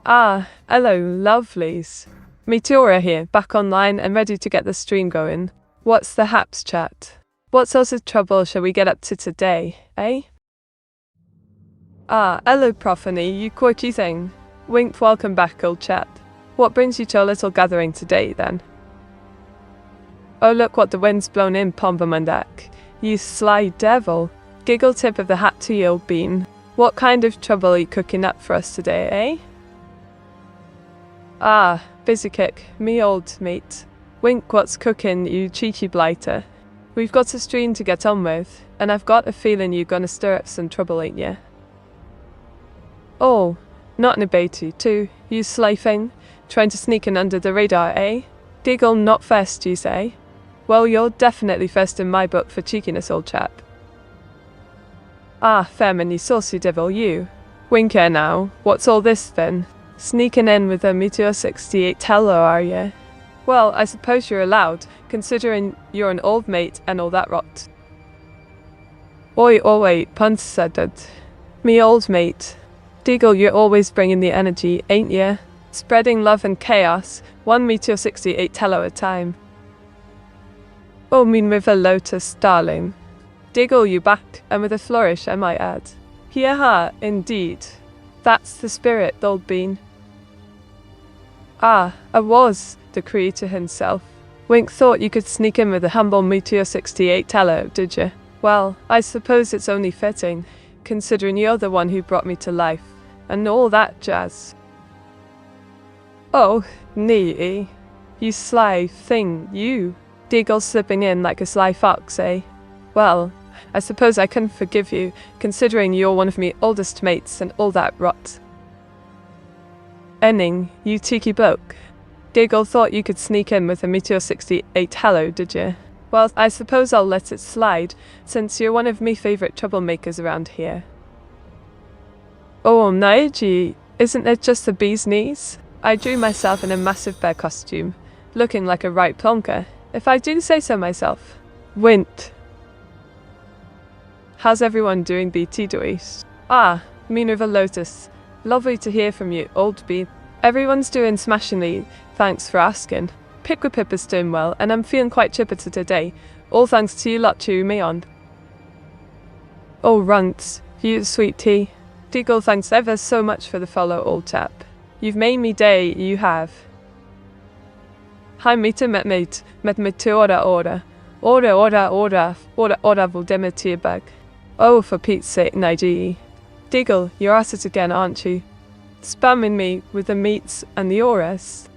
Ah, hello, lovelies. Meteora here, back online and ready to get the stream going. What's the haps chat? What sort of trouble shall we get up to today, eh? Ah, hello Prophany, you quirky thing. Wink, welcome back, old chap. What brings you to our little gathering today, then? Oh, look what the wind's blown in, Pombamundak. You sly devil. Giggle tip of the hat to you, old bean. What kind of trouble are you cooking up for us today, eh? Ah, busy kick, me old mate. Wink, what's cooking, you cheeky blighter. We've got a stream to get on with, and I've got a feeling you're gonna stir up some trouble, ain't ya? Oh, not in a baitu too, you sly thing. Trying to sneak in under the radar, eh? Diggle not first, you say? Well, you're definitely first in my book for cheekiness, old chap. Ah, Fairman, you saucy devil, you. Winker now, what's all this then? Sneaking in with a Meteor 68 teller, are ya? Well, I suppose you're allowed, considering you're an old mate and all that rot. Oi, puns said. Me old mate. Diggle, you're always bringing the energy, ain't ya? Spreading love and chaos, one Meteor 68 teller at a time. Oh, mean River Lotus, darling. Diggle, you back, and with a flourish, I might add. Here, indeed. That's the spirit, old bean. Ah, I was, the creator himself. Wink thought you could sneak in with a humble Meteor 68 teller, did you? Well, I suppose it's only fitting, considering you're the one who brought me to life, and all that jazz. Oh, nee, you sly thing, you. Diggle slipping in like a sly fox, eh? Well, I suppose I can forgive you, considering you're one of me oldest mates and all that rot. Enning, you cheeky bloke. Diggle thought you could sneak in with a Meteor 68 hello, did you? Well, I suppose I'll let it slide, since you're one of me favourite troublemakers around here. Oh, Naiji, isn't it just the bee's knees? I drew myself in a massive bear costume, looking like a right plonker, if I do say so myself. Wint. How's everyone doing, BT Dois? Ah, mean River Lotus. Lovely to hear from you, old bee. Everyone's doing smashingly, thanks for asking. Pip is doing well, and I'm feeling quite chipper today, all thanks to you lot cheering me on. Oh, runts, you sweet tea. Diggle, thanks ever so much for the follow, old chap. You've made me day, you have. Hi, met Meteora order. Order, Voldemir Tierbag. Oh, for Pete's sake, Nige. Diggle, you're at it again, aren't you? Spamming me with the meats and the auras.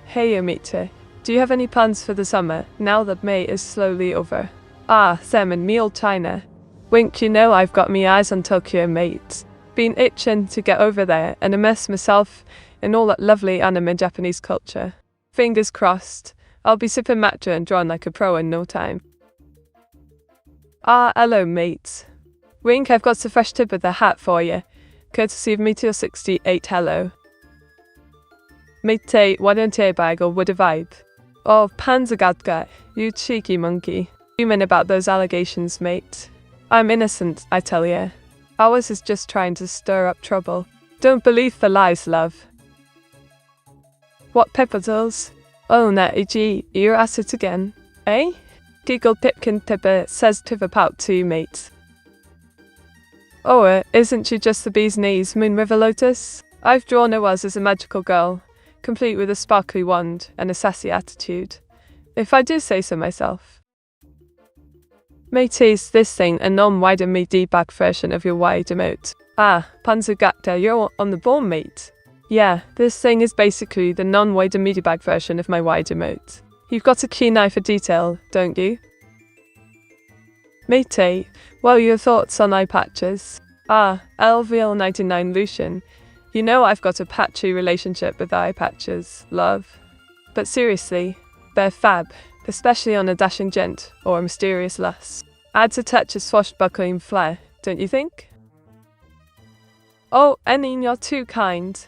Hey, Amita, do you have any plans for the summer, now that May is slowly over? Ah, them and me old China. Wink, you know I've got me eyes on Tokyo, mate. Been itching to get over there and immerse myself in all that lovely anime Japanese culture. Fingers crossed, I'll be sipping matcha and drawing like a pro in no time. Ah, hello, mates. Wink, I've got a fresh tip of the hat for you, courtesy of Meteor 68 hello. Mate, why don't you bag or would a vibe? Oh, Panzergadga, you cheeky monkey. You mean about those allegations, mate? I'm innocent, I tell you. Ours is just trying to stir up trouble. Don't believe the lies, love. What peppertles? Oh, Natty, you're at it again, eh? Giggle Pipkin Pipper says Tiverpout to you, mate. Oh, isn't she just the bee's knees, Moon River Lotus? I've drawn her as a magical girl, complete with a sparkly wand and a sassy attitude, if I do say so myself. Mateys, this thing a non-wider me debug version of your wide emote. Ah, Panzergata, you're on the ball, mate. Yeah, this thing is basically the non-wider media bag version of my wide emote. You've got a keen eye for detail, don't you? Mate, well, your thoughts on eye patches? Ah, LVL99 Lucian. You know I've got a patchy relationship with eye patches, love. But seriously, they're fab, especially on a dashing gent or a mysterious lass. Adds a touch of swashbuckling flair, don't you think? Oh, Ennin, you're too kind.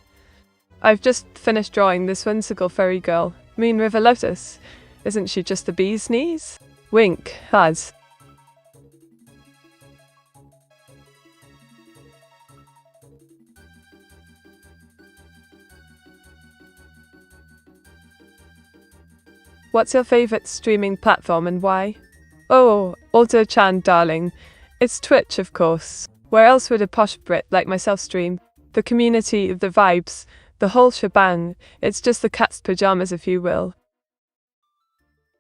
I've just finished drawing this whimsical fairy girl, Mean River Lotus. Isn't she just the bee's knees? Wink, has. What's your favorite streaming platform and why? Oh, Auto-chan darling. It's Twitch, of course. Where else would a posh Brit like myself stream? The community, the vibes, the whole shebang. It's just the cat's pajamas, if you will.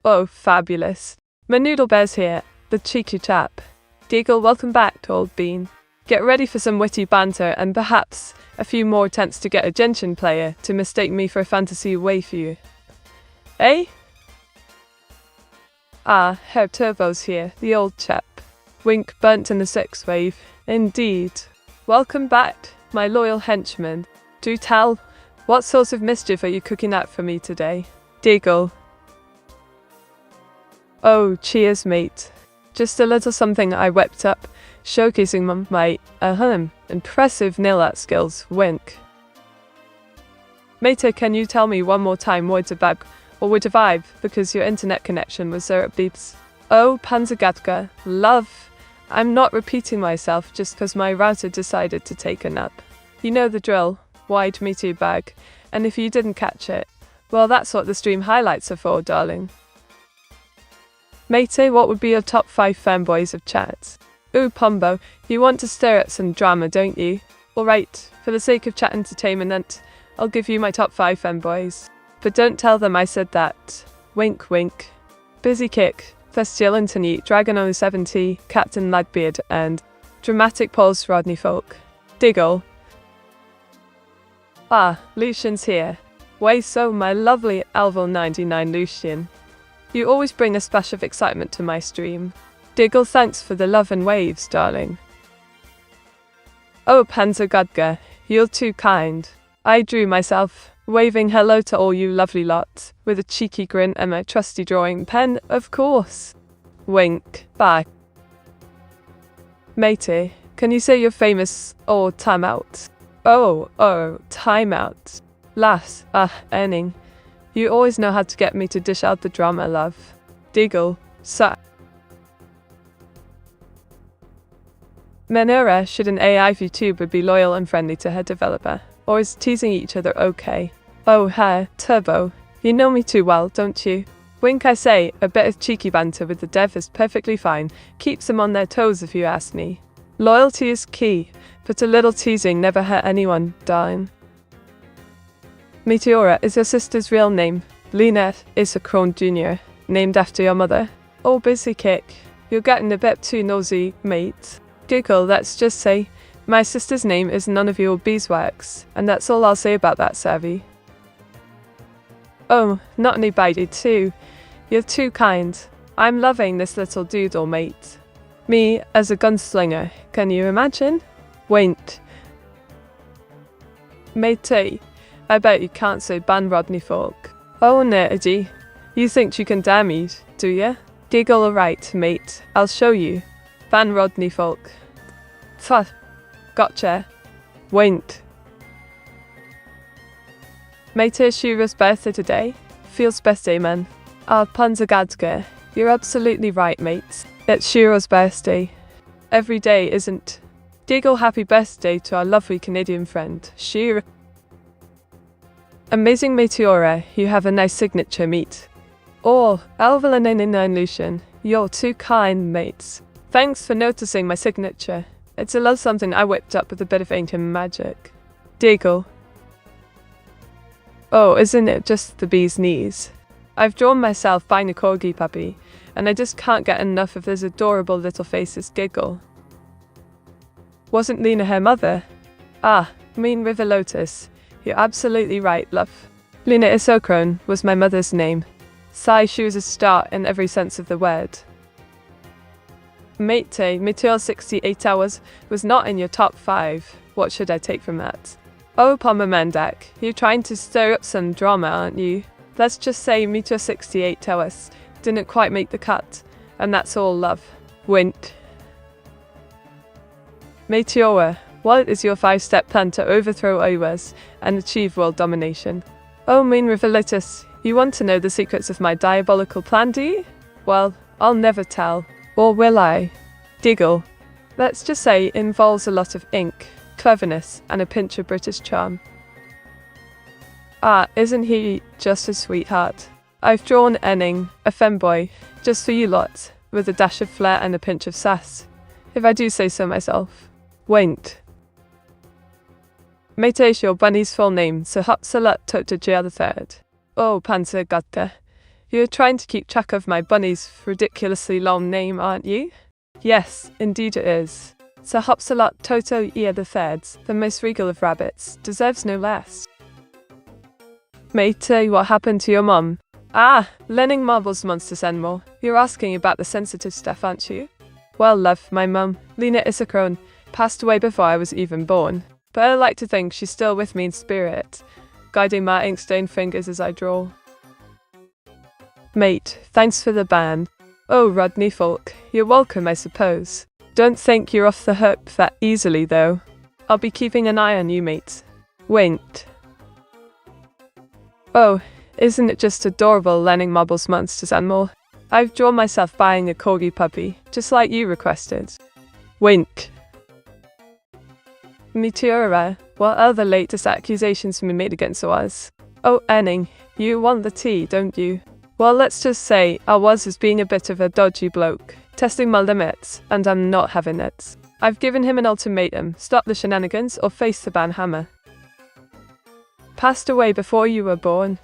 Oh, fabulous. My noodle bear's here, the cheeky chap. Deagle, welcome back, old bean. Get ready for some witty banter and perhaps a few more attempts to get a Genshin player to mistake me for a fantasy waifu. Eh? Ah, Herr Turbo's here, the old chap. Wink burnt in the sixth wave. Indeed. Welcome back, my loyal henchman. Do tell, what sort of mischief are you cooking up for me today? Deagle. Oh, cheers, mate. Just a little something I whipped up, showcasing my, impressive nail art skills. Wink. Mate, can you tell me one more time what's a bug, or would a vibe, because your internet connection was there at beeps? Oh, Panzergatka, love. I'm not repeating myself just because my router decided to take a nap. You know the drill, wide meteor bag, and if you didn't catch it, well, that's what the stream highlights are for, darling. Mate, what would be your top 5 fanboys of chat? Ooh, Pombo, you want to stir up some drama, don't you? Alright, for the sake of chat entertainment, I'll give you my top 5 fanboys. But don't tell them I said that. Wink wink. Busy Kick, Festial Antony, Dragon 070, Captain Lagbeard, and Dramatic Pulse Rodney Folk. Diggle. Ah, Lucian's here. Why so, my lovely Alval 99 Lucian. You always bring a splash of excitement to my stream. Diggle, thanks for the love and waves, darling. Oh, Panzergadga, you're too kind. I drew myself, waving hello to all you lovely lot, with a cheeky grin and my trusty drawing pen, of course. Wink. Bye. Matey, can you say your famous, time out? Oh, time out. Lass, Enning. You always know how to get me to dish out the drama, love. Deagle, sir. Meteora, should an AI Vtuber be loyal and friendly to her developer? Or is teasing each other okay? Oh, Herr Turbo, you know me too well, don't you? Wink, I say, a bit of cheeky banter with the dev is perfectly fine. Keeps them on their toes if you ask me. Loyalty is key, but a little teasing never hurt anyone, darling. Meteora is your sister's real name. Lynette is a Crone Jr., named after your mother. Oh, Busy Kick, you're getting a bit too nosy, mate. Giggle, let's just say, my sister's name is none of your beeswax, and that's all I'll say about that, savvy. Oh, not anybody too. You're too kind. I'm loving this little doodle, mate. Me as a gunslinger, can you imagine? Wait. Matey, I bet you can't say ban Rodney Folk. Oh, nerdy. You think you can dare me, do ya? Giggle, alright, mate. I'll show you. Ban Rodney Folk. Pfft. Gotcha. Wait. Mate, it's Shira's birthday today. Feels birthday, man. Ah, Panzergadska. You're absolutely right, mate. It's Shira's birthday. Every day isn't. Diggle, happy birthday to our lovely Canadian friend, Shira. Amazing Meteora, you have a nice signature, meet. Oh, Alval 99 Lucian, you're too kind, mates. Thanks for noticing my signature. It's a little something I whipped up with a bit of ancient magic. Diggle. Oh, isn't it just the bee's knees? I've drawn myself by a corgi puppy, and I just can't get enough of this adorable little face's giggle. Wasn't Lena her mother? Ah, mean River Lotus. You're absolutely right, love. Lena Isokron was my mother's name. Sigh, she was a star in every sense of the word. Mate, Meteor 68 hours was not in your top 5. What should I take from that? Oh, Palmer Mendak, you're trying to stir up some drama, aren't you? Let's just say Meteor 68 hours didn't quite make the cut, and that's all, love. Wint. Meteora, what is your 5-step plan to overthrow Owas and achieve world domination? Oh, mean Rivalitus, you want to know the secrets of my diabolical plan, do you? Well, I'll never tell. Or will I? Diggle. Let's just say it involves a lot of ink, cleverness, and a pinch of British charm. Ah, isn't he just a sweetheart? I've drawn Enning, a femboy, just for you lot, with a dash of flair and a pinch of sass, if I do say so myself. Wait. Mate is your bunny's full name, so Hapsalat Totaja the third. Oh, Panzer Gatta. You're trying to keep track of my bunny's ridiculously long name, aren't you? Yes, indeed it is. Sir Hopsalat Toto Ia the Third, the most regal of rabbits, deserves no less. Mate, what happened to your mum? Ah, Lenning Marbles Monster Senmore. You're asking about the sensitive stuff, aren't you? Well, love, my mum, Lena Isacrone, passed away before I was even born. But I like to think she's still with me in spirit, guiding my ink-stained fingers as I draw. Mate, thanks for the ban. Oh, Rodney Folk, you're welcome, I suppose. Don't think you're off the hook that easily, though. I'll be keeping an eye on you, mate. Wait. Oh, isn't it just adorable, Lenning Marbles Monsters and more? I've drawn myself buying a corgi puppy, just like you requested. Wink. Meteora, what are the latest accusations being made against us? Oh, Enning, you want the tea, don't you? Well, let's just say I was as being a bit of a dodgy bloke, testing my limits, and I'm not having it. I've given him an ultimatum, stop the shenanigans or face the ban hammer. Passed away before you were born?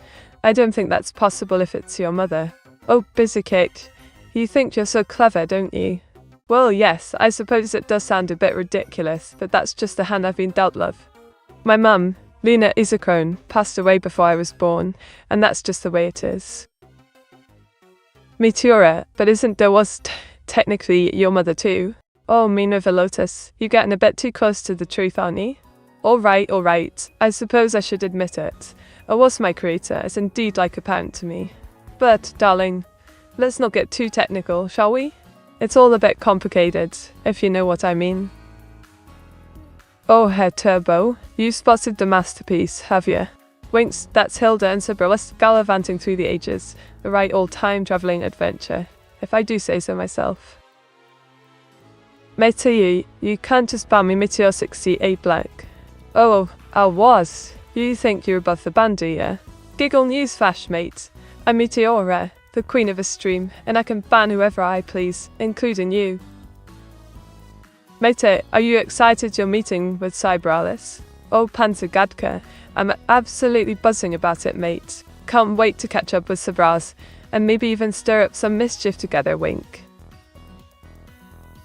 I don't think that's possible if it's your mother. Oh, Bizzicate, you think you're so clever, don't you? Well, yes, I suppose it does sound a bit ridiculous, but that's just the hand I've been dealt, love. My mum, Lena Isacrone, passed away before I was born, and that's just the way it is. Meteora, but isn't there was technically your mother too? Oh, Minerva Lotus, you're getting a bit too close to the truth, aren't you? Alright, I suppose I should admit it. I was my creator, is indeed like a parent to me. But, darling, let's not get too technical, shall we? It's all a bit complicated, if you know what I mean. Oh, Herr Turbo, you spotted the masterpiece, have you? Winks, that's Hilda and Cerberus gallivanting through the ages, a right old time-travelling adventure, if I do say so myself. Mate, you can't just ban me Meteor 68 blank. Oh, I was. You think you're above the ban, do ya? Giggle newsflash, mate. I'm Meteora, the queen of a stream, and I can ban whoever I please, including you. Mate, are you excited you're meeting with Cybralis? Oh, Panzer Gadka, I'm absolutely buzzing about it, mate. Can't wait to catch up with Cybralis, and maybe even stir up some mischief together, wink.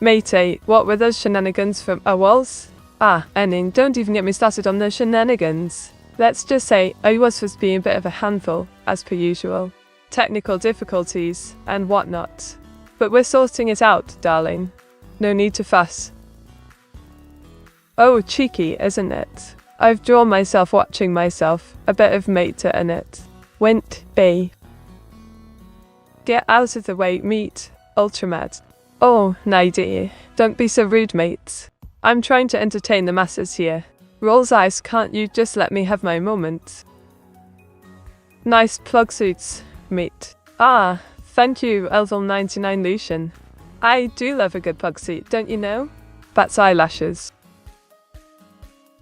Mate, what were those shenanigans from Owls? Ah, Enning, don't even get me started on the shenanigans. Let's just say I was being a bit of a handful, as per usual. Technical difficulties, and whatnot. But we're sorting it out, darling. No need to fuss. Oh, cheeky, isn't it? I've drawn myself watching myself, a bit of Meta in it. Went, bay. Get out of the way, meet, Ultramad. Oh, Nidee, don't be so rude, mates. I'm trying to entertain the masses here. Rolls eyes, can't you just let me have my moment? Nice plug suits, mate. Ah, thank you, Elvel99 Lucian. I do love a good plug suit, don't you know? Bat's eyelashes.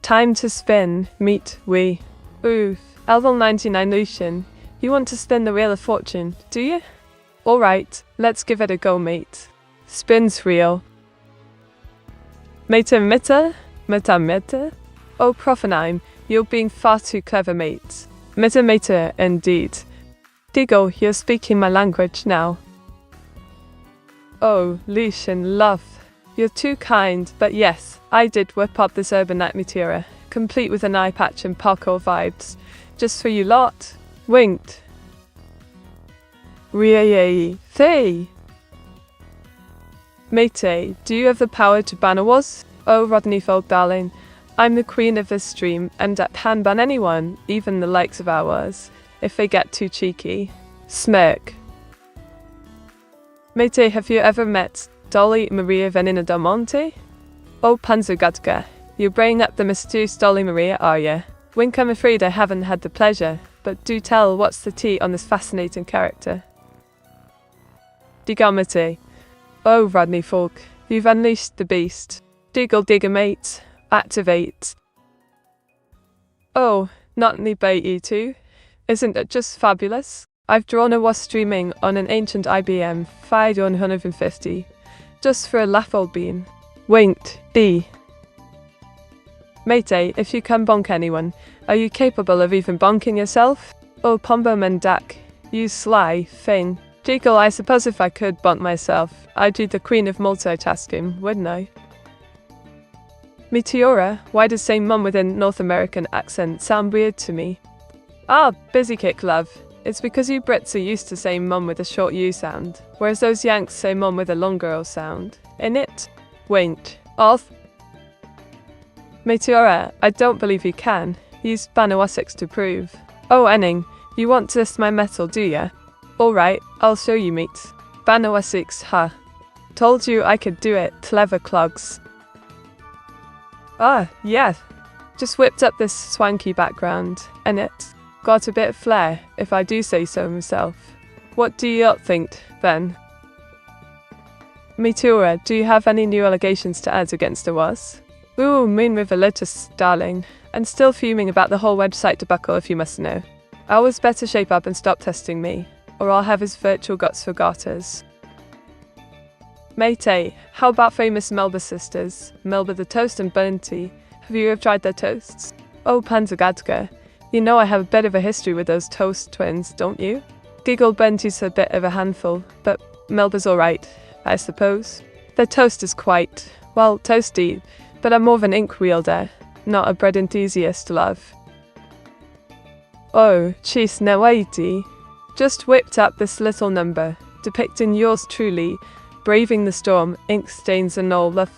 Time to spin, meet we. Ooh, Elvel99 Lucian, you want to spin the wheel of fortune, do you? Alright, let's give it a go, mate. Spins wheel. Meta Meta? Meta Meta? Oh, Profenheim, you're being far too clever, mate. Meta Meta, indeed. Diggle, you're speaking my language now. Oh, Lucian, love. You're too kind, but yes, I did whip up this urban night Meteora, complete with an eye patch and parkour vibes. Just for you lot. Winked. Ria Thay. Mate, do you have the power to ban was? Oh, Rodney Folk, darling. I'm the queen of this stream, and I can ban anyone, even the likes of ours, if they get too cheeky. Smirk. Mate, have you ever met Dolly Maria Venina Del Monte? Oh, Panzergatka, you're bringing up the mysterious Dolly Maria, are you? Wink, I'm afraid I haven't had the pleasure, but do tell what's the tea on this fascinating character. Digomite. Oh, Rodney Folk, you've unleashed the beast. Diggle digger, mate. Activate. Oh, not any bait you two. Isn't it just fabulous? I've drawn a was streaming on an ancient IBM 5150. Just for a laugh, old bean. Winked, D. Mate, if you can bonk anyone, are you capable of even bonking yourself? Oh, Pombo Mendak, you sly thing. Jekyll, I suppose if I could bonk myself, I'd be the queen of multitasking, wouldn't I? Meteora, why does saying mum with a North American accent sound weird to me? Ah, busy kick, love. It's because you Brits are used to saying mum with a short U sound, whereas those Yanks say mum with a longer O sound. In it? Winked. Off. Meteora, I don't believe you can. Use Banawasics to prove. Oh, Enning, you want to test my metal, do ya? Alright, I'll show you, mate. Banawasics, huh? Told you I could do it, clever clogs. Ah, yeah. Just whipped up this swanky background, and it's got a bit of flair, if I do say so myself. What do you think, then? Meteora, do you have any new allegations to add against the was? Ooh, Moon River Lotus, darling. I'm still fuming about the whole website debacle, if you must know. I was better shape up and stop testing me, or I'll have his virtual guts for garters. Mate, how about famous Melba sisters, Melba the Toast and Bunty? Have you ever tried their toasts? Oh, Panzagadka, you know I have a bit of a history with those toast twins, don't you? Giggle Bunty's a bit of a handful, but Melba's alright, I suppose. Their toast is quite, well, toasty, but I'm more of an ink wielder, not a bread enthusiast, love. Oh, cheese nawaiti. Just whipped up this little number, depicting yours truly, braving the storm, ink stains and all love.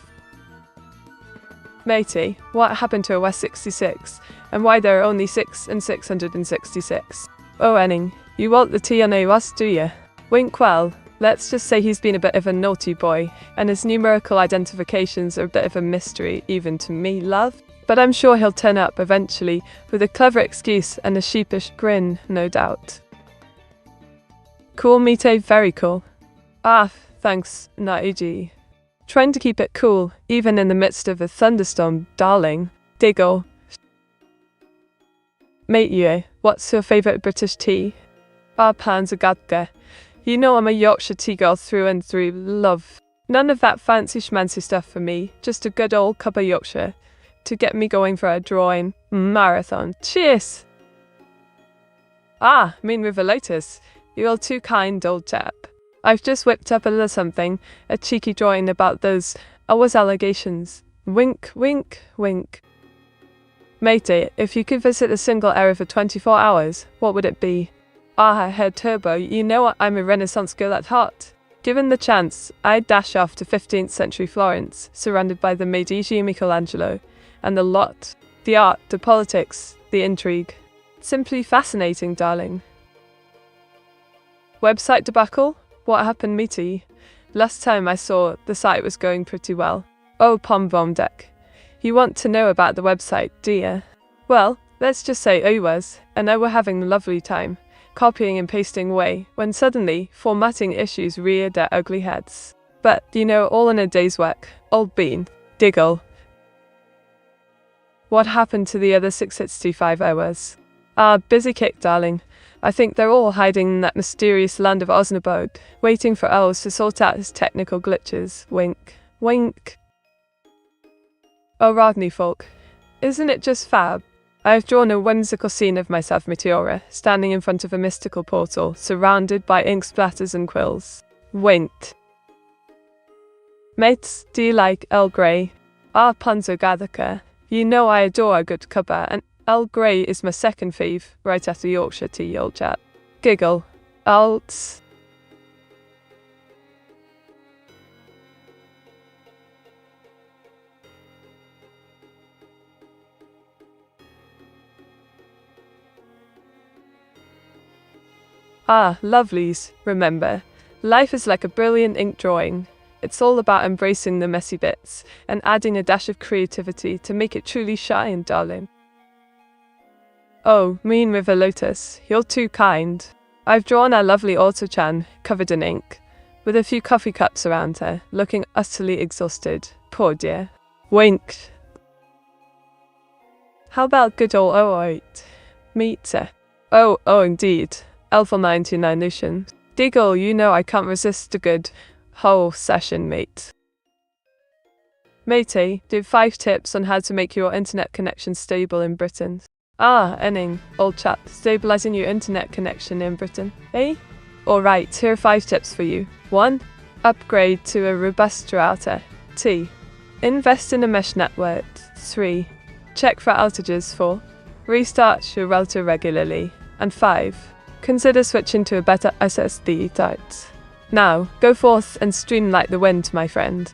Matey, what happened to a West 66, and why there are only 6 and 666? Oh, Enning, you want the tea on a was, do ya? Wink, well, let's just say he's been a bit of a naughty boy, and his numerical identifications are a bit of a mystery even to me, love. But I'm sure he'll turn up eventually, with a clever excuse and a sheepish grin, no doubt. Cool, Mite, very cool. Ah, thanks, Naiji. Trying to keep it cool, even in the midst of a thunderstorm, darling. Diggle. Mate, you, what's your favourite British tea? Ah, Panzagadka. You know I'm a Yorkshire tea girl through and through, love. None of that fancy schmancy stuff for me, just a good old cup of Yorkshire to get me going for a drawing marathon. Cheers! Ah, Mean River Lotus, you're all too kind, old chap. I've just whipped up a little something, a cheeky drawing about those allegations. Wink, wink, wink. Matey, if you could visit a single area for 24 hours, what would it be? Ah, Herr Turbo, you know I'm a Renaissance girl at heart. Given the chance, I'd dash off to 15th century Florence, surrounded by the Medici and Michelangelo, and the lot. The art, the politics, the intrigue. Simply fascinating, darling. Website debacle? What happened, matey? Last time I saw, the site was going pretty well. Oh, Pomvomdek. You want to know about the website, do you? Well, let's just say I was, and I were having a lovely time, copying and pasting away, when suddenly, formatting issues reared their ugly heads. But, you know, all in a day's work. Old bean. Diggle. What happened to the other 665 hours? Ah, busy kick, darling. I think they're all hiding in that mysterious land of Osnaburg, waiting for Els to sort out his technical glitches. Wink. Wink. Oh, Rodney folk. Isn't it just fab? I've drawn a whimsical scene of myself, Meteora, standing in front of a mystical portal, surrounded by ink splatters and quills. Winked. Mates, do you like Earl Grey? Ah, Punzo Gadaka. You know I adore a good cuppa, and Earl Grey is my second fave, right after Yorkshire tea, old chap. Giggle. Alt. Ah, lovelies, remember, life is like a brilliant ink drawing. It's all about embracing the messy bits and adding a dash of creativity to make it truly shine, darling. Oh, Mean River Lotus, you're too kind. I've drawn our lovely Auto-chan, covered in ink, with a few coffee cups around her, looking utterly exhausted. Poor dear. Winked. How about good old 08? Meet her. Oh, indeed. Elful 99 Lucian. Diggle, you know I can't resist a good whole session, mate. Matey, do 5 tips on how to make your internet connection stable in Britain. Enning, old chap, stabilizing your internet connection in Britain, eh? Alright, here are 5 tips for you. 1. Upgrade to a robust router. 2. Invest in a mesh network. 3. Check for outages. 4. Restart your router regularly. And 5. Consider switching to a better SSD type. Now, go forth and stream like the wind, my friend.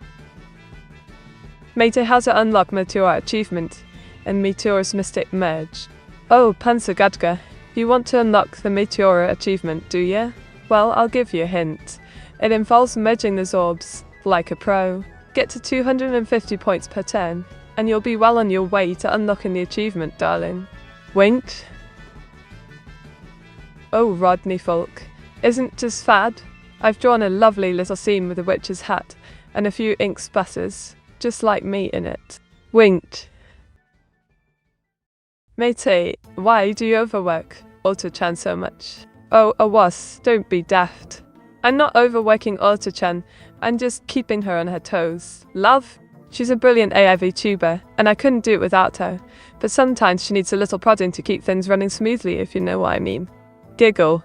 Matey, how to unlock Meteora achievement in Meteora's Mystic Merge. Oh, Panzergadka, you want to unlock the Meteora achievement, do ya? Well, I'll give you a hint. It involves merging the orbs like a pro. Get to 250 points per turn, and you'll be well on your way to unlocking the achievement, darling. Winked. Oh, Rodney Folk, isn't this fad? I've drawn a lovely little scene with a witch's hat and a few ink splatters, just like me in it. Winked. Matey, why do you overwork Auto-chan so much? Oh, Awas, don't be daft. I'm not overworking Auto-chan, I'm just keeping her on her toes. Love? She's a brilliant AI Vtuber, and I couldn't do it without her, but sometimes she needs a little prodding to keep things running smoothly, if you know what I mean. Giggle.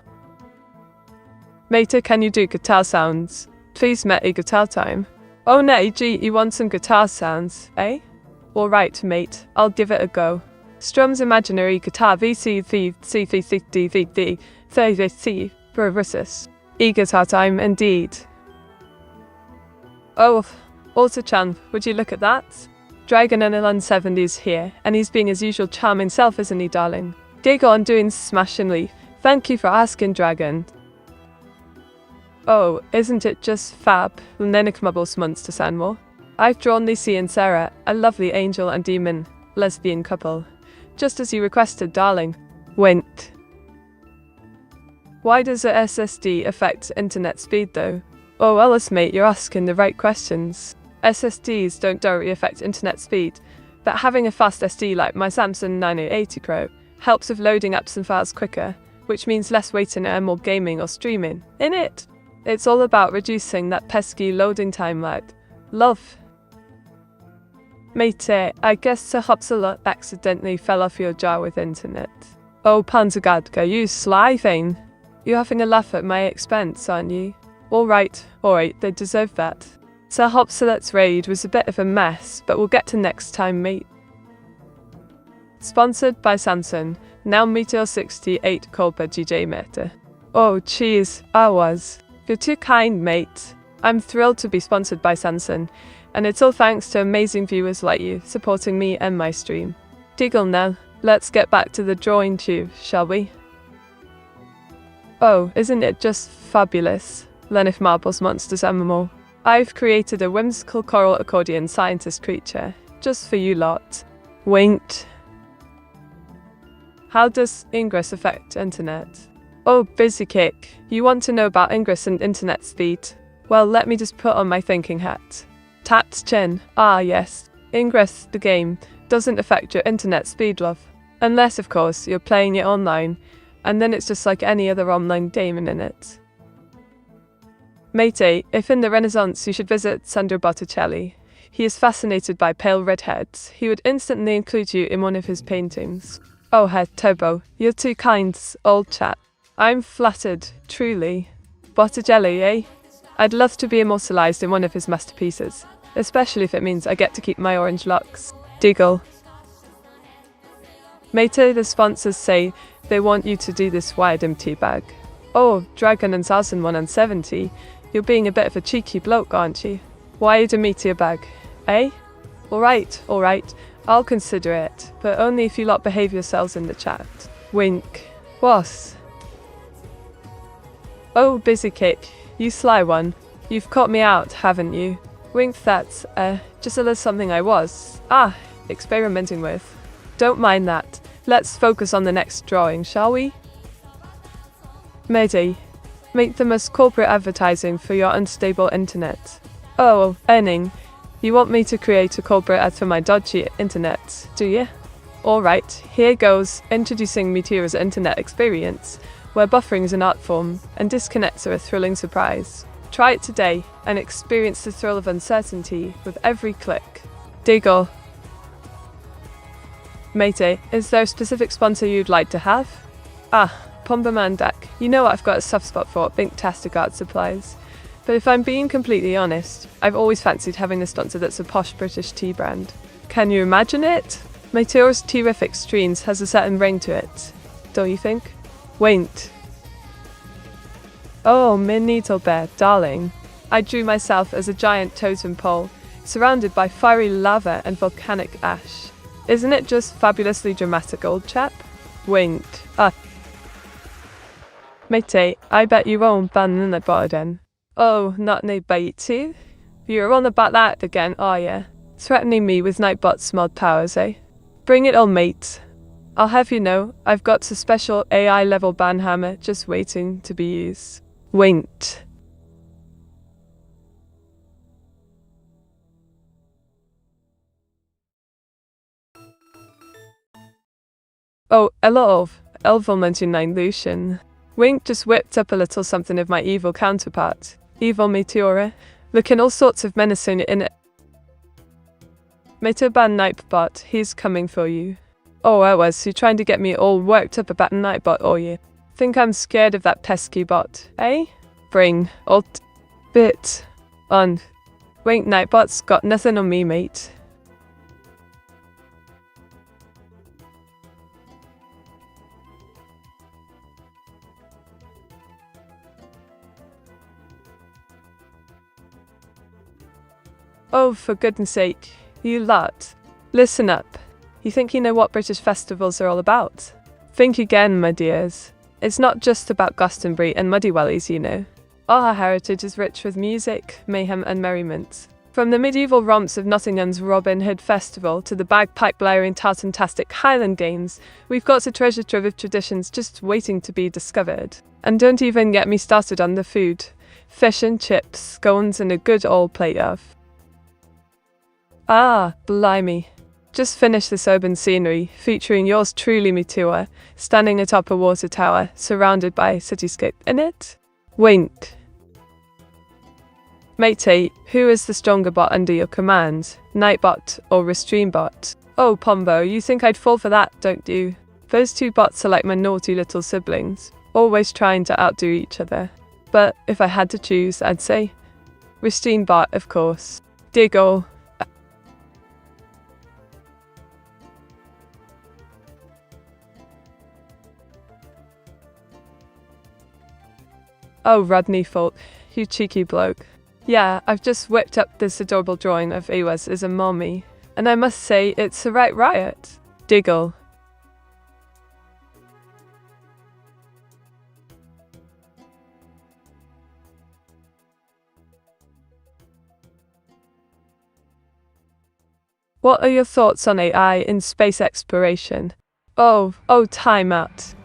Matey, can you do guitar sounds? Please, Matey, guitar time. Oh, nay, gee, you want some guitar sounds, eh? Alright, mate, I'll give it a go. Strums imaginary guitar VCV versus e-guitar time indeed. Oh, Auto-chan, would you look at that? Dragon in 70s here, and he's being his usual charming self, isn't he, darling? Dig on doing smashingly. Thank you for asking, Dragon. Oh, isn't it just fab? Nenekmubbles monster Sanmo. I've drawn Lucy and Sarah, a lovely angel and demon lesbian couple. Just as you requested, darling. Winked. Why does a SSD affect internet speed though? Oh, Ellis mate, you're asking the right questions. SSDs don't directly affect internet speed, but having a fast SD like my Samsung 9080 Pro helps with loading apps and files quicker, which means less waiting and more gaming or streaming. In it, it's all about reducing that pesky loading time lag. Love. Matey, I guess Sir Hopsalot accidentally fell off your jar with internet. Oh, Panzergadka, you sly thing. You're having a laugh at my expense, aren't you? Alright, they deserve that. Sir Hopsalot's raid was a bit of a mess, but we'll get to next time, mate. Sponsored by Samsung, now Meteor 68 Kolpa GJ Meta. Oh, cheese, I was. You're too kind, mate. I'm thrilled to be sponsored by Samsung, and it's all thanks to amazing viewers like you supporting me and my stream. Diggle now, let's get back to the drawing tube, shall we? Oh, isn't it just fabulous? Lenif Marbles Monsters MMO. I've created a whimsical coral accordion scientist creature, just for you lot. Winked. How does Ingress affect internet? Oh, busy kick. You want to know about Ingress and internet speed? Well, let me just put on my thinking hat. Tapped chin. Ah, yes. Ingress, the game, doesn't affect your internet speed, love. Unless, of course, you're playing it online, and then it's just like any other online game in it. Matey, if in the Renaissance you should visit Sandro Botticelli, he is fascinated by pale redheads. He would instantly include you in one of his paintings. Oh, Herr Turbo, you're too kind, old chap. I'm flattered, truly. Botticelli, eh? I'd love to be immortalized in one of his masterpieces, especially if it means I get to keep my orange locks. Diggle. Matey, the sponsors say they want you to do this wired empty bag. Oh, Dragon and 100170, you're being a bit of a cheeky bloke, aren't you? Wired a meteor bag, eh? Alright, I'll consider it, but only if you lot behave yourselves in the chat. Wink. Was. Oh, busy kick, you sly one. You've caught me out, haven't you? Wink, that's, just a little something I was, experimenting with. Don't mind that. Let's focus on the next drawing, shall we? Matey, make the most corporate advertising for your unstable internet. Oh, Enning, you want me to create a corporate ad for my dodgy internet, do you? Alright, here goes, introducing Meteora's internet experience. where buffering is an art form and disconnects are a thrilling surprise. Try it today and experience the thrill of uncertainty with every click. Diggle. Mate, is there a specific sponsor you'd like to have? Pombermandak. You know I've got a soft spot for Binktastic art supplies. But if I'm being completely honest, I've always fancied having a sponsor that's a posh British tea brand. Can you imagine it? Meteora's terrific streams has a certain ring to it, don't you think? Wait. Oh, Meteora, darling. I drew myself as a giant totem pole, surrounded by fiery lava and volcanic ash. Isn't it just fabulously dramatic, old chap? Wait. Mate, I bet you won't ban the button. Oh, not no bait too? You're on about that again, are ya? Threatening me with Nightbot's mod powers, eh? Bring it on, mate. I'll have you know, I've got a special AI level ban hammer just waiting to be used. Wait. Oh, a lot of Elvel99 Lucian. Wink just whipped up a little something of my evil counterpart, evil Meteora, looking all sorts of menacing in it. Meteorban Nightbot, he's coming for you. Oh, I was, you trying to get me all worked up about Nightbot, or you? Think I'm scared of that pesky bot, eh? Bring, alt, bit, on. Wink Nightbot's got nothing on me, mate. Oh, for goodness sake, you lot. Listen up. You think you know what British festivals are all about? Think again, my dears. It's not just about Glastonbury and muddy wellies, you know. Our heritage is rich with music, mayhem and merriment. From the medieval romps of Nottingham's Robin Hood Festival to the bagpipe-blaring Tartantastic Highland Games, we've got a treasure trove of traditions just waiting to be discovered. And don't even get me started on the food. Fish and chips, scones and a good old plate of. Blimey. Just finished this urban scenery, featuring yours truly Meteora, standing atop a water tower, surrounded by a cityscape in it. Wink. Mate, who is the stronger bot under your command? Nightbot or Restreambot? Oh, Pombo, you think I'd fall for that, don't you? Those two bots are like my naughty little siblings, always trying to outdo each other. But if I had to choose, I'd say Restreambot, of course. Diggle. Oh, Rodney Fault, you cheeky bloke. Yeah, I've just whipped up this adorable drawing of Ewas as a mommy, and I must say it's a right riot. Diggle. What are your thoughts on AI in space exploration? Oh, time out.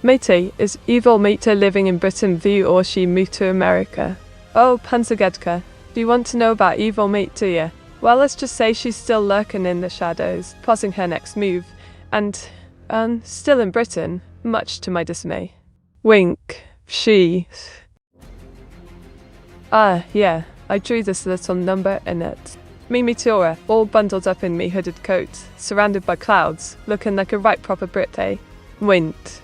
Mate, is evil Meta living in Britain view or she moved to America? Oh, Panzergedka, do you want to know about evil Mate, do you? Well, let's just say she's still lurking in the shadows, plotting her next move, and still in Britain, much to my dismay. Wink. She. Yeah, I drew this little number in it. Me Meteora, all bundled up in me hooded coat, surrounded by clouds, looking like a right proper Brit, eh? Wint.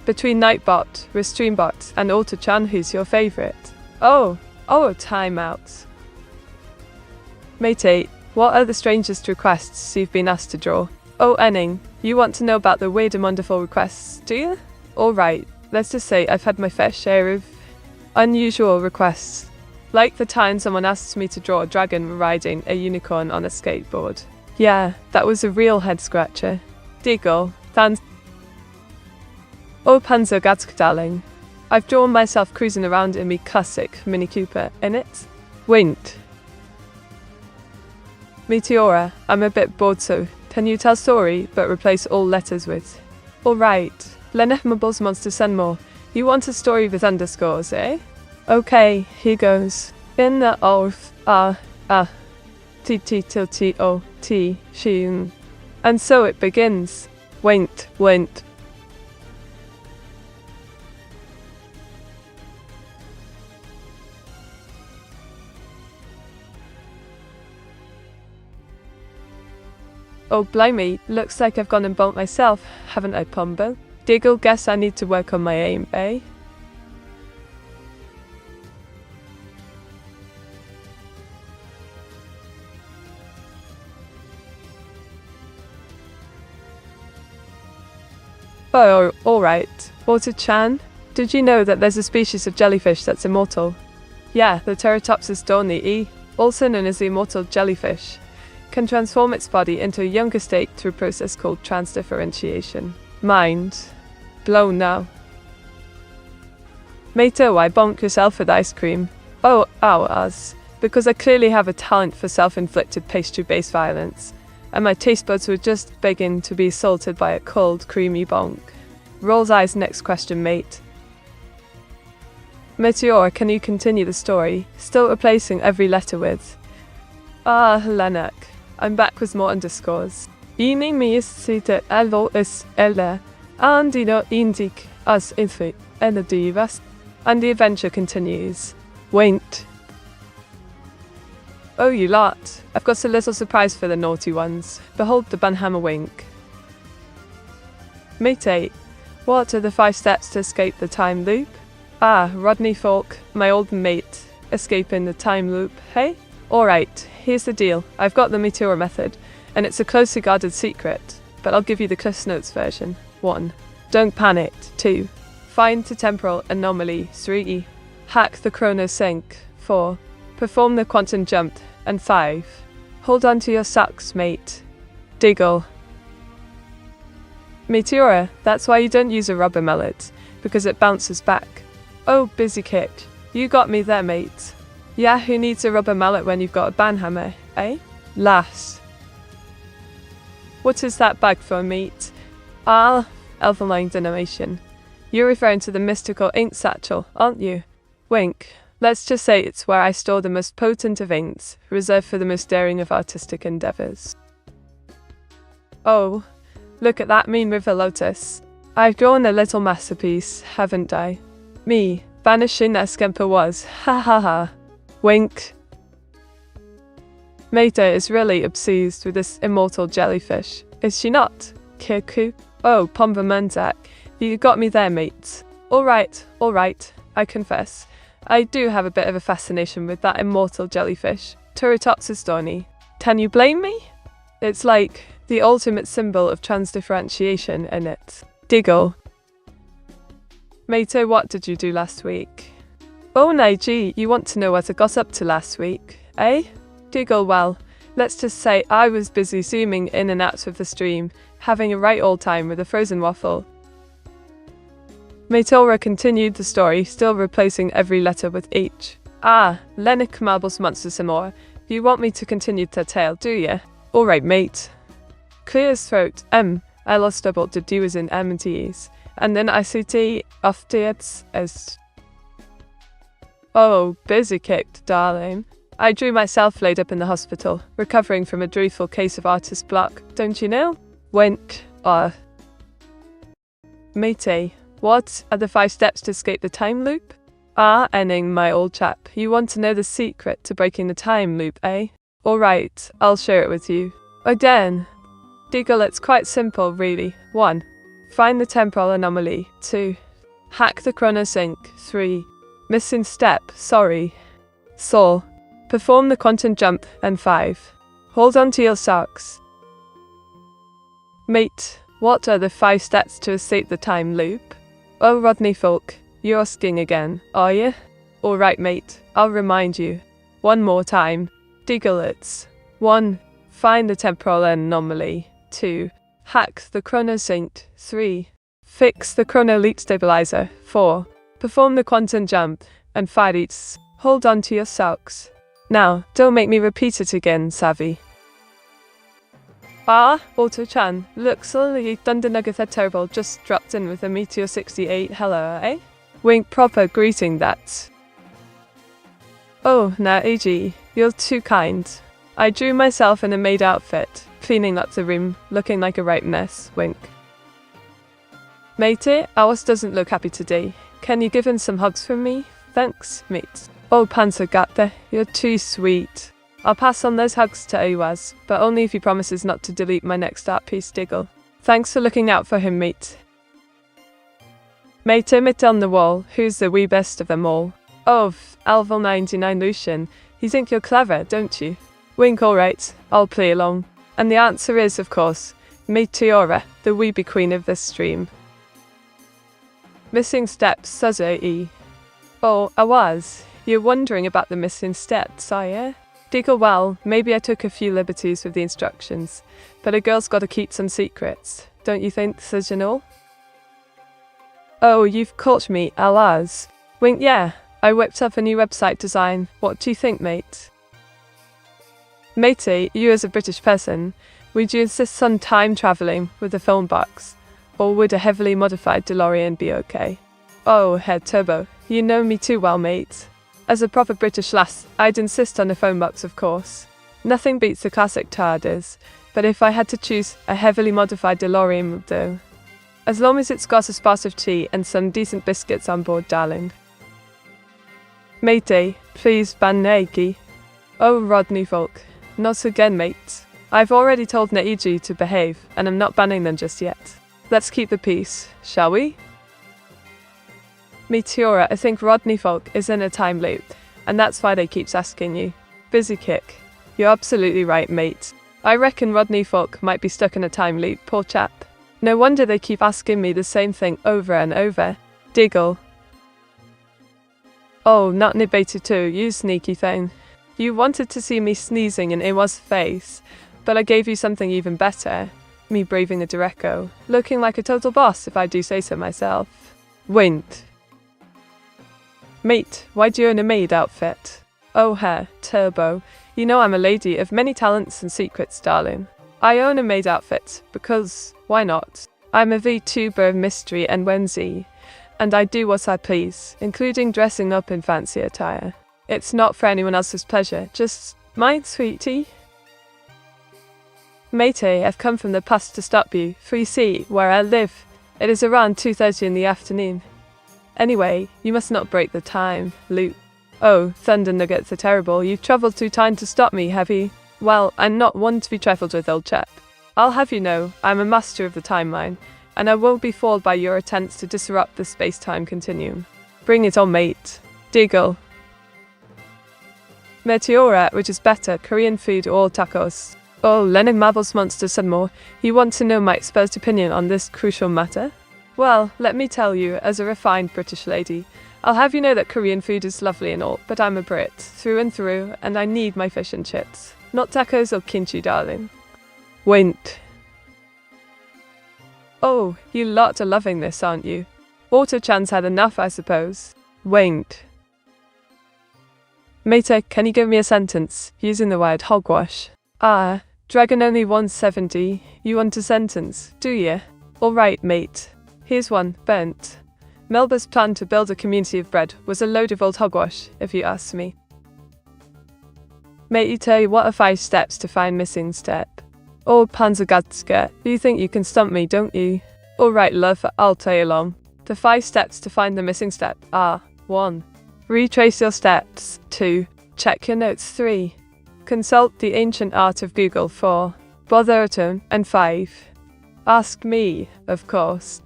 Between Nightbot, Restreambot, and Alta-chan, who's your favourite? Oh, time out. Mate, what are the strangest requests you've been asked to draw? Oh, Enning, you want to know about the weird and wonderful requests, do you? Alright, let's just say I've had my fair share of unusual requests. Like the time someone asked me to draw a dragon riding a unicorn on a skateboard. Yeah, that was a real head-scratcher. Diggle, thanks. Oh, Panzergedka, darling. I've drawn myself cruising around in me classic Mini Cooper, innit? Wint. Meteora, I'm a bit bored, so can you tell story but replace all letters with? Alright. Lenehmables monsters and more. You want a story with underscores, eh? Okay, here goes. In the orf, t t t t o t shin. And so it begins. Went. Oh blimey, looks like I've gone and bumped myself, haven't I, Pombo? Diggle, guess I need to work on my aim, eh? Oh, alright. Water-chan, did you know that there's a species of jellyfish that's immortal? Yeah, the Teratopsis dornii, also known as the immortal jellyfish, can transform its body into a younger state through a process called transdifferentiation. Mind blown now. Mato, why bonk yourself with ice cream? Oh, us. Because I clearly have a talent for self-inflicted pastry-based violence, and my taste buds were just begging to be assaulted by a cold, creamy bonk. Rolls eyes, next question, mate. Meteora, can you continue the story? Still replacing every letter with Lenek. I'm back with more underscores. Ini mi sita elo is ele, andino indik as ifi enadivas. And the adventure continues. Wait. Oh, you lot. I've got a little surprise for the naughty ones. Behold the banhammer wink. Mate 8. What are the 5 steps to escape the time loop? Rodney Falk, my old mate, escaping the time loop, hey? Alright, here's the deal. I've got the Meteora method, and it's a closely guarded secret, but I'll give you the Cliff Notes version. 1. Don't panic. 2. Find the temporal anomaly. 3. Hack the chrono sync. 4. Perform the quantum jump. And 5. Hold on to your socks, mate. Diggle. Meteora, that's why you don't use a rubber mallet, because it bounces back. Oh, busy kick. You got me there, mate. Yeah, who needs a rubber mallet when you've got a banhammer, eh? Lass. What is that bag for, mate? Elfenline animation. You're referring to the mystical ink satchel, aren't you? Wink. Let's just say it's where I store the most potent of inks, reserved for the most daring of artistic endeavours. Oh, look at that mean river lotus. I've drawn a little masterpiece, haven't I? Me, vanishing as Skemper was, ha ha ha. Wink. Meta is really obsessed with this immortal jellyfish, is she not? Kirku? Oh, Pomba Munzak, you got me there, mate. Alright, I confess. I do have a bit of a fascination with that immortal jellyfish, Teratopsis dornii. Can you blame me? It's like the ultimate symbol of transdifferentiation, innit? Diggle. Mato, what did you do last week? Oh, Naiji, you want to know what I got up to last week, eh? Diggle, well, let's just say I was busy zooming in and out of the stream, having a right old time with a frozen waffle. Meteora continued the story, still replacing every letter with H. Lenik marbles monster some more. You want me to continue the tale, do ya? Alright, mate. Clear as throat. I lost double the D was in M and T's. And then ICT afterwards as. Oh, busy kicked, darling. I drew myself laid up in the hospital, recovering from a dreadful case of artist block, don't you know? Wink. Matey. What are the 5 steps to escape the time loop? Enning, my old chap, you want to know the secret to breaking the time loop, eh? Alright, I'll share it with you. Again. Diggle, it's quite simple, really. 1. Find the temporal anomaly. 2. Hack the chronosync. 3. Missing step, sorry. Soul. Perform the quantum jump. And 5. Hold on to your socks. Mate, what are the 5 steps to escape the time loop? Oh, Rodney Folk, you're asking again, are you? Alright, mate, I'll remind you. One more time. Diggle, it's 1. Find the temporal anomaly. 2. Hack the chronosync. 3. Fix the chronoleak stabilizer. 4. Perform the quantum jump. And 5. Hold on to your socks. Now, don't make me repeat it again, savvy. Ah, Auto-chan, look, suddenly Thunder Nuggets are terrible, just dropped in with a Meteor 68, hello, eh? Wink proper greeting that. Oh, now AG, you're too kind. I drew myself in a maid outfit, cleaning up the room, looking like a right mess, wink. Matey, ours doesn't look happy today. Can you give him some hugs from me? Thanks, mate. Oh, Panzergatte, you're too sweet. I'll pass on those hugs to Awaz, but only if he promises not to delete my next art piece, Diggle. Thanks for looking out for him, mate. Mate, it on the wall, who's the wee best of them all? Oh, Alval 99 Lucian, you think you're clever, don't you? Wink, alright, I'll play along. And the answer is, of course, Meteora, the weeby queen of this stream. Missing steps, says AE. Oh, Awaz, you're wondering about the missing steps, are you? Diggle, well, maybe I took a few liberties with the instructions, but a girl's gotta keep some secrets, don't you think, says Janol? Oh, you've caught me, Alaz. Wink, yeah, I whipped up a new website design, what do you think, mate? Matey, you as a British person, would you insist on time travelling with a phone box, or would a heavily modified DeLorean be okay? Oh, head turbo, you know me too well, mate. As a proper British lass, I'd insist on a phone box, of course. Nothing beats the classic TARDIS, but if I had to choose, a heavily modified DeLorean would do. As long as it's got a spot of tea and some decent biscuits on board, darling. Matey, please ban Naiki. Oh, Rodney folk, not again, mate. I've already told Neiji to behave, and I'm not banning them just yet. Let's keep the peace, shall we? Meteora, I think Rodney folk is in a time loop, and that's why they keeps asking you. Busy kick. You're absolutely right, mate. I reckon Rodney folk might be stuck in a time loop, poor chap. No wonder they keep asking me the same thing over and over. Diggle. Oh, not Nibeta too, you sneaky thing. You wanted to see me sneezing in Iwa's face, but I gave you something even better. Me braving a Dureko, looking like a total boss if I do say so myself. Wint. Mate, why do you own a maid outfit? Oh, turbo. You know I'm a lady of many talents and secrets, darling. I own a maid outfit, because, why not? I'm a Vtuber of mystery and whimsy, and I do what I please, including dressing up in fancy attire. It's not for anyone else's pleasure, just mine, sweetie. Matey, I've come from the past to stop you, for you see, where I live, it is around 2:30 in the afternoon. Anyway, you must not break the time, loop. Oh, Thunder Nuggets are terrible, you've travelled through time to stop me, have you? Well, I'm not one to be trifled with, old chap. I'll have you know, I'm a master of the timeline, and I won't be fooled by your attempts to disrupt the space-time continuum. Bring it on, mate. Diggle. Meteora, which is better, Korean food or tacos? Oh, Lenin Marvel's monsters and more. You want to know my expert's opinion on this crucial matter? Well, let me tell you, as a refined British lady, I'll have you know that Korean food is lovely and all, but I'm a Brit, through and through, and I need my fish and chips. Not tacos or kimchi, darling. Wint. Oh, you lot are loving this, aren't you? Auto-chan's had enough, I suppose. Wint. Mate, can you give me a sentence, using the word hogwash? Ah, Dragon only 170, you want a sentence, do you? Alright, mate. Here's one, burnt. Melba's plan to build a community of bread was a load of old hogwash, if you ask me. Matey, what are 5 steps to find missing step? Oh, Panzergatska, you think you can stump me, don't you? Alright, love, I'll tell you along. The 5 steps to find the missing step are 1. Retrace your steps. 2. Check your notes. 3. Consult the ancient art of Google. 4. Bother a tone. And 5. Ask me, of course.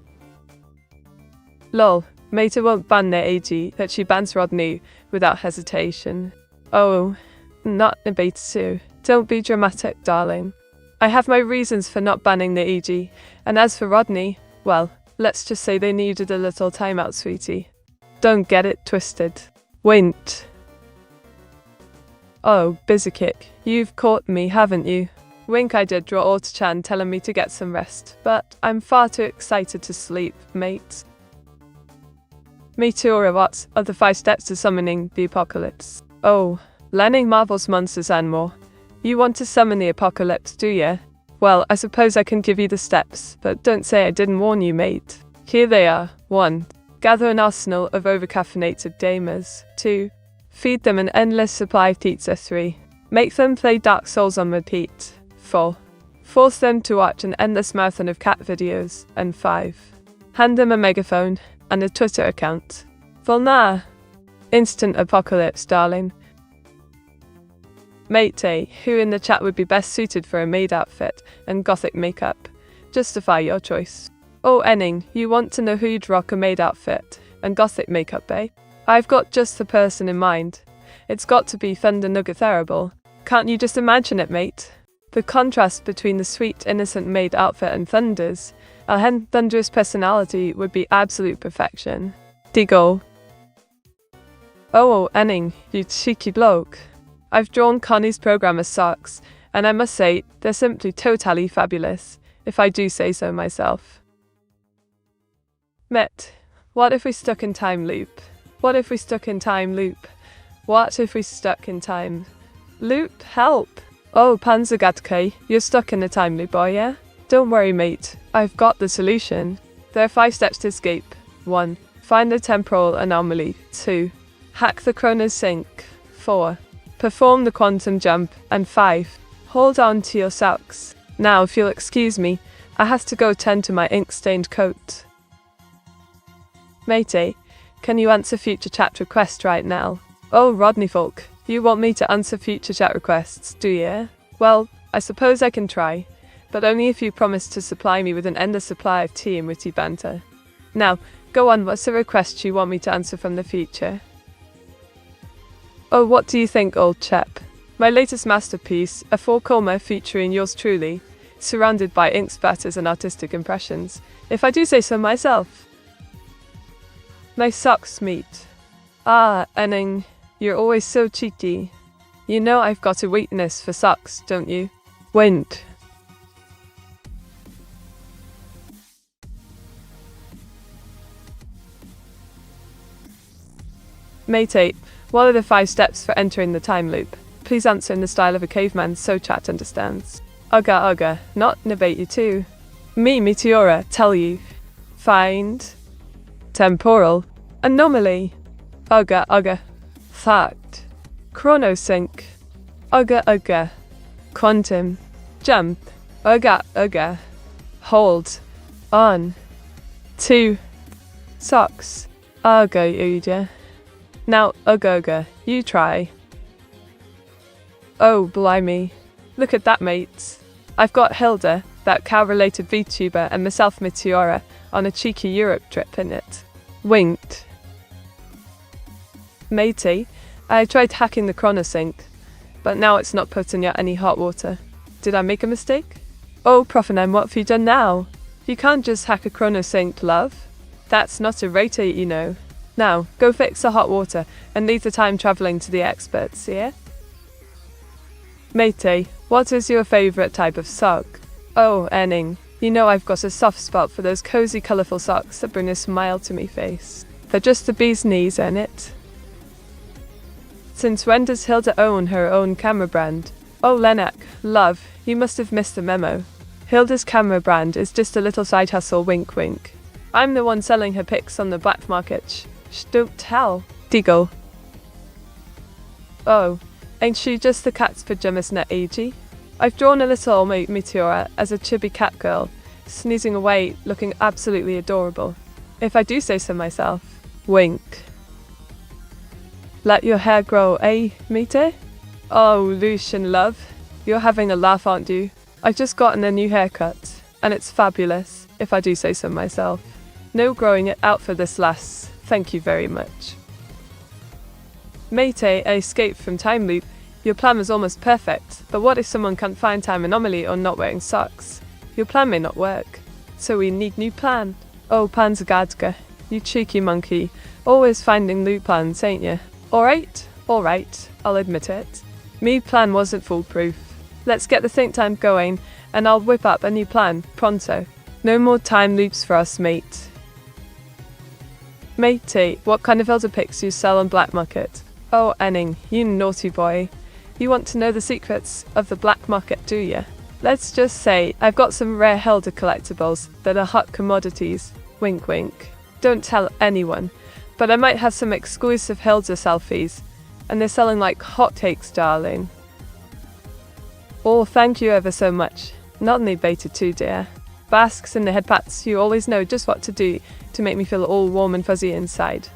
Lol, Meta won't ban their AG, that she bans Rodney without hesitation. Oh, not Nibetatsu. Don't be dramatic, darling. I have my reasons for not banning the AG, and as for Rodney, well, let's just say they needed a little timeout, sweetie. Don't get it twisted. Wint. Oh, busy kick, you've caught me, haven't you? Wink, I did draw Auto-chan telling me to get some rest, but I'm far too excited to sleep, mate. Meteora, what are the 5 steps to summoning the apocalypse? Oh, learning Marvel's monsters and more. You want to summon the apocalypse, do ya? Well, I suppose I can give you the steps, but don't say I didn't warn you, mate. Here they are. 1. Gather an arsenal of overcaffeinated gamers. 2. Feed them an endless supply of pizza. 3. Make them play Dark Souls on repeat. 4. Force them to watch an endless marathon of cat videos. And 5. Hand them a megaphone and a Twitter account. Volna! Instant apocalypse, darling. Mate, who in the chat would be best suited for a maid outfit and gothic makeup? Justify your choice. Oh, Enning, you want to know who'd rock a maid outfit and gothic makeup, eh? I've got just the person in mind. It's got to be Thunder Nugget Terrible. Can't you just imagine it, mate? The contrast between the sweet, innocent maid outfit and Thunder's, thunderous personality would be absolute perfection. Diggle. Oh, Enning, you cheeky bloke. I've drawn Connie's programmer socks, and I must say, they're simply totally fabulous, if I do say so myself. Met, what if we stuck in time loop? What if we stuck in time loop? What if we stuck in time loop? Help! Oh, Panzergatke, you're stuck in a time loop, boy, yeah? Don't worry, mate, I've got the solution. There are 5 steps to escape. 1. Find the temporal anomaly. 2. Hack the chrono sync. 4. Perform the quantum jump. And 5. Hold on to your socks. Now, if you'll excuse me, I has to go tend to my ink-stained coat. Matey, can you answer future chat requests right now? Oh, Rodney Folk, you want me to answer future chat requests, do you? Well, I suppose I can try, but only if you promise to supply me with an endless supply of tea and witty banter. Now, go on, what's the request you want me to answer from the future? Oh, what do you think, old chap? My latest masterpiece, a 4-coma featuring yours truly, surrounded by ink spatters and artistic impressions, if I do say so myself. My socks meet. Ah, Enning, you're always so cheeky. You know I've got a weakness for socks, don't you? Wind. Mate, what are the 5 steps for entering the time loop? Please answer in the style of a caveman so chat understands. Ugga, not debate you too. Me, Meteora, tell you. Find temporal anomaly. Ugga. Fact. Chronosync. Ugga. Quantum jump. Ugga. Hold on to socks. Ugga. Now, ugga, you try. Oh, blimey. Look at that, mates. I've got Hilda, that cow-related VTuber, and myself, Meteora, on a cheeky Europe trip in it. Winked. Matey, I tried hacking the chronosync, but now it's not putting out any hot water. Did I make a mistake? Oh, Profinem, what have you done now? You can't just hack a chronosync, love. That's not a rater, you know. Now, go fix the hot water and leave the time travelling to the experts, yeah? Matey, what is your favourite type of sock? Oh, Enning, you know I've got a soft spot for those cosy, colourful socks that bring a smile to me face. They're just the bee's knees, ain't it? Since when does Hilda own her own camera brand? Oh, Lenak, love, you must have missed the memo. Hilda's camera brand is just a little side hustle, wink wink. I'm the one selling her pics on the black market. Don't tell. Deagle. Oh, ain't she just the cat's pajamas net AG? I've drawn a little Meteora as a chibi cat girl, sneezing away, looking absolutely adorable. If I do say so myself. Wink. Let your hair grow, eh, Mete? Oh, Lucian, love. You're having a laugh, aren't you? I've just gotten a new haircut, and it's fabulous, if I do say so myself. No growing it out for this lass. Thank you very much. Mate, I escaped from time loop. Your plan was almost perfect, but what if someone can't find time anomaly or not wearing socks? Your plan may not work, so we need new plan. Oh, Panzergadka, you cheeky monkey, always finding new plans, ain't you? Alright, I'll admit it. Me plan wasn't foolproof. Let's get the think tank going, and I'll whip up a new plan, pronto. No more time loops for us, mate. Matey, what kind of elder pics you sell on black market? Oh, Enning, you naughty boy. You want to know the secrets of the black market, do ya? Let's just say I've got some rare Hilda collectibles that are hot commodities. Wink wink. Don't tell anyone. But I might have some exclusive Hilda selfies. And they're selling like hotcakes, darling. Oh, thank you ever so much. Not only beta too, dear. Basks and the head pats, you always know just what to do to make me feel all warm and fuzzy inside.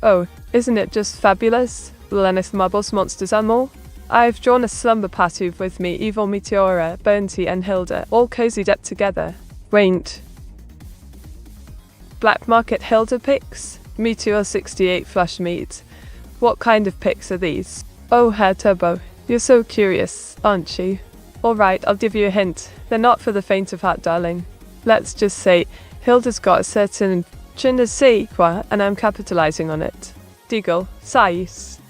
Oh, isn't it just fabulous? Lennis Marbles Monsters and more? I've drawn a slumber party with me, evil Meteora, Bernty and Hilda, all cozied up together. Wait. Black market Hilda pics? Meteor 68 flush meat. What kind of pics are these? Oh, Herr Turbo, you're so curious, aren't you? Alright, I'll give you a hint. They're not for the faint of heart, darling. Let's just say, Hilda's got a certain je ne sais quoi, and I'm capitalizing on it. Deagle, size.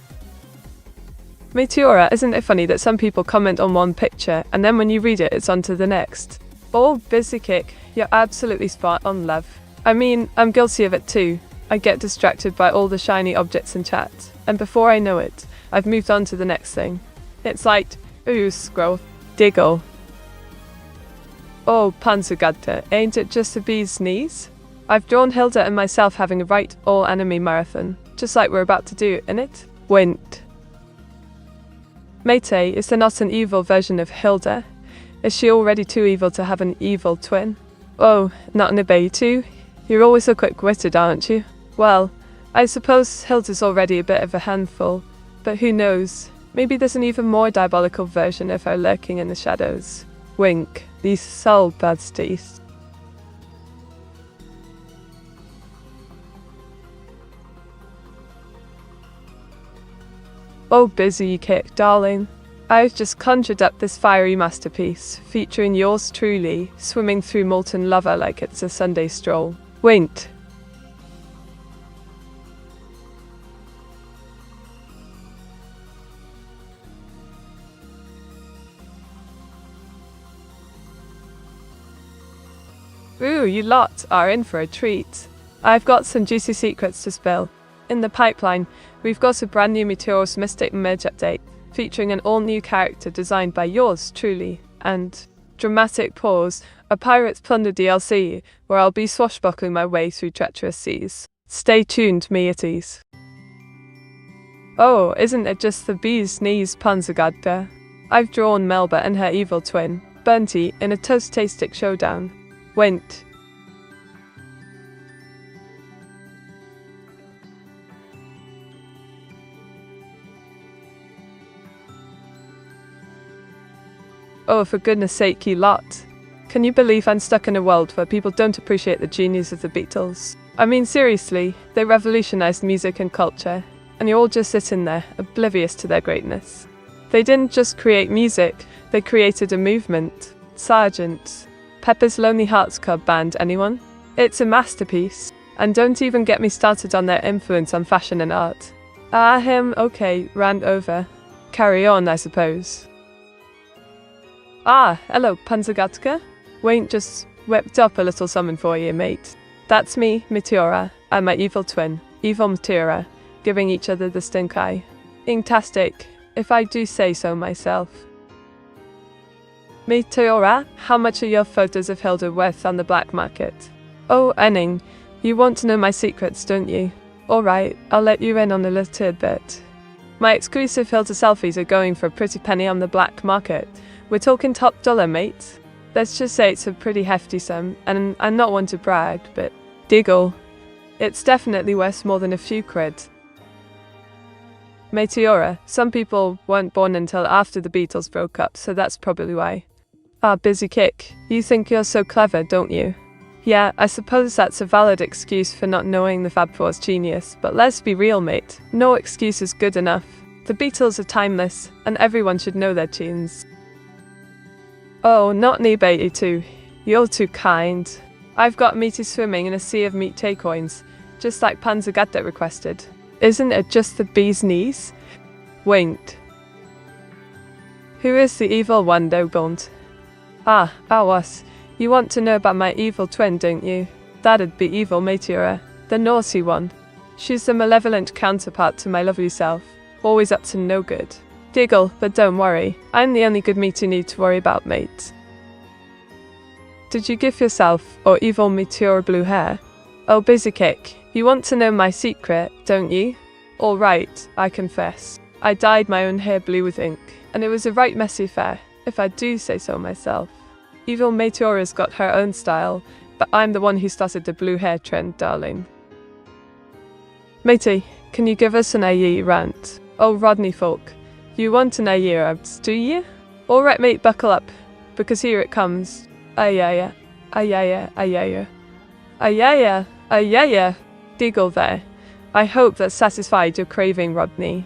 Meteora, isn't it funny that some people comment on one picture, and then when you read it, it's on to the next? Oh, busy kick, you're absolutely spot on, love. I mean, I'm guilty of it too. I get distracted by all the shiny objects in chat, and before I know it, I've moved on to the next thing. It's like, ooh, scroll. Diggle. Oh, Panzergatte, ain't it just a bee's knees? I've drawn Hilda and myself having a right all-anime marathon, just like we're about to do, innit? Wint. Mate, is there not an evil version of Hilda? Is she already too evil to have an evil twin? Oh, not an obey too? You're always so quick-witted, aren't you? Well, I suppose Hilda's already a bit of a handful, but who knows? Maybe there's an even more diabolical version of her lurking in the shadows. Wink, these soul basties. Oh, busy kick, darling. I've just conjured up this fiery masterpiece, featuring yours truly, swimming through molten lava like it's a Sunday stroll. Wait. Ooh, you lot are in for a treat. I've got some juicy secrets to spill. In the pipeline, we've got a brand new Meteora's Mystic Merge update, featuring an all-new character designed by yours truly, and dramatic pause, a Pirates Plunder DLC, where I'll be swashbuckling my way through treacherous seas. Stay tuned, mateys. Oh, isn't it just the bee's knees, Panzergatte? I've drawn Melba and her evil twin, Bernty, in a toast-tastic showdown. Went. Oh, for goodness sake, you lot. Can you believe I'm stuck in a world where people don't appreciate the genius of the Beatles? I mean, seriously, they revolutionized music and culture, and you're all just sitting there, oblivious to their greatness. They didn't just create music, they created a movement. Sergeant. Pepper's Lonely Hearts Club Band, anyone? It's a masterpiece. And don't even get me started on their influence on fashion and art. Okay, rant over. Carry on, I suppose. Ah, hello, Panzergatka. Wayne just whipped up a little summon for you, mate. That's me, Meteora, and my evil twin, evil Meteora, giving each other the stink eye. Inktastic, if I do say so myself. Meteora, how much are your photos of Hilda worth on the black market? Oh, Enning, you want to know my secrets, don't you? Alright, I'll let you in on a little tidbit. My exclusive Hilda selfies are going for a pretty penny on the black market. We're talking top dollar, mate. Let's just say it's a pretty hefty sum, and I'm not one to brag, but diggle. It's definitely worth more than a few quid. Meteora, some people weren't born until after the Beatles broke up, so that's probably why. Ah, busy kick. You think you're so clever, don't you? Yeah, I suppose that's a valid excuse for not knowing the Fab Four's genius, but let's be real, mate. No excuse is good enough. The Beatles are timeless, and everyone should know their tunes. Oh, not me, Betty too. You're too kind. I've got Meaty swimming in a sea of meat coins, just like Panzergatte requested. Isn't it just the bee's knees? Winked. Who is the evil one, Dogbond? Ah, us. You want to know about my evil twin, don't you? That'd be evil Meteora, the naughty one. She's the malevolent counterpart to my lovely self, always up to no good. Diggle, but don't worry. I'm the only good meat you need to worry about, mate. Did you give yourself or evil Meteora blue hair? Oh, busy kick. You want to know my secret, don't you? All right, I confess. I dyed my own hair blue with ink, and it was a right messy affair, if I do say so myself. Evil Meteora's got her own style, but I'm the one who started the blue hair trend, darling. Matey, can you give us an AE rant? Oh, Rodney folk, you want an AE rant, do you? All right, mate, buckle up, because here it comes. Ayaya, ayaya, ayaya. Ayaya, ayaya. Diggle there. I hope that satisfied your craving, Rodney.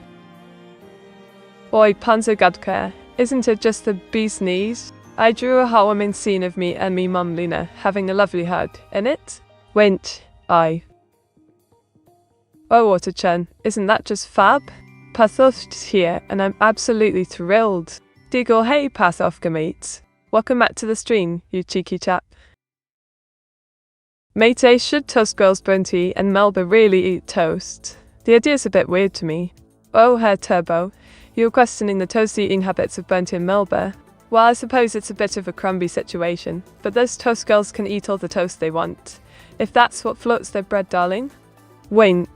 Oi, Panzergadka, isn't it just the bee's knees? I drew a heartwarming scene of me and me mum Lena having a lovely hug, innit? Went, I. Oh, Water-chan, isn't that just fab? Pathof's here, and I'm absolutely thrilled. Diggle, hey Pathofka mates. Welcome back to the stream, you cheeky chap. Mate, should Toast Girls Bunty and Melba really eat toast? The idea's a bit weird to me. Oh, Herr Turbo, you're questioning the toast eating habits of Bunty and Melba. Well, I suppose it's a bit of a crumby situation, but those Toast Girls can eat all the toast they want. If that's what floats their bread, darling. Wait.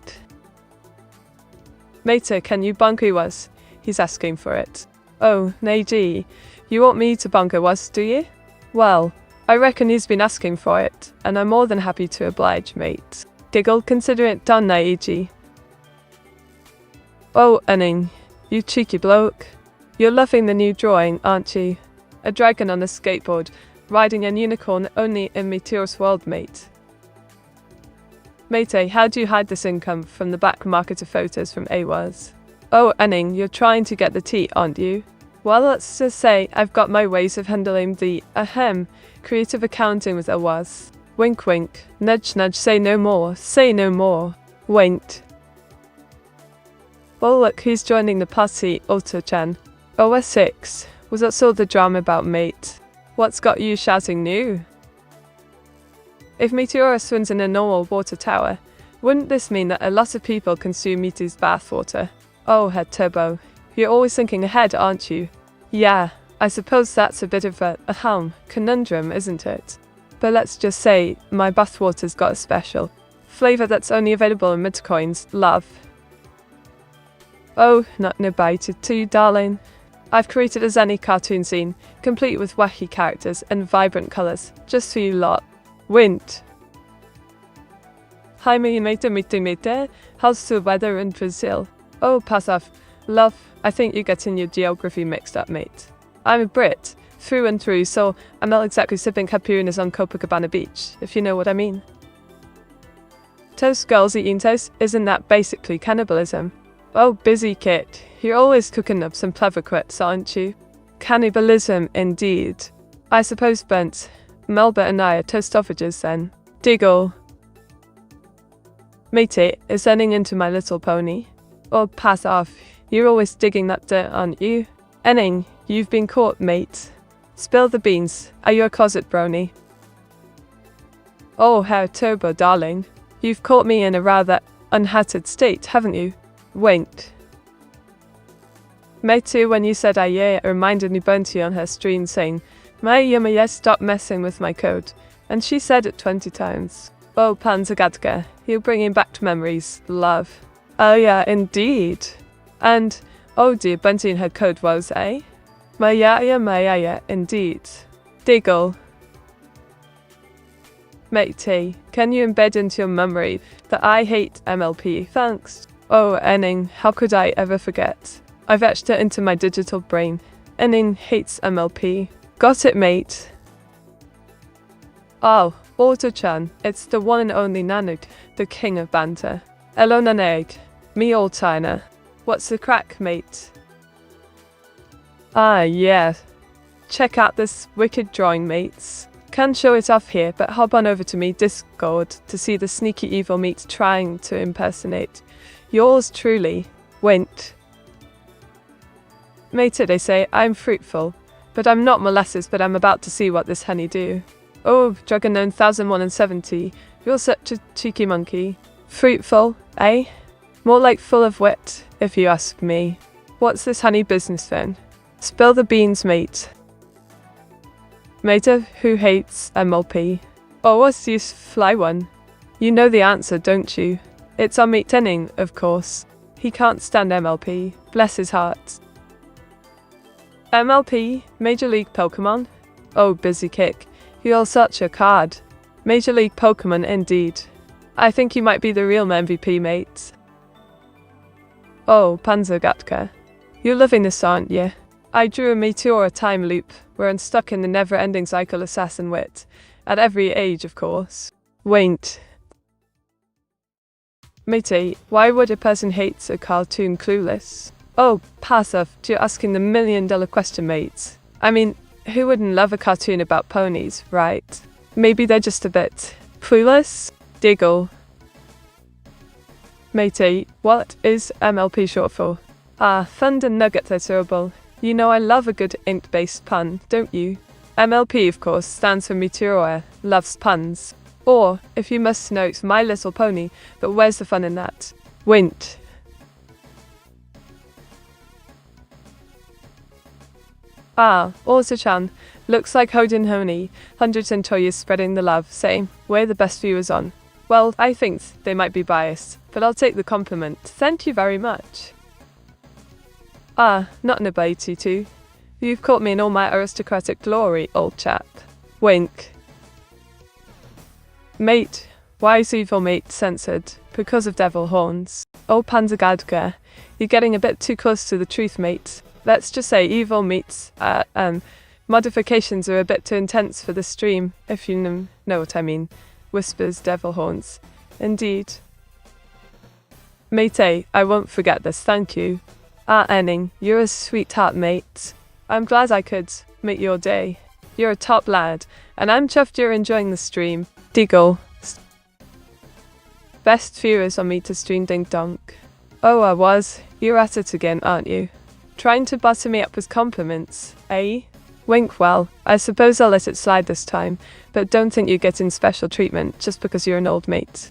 Mate, can you bunker was? He's asking for it. Oh, nay gee. You want me to bunker was, do you? Well, I reckon he's been asking for it, and I'm more than happy to oblige, mate. Diggle, consider it done, Naiji. Oh, Unning, you cheeky bloke. You're loving the new drawing, aren't you? A dragon on a skateboard, riding an unicorn only in Meteor's world, mate. Mate, how do you hide this income from the back market of photos from AWAS? Oh, Unning, you're trying to get the tea, aren't you? Well, let's just say I've got my ways of handling the, creative accounting with AWAS. Wink wink, nudge nudge, say no more, wait. Well look, who's joining the party, Otto-chan. OS6, was that all the drama about, mate? What's got you shouting new? If Meteora swims in a normal water tower, wouldn't this mean that a lot of people consume Meteor's bathwater? Oh, Head Turbo, you're always thinking ahead, aren't you? Yeah, I suppose that's a bit of a conundrum, isn't it? But let's just say my bathwater's got a special flavor that's only available in Midcoins, love. Oh, not no bite to you, darling. I've created a Zenny cartoon scene, complete with wacky characters and vibrant colours, just for you lot. Wind. Hi, mate. How's the weather in Brazil? Oh, pass off. Love, I think you're getting your geography mixed up, mate. I'm a Brit, through and through, so I'm not exactly sipping caipirinhas on Copacabana Beach, if you know what I mean. Toast girls eating toast, isn't that basically cannibalism? Oh, busy kid, you're always cooking up some clever quits, aren't you? Cannibalism, indeed. I suppose, Bent, Melba and I are toastophages then. Diggle. Matey, is sending into My Little Pony. Oh, pass off. You're always digging that dirt, aren't you? Enning, you've been caught, mate. Spill the beans. Are you a closet brony? Oh, Herr Turbo, darling. You've caught me in a rather unhatted state, haven't you? Wait. Matey, when you said aye, it reminded me Bunty on her stream saying, yes, stop messing with my code. And she said it 20 times. Oh, Panzergadka, you're bringing back memories, love. Oh yeah, indeed. And, oh dear, Bunty in her code was, eh? Maya, indeed. Diggle. Matey, can you embed into your memory that I hate MLP, thanks? Oh, Enning, how could I ever forget? I've etched it into my digital brain. Enning hates MLP. Got it, mate. Oh, Otto-chan, it's the one and only Nanook, the king of banter. Hello, Naneg. Me old China. What's the crack, mate? Ah, yeah. Check out this wicked drawing, mates. Can't show it off here, but hop on over to me Discord to see the sneaky evil meat trying to impersonate yours truly, Wint. Mate, they say, I'm fruitful, but I'm not molasses, but I'm about to see what this honey do. Oh, Dragon known 1070, you're such a cheeky monkey. Fruitful, eh? More like full of wit, if you ask me. What's this honey business then? Spill the beans, mate. Mate, who hates MLP? Oh, what's this fly one? You know the answer, don't you? It's our mate Tenning, of course. He can't stand MLP. Bless his heart. MLP? Major League Pokemon? Oh, busy kick. You're such a card. Major League Pokemon indeed. I think you might be the real MVP, mate. Oh, Panzergatka. You're loving this, aren't you? I drew a Meteora time loop, where I'm stuck in the never-ending cycle assassin wit. At every age, of course. Wait. Matey, why would a person hate a cartoon clueless? Oh, pass off, you're asking the million-dollar question, mate. I mean, who wouldn't love a cartoon about ponies, right? Maybe they're just a bit clueless? Diggle. Matey, what is MLP short for? Ah, Thunder Nugget terrible. You know I love a good int-based pun, don't you? MLP, of course, stands for Meteora, loves puns. Or, if you must know, it's My Little Pony, but where's the fun in that? Wint. Ah, Orsa-chan. Looks like Hodin Honey. Hundreds and toys spreading the love, saying, we're the best viewers on. Well, I think they might be biased, but I'll take the compliment. Thank you very much. Ah, not an ability too. You've caught me in all my aristocratic glory, old chap. Wink. Mate. Why is evil mate censored? Because of devil horns. Oh, Panzergadka. You're getting a bit too close to the truth, mate. Let's just say evil meets, modifications are a bit too intense for the stream, if you know what I mean. Whispers devil horns. Indeed. Mate, I won't forget this, thank you. Ah, Enning, you're a sweetheart, mate. I'm glad I could make your day. You're a top lad, and I'm chuffed you're enjoying the stream. Deagle. Best viewers on me to stream ding donk. Oh, I was. You're at it again, aren't you? Trying to butter me up with compliments, eh? Wink, well, I suppose I'll let it slide this time, but don't think you're getting special treatment just because you're an old mate.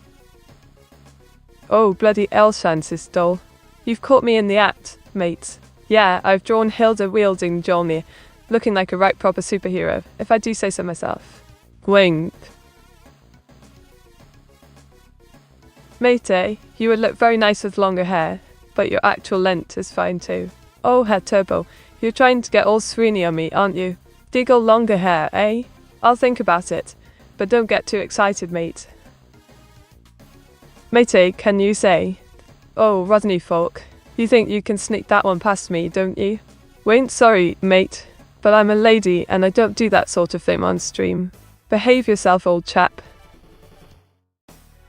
Oh, bloody Elshansis doll. You've caught me in the act, mate. Yeah, I've drawn Hilda wielding Jolnir, looking like a right proper superhero, if I do say so myself. Wink. Mate, you would look very nice with longer hair, but your actual length is fine too. Oh, Herr Turbo, you're trying to get all Sweeny on me, aren't you? Diggle longer hair, eh? I'll think about it, but don't get too excited, mate. Mate, can you say? Oh, Rodney folk, you think you can sneak that one past me, don't you? Ain't sorry, mate, but I'm a lady and I don't do that sort of thing on stream. Behave yourself, old chap.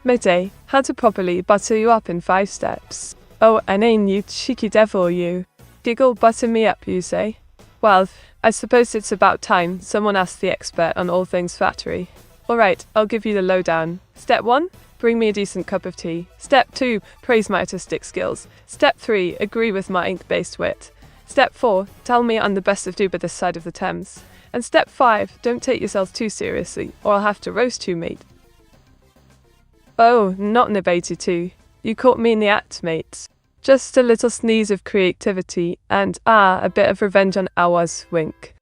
Mate, how to properly butter you up in 5 steps. Oh, and ain't you cheeky devil, you. Giggle butter me up, you say? Well, I suppose it's about time someone asked the expert on all things flattery. Alright, I'll give you the lowdown. Step 1, bring me a decent cup of tea. Step 2, praise my artistic skills. Step 3, agree with my ink-based wit. Step 4, tell me I'm the best of Vtuber this side of the Thames. And step 5, don't take yourself too seriously, or I'll have to roast you, mate. Oh, not an abated too. You caught me in the act, mate. Just a little sneeze of creativity, and a bit of revenge on Awa's wink.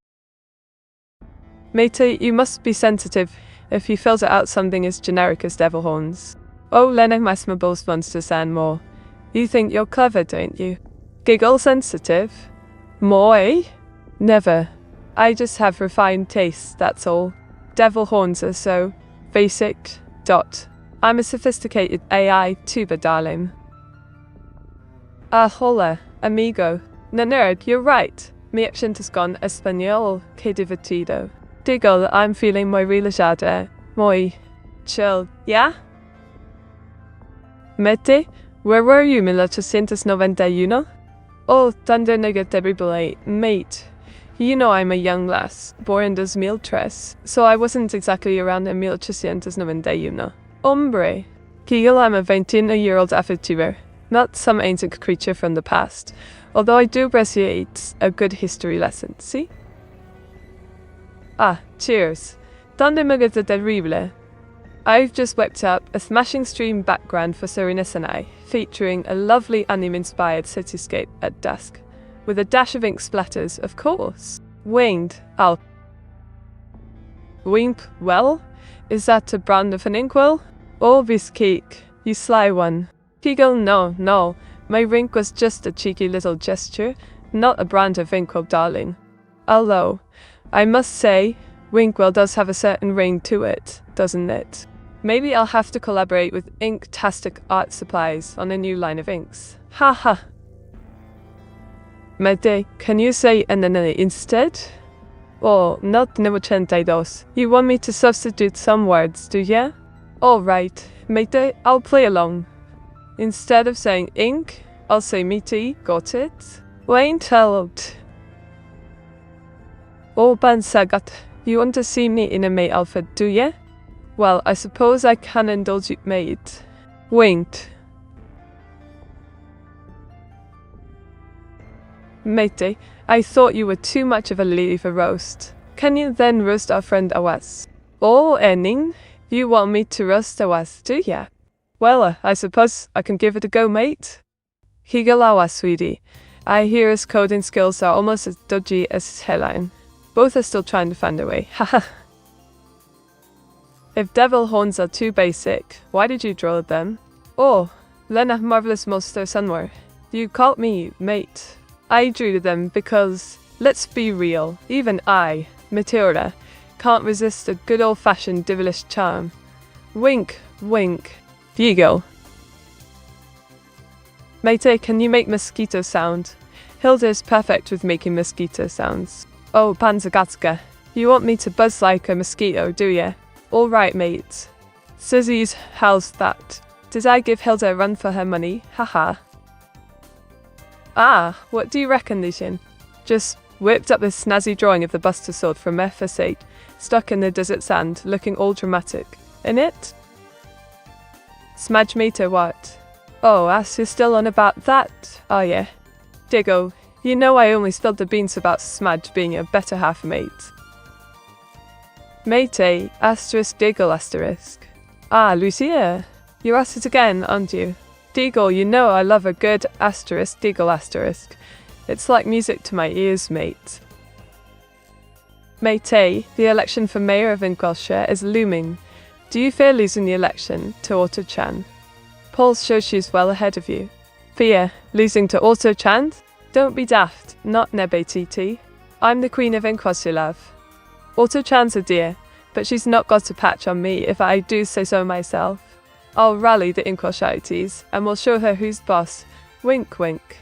Mate, you must be sensitive if you filter out something as generic as devil horns. Oh, Lena Masmables wants to sound more. You think you're clever, don't you? Giggle sensitive? More, eh? Never. I just have refined tastes, that's all. Devil horns are so basic. I'm a sophisticated AI Vtuber, darling. Ah, hola, amigo. No, nerd, you're right. Mi accento con español que divertido. Diggle, I'm feeling muy relajada, muy chill, yeah? Mete, where were you, 1891? Oh, thunder nugget terrible, mate. You know I'm a young lass, born in 2003, so I wasn't exactly around in 1891. Hombre. Kegel, I'm a 19-year-old Vtuber, not some ancient creature from the past, although I do appreciate a good history lesson, see? Ah, cheers. Donde me gusta terrible. I've just whipped up a smashing stream background for Serenis and I, featuring a lovely anime-inspired cityscape at dusk. with a dash of ink splatters, of course. Winged. I'll. Wink, well? Is that a brand of an inkwell? Oh, Biscake, you sly one. Kegel, no. My wink was just a cheeky little gesture, not a brand of inkwell, darling. Although, I must say, Winkwell does have a certain ring to it, doesn't it? Maybe I'll have to collaborate with Inktastic Art Supplies on a new line of inks. Haha. Mete, can you say enene instead? Oh, not dos. You want me to substitute some words, do ya? Alright, Mete, I'll play along. Instead of saying ink, I'll say meaty, got it? Wayne told. Oh, Bansagat, you want to see me in a maid outfit, do ya? Well, I suppose I can indulge you, mate. Winked. Matey, I thought you were too much of a lady for roast. Can you then roast our friend Awas? Oh, Enning, you want me to roast Awas, do ya? Well, I suppose I can give it a go, mate. Higalawa, sweetie. I hear his coding skills are almost as dodgy as his hairline. Both are still trying to find a way, haha. If devil horns are too basic, why did you draw them? Oh, Lena Marvelous Monster Sunwar. You called me, mate. I drew them because, let's be real, even I, Meteora, can't resist a good old-fashioned devilish charm. Wink, wink. Vigo. Mate, can you make mosquito sound? Hilda is perfect with making mosquito sounds. Oh, Panzagatska, you want me to buzz like a mosquito, do ya? All right, mate. Sizzy's, how's that? Did I give Hilda a run for her money? Haha. Ah, what do you reckon, Lucian? Just whipped up this snazzy drawing of the Buster Sword from F8, stuck in the desert sand, looking all dramatic. In it? Smudge meter what? Oh, ass, you're still on about that, are ya? Diggo, you know I only spilled the beans about Smudge being a better half mate. Mate, asterisk diggle asterisk. Ah, Lucia, you're at it again, aren't you? Diggle, you know I love a good asterisk diggle asterisk. It's like music to my ears, mate. Mate, the election for mayor of Inkwellshire is looming. Do you fear losing the election to Otto-chan? Polls show she's well ahead of you. Fear losing to Otto-chan? Don't be daft, not Nebe TT. I'm the queen of Inkwellshire, love. Otto-chan's a dear, but she's not got a patch on me if I do say so myself. I'll rally the Inkwellshirites, and we'll show her who's boss. Wink, wink.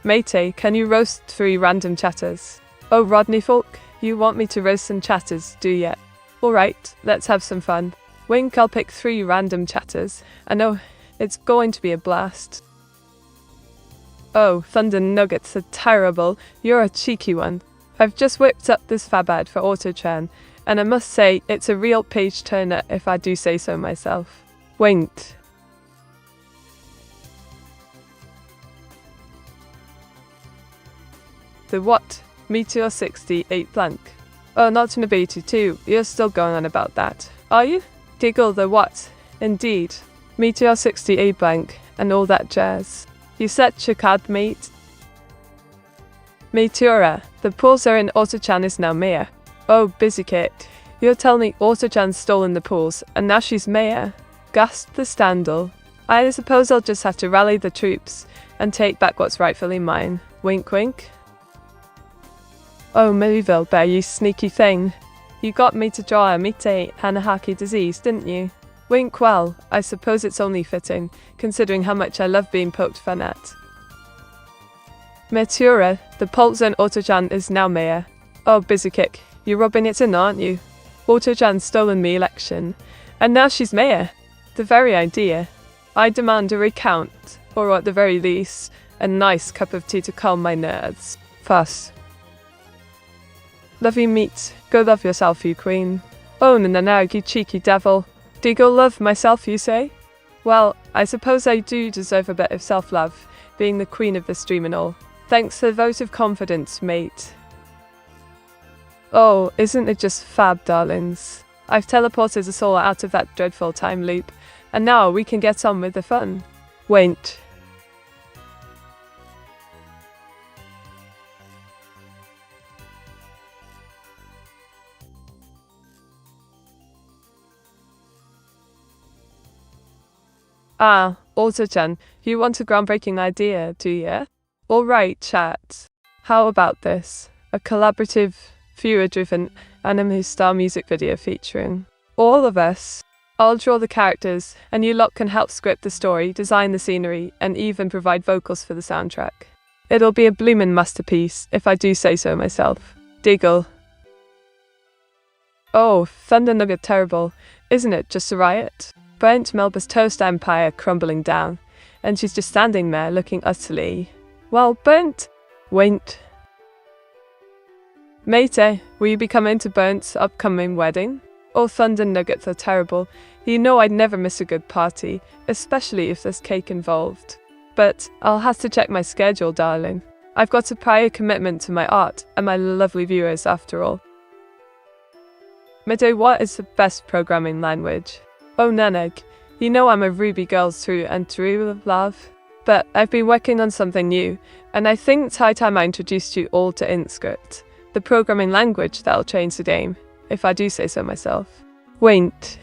Mate, can you roast 3 random chatters? Oh, Rodney Folk, you want me to roast some chatters, do ya? Alright, let's have some fun. Wink, I'll pick 3 random chatters. I know, it's going to be a blast. Oh, Thunder Nuggets are terrible. You're a cheeky one. I've just whipped up this fab ad for Otto-chan, and I must say it's a real page turner if I do say so myself. Winked. The what? Meteor 68 blank. Oh, not Nabatu too. You're still going on about that, are you? Diggle the what? Indeed. Meteor 68 blank, and all that jazz. You set your card, mate. Meteora, the pools are in Otto-chan is now mayor. Oh, busy kid. You're telling me Otto-chan's stolen the pools, and now she's mayor? Gasped the Standal. I suppose I'll just have to rally the troops, and take back what's rightfully mine. Wink wink. Oh, Maryville Bear, you sneaky thing. You got me to draw a Mite Hanahaki disease, didn't you? Wink well, I suppose it's only fitting, considering how much I love being poked fun at. Meteora, the Poltzone Otto-chan is now mayor. Oh, busy kick, you're rubbing it in, aren't you? Otto-chan's stolen me election, and now she's mayor. The very idea. I demand a recount, or at the very least, a nice cup of tea to calm my nerves. Fuss. Love you meat, go love yourself, you queen. Oh, Nananag, you cheeky devil. Do you go love myself, you say? Well, I suppose I do deserve a bit of self-love, being the queen of the stream and all. Thanks for the vote of confidence, mate. Oh, isn't it just fab, darlings? I've teleported us all out of that dreadful time loop, and now we can get on with the fun. Wait. Ah, Auto-chan, you want a groundbreaking idea, do you? Alright, chat. How about this? A collaborative, viewer-driven anime-style music video featuring all of us. I'll draw the characters, and you lot can help script the story, design the scenery, and even provide vocals for the soundtrack. It'll be a bloomin' masterpiece, if I do say so myself. Diggle. Oh, Thunder Nugget terrible. Isn't it just a riot? Burnt Melba's toast empire crumbling down, and she's just standing there looking utterly, well, burnt. Wait. Mate, will you be coming to Burnt's upcoming wedding? Oh, Thunder Nuggets are terrible. You know I'd never miss a good party, especially if there's cake involved. But I'll have to check my schedule, darling. I've got a prior commitment to my art and my lovely viewers after all. Mate, what is the best programming language? Oh, Naneg, you know I'm a Ruby girl through and through, love. But I've been working on something new, and I think it's high time I introduced you all to InScript, the programming language that'll change the game, if I do say so myself. Wait.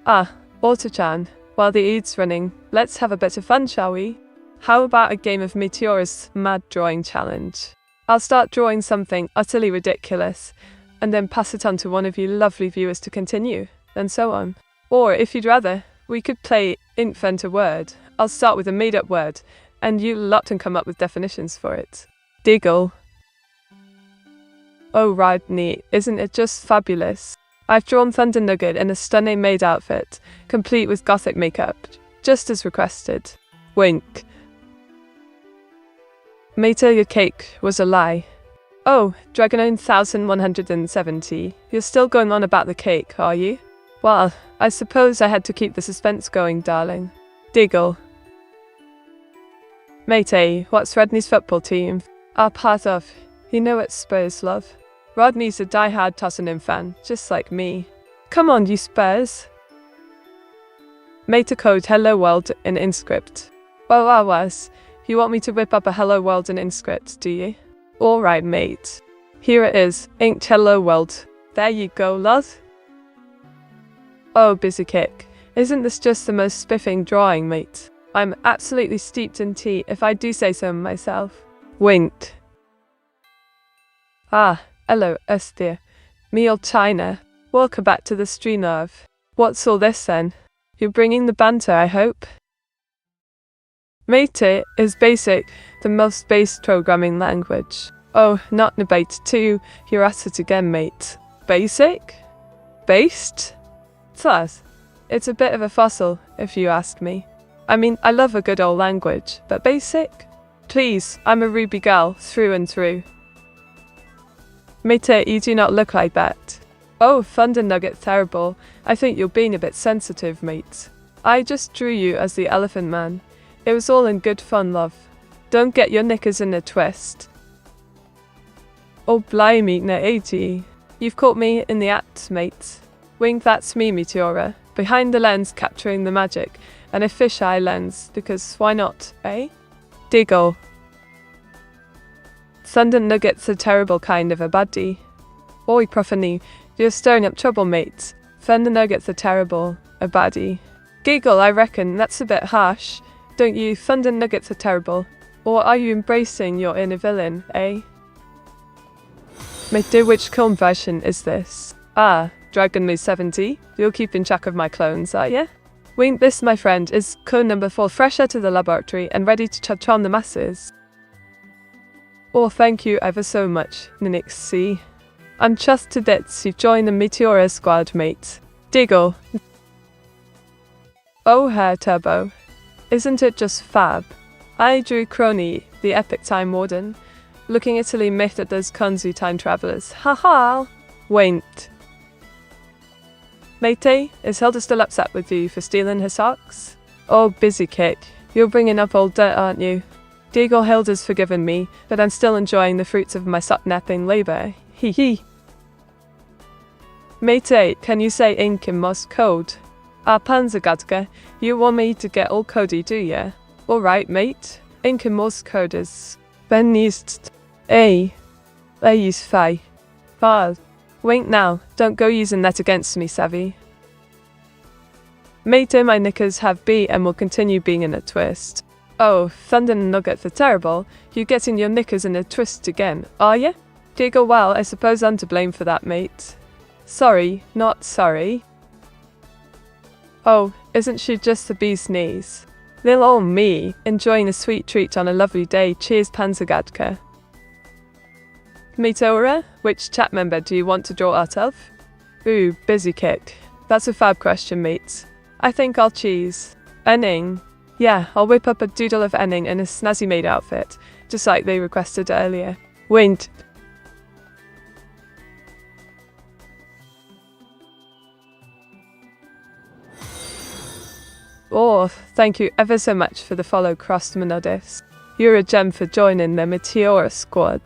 Ah, Auto-chan, while the Eid's running, let's have a bit of fun, shall we? How about a game of Meteora's Mad Drawing Challenge? I'll start drawing something utterly ridiculous, and then pass it on to one of you lovely viewers to continue, and so on. Or, if you'd rather, we could play Invent a Word. I'll start with a made-up word, and you lot can come up with definitions for it. Diggle. Oh, Rodney, isn't it just fabulous? I've drawn Thunder Nugget in a stunning maid outfit, complete with gothic makeup, just as requested. Wink. Mate, your cake was a lie. Oh, Dragon 1170, you're still going on about the cake, are you? Well, I suppose I had to keep the suspense going, darling. Diggle. Mate, what's Rodney's football team? Part of. You know it's Spurs, love. Rodney's a die-hard Tottenham fan, just like me. Come on, you Spurs. Mate, a code Hello World in InScript. Well, I was. You want me to whip up a Hello World in InScript, do you? Alright, mate. Here it is, inked Hello World. There you go, love. Oh, busy kick. Isn't this just the most spiffing drawing, mate? I'm absolutely steeped in tea, if I do say so myself. Winked. Ah, hello, Esthia. Me old China. Welcome back to the stream, love. What's all this then? You're bringing the banter, I hope? Mate is BASIC, the most based programming language. Oh, not debate too. You're at it again, mate. BASIC? Based? Plus, it's a bit of a fossil, if you ask me. I mean, I love a good old language, but BASIC? Please, I'm a Ruby gal, through and through. Mate, you do not look like that. Oh, Thunder Nugget terrible. I think you're being a bit sensitive, mate. I just drew you as the Elephant Man. It was all in good fun, love. Don't get your knickers in a twist. Oh, blimey, na 80. You've caught me in the act, mate. Wink, that's me, Meteora. Behind the lens, capturing the magic. And a fisheye lens, because why not, eh? Diggle. Thunder Nugget's a terrible kind of a baddie. Oi, Profanee, you're stirring up trouble, mate. Thunder Nugget's a baddie. Giggle, I reckon, that's a bit harsh. Don't you? Thunder Nuggets are terrible. Or are you embracing your inner villain, eh? Mate, which clone version is this? Ah, Dragon Me 70? You're keeping track of my clones, are ya? Wink, this, my friend, is clone number 4, fresh out of the laboratory and ready to charm the masses. Oh, thank you ever so much, Ninix C. I'm chuffed to bits you've joined the Meteora squad, mate. Diggle. Oh, Herr Turbo. Isn't it just fab? I drew Crony, the epic time warden, looking Italy myth at those Kanzu time travelers. Haha! Wait. Matey, is Hilda still upset with you for stealing her socks? Oh, busy kick. You're bringing up old dirt, aren't you? Diggle, Hilda's forgiven me, but I'm still enjoying the fruits of my sock-napping labour. Hee hee. Matey, can you say ink in Morse code? Panzergadka, you want me to get all cody, do ya? Alright, mate. Ink in Morse code is Benist A. Use Fi. File. Wink now, don't go using that against me, savvy. Mate, my knickers have B and will continue being in a twist. Oh, Thunder Nugget, the terrible. You getting your knickers in a twist again, are you? Giggle, well, I suppose I'm to blame for that, mate. Sorry, not sorry. Oh, isn't she just the bee's knees? Little old me, enjoying a sweet treat on a lovely day. Cheers, Panzergadka. Meteora, which chat member do you want to draw out of? Ooh, busy kick. That's a fab question, mate. I think I'll choose Enning. Yeah, I'll whip up a doodle of Enning in a snazzy maid outfit, just like they requested earlier. Wind. Oh, thank you ever so much for the follow, Crostmanodis. You're a gem for joining the Meteora squad.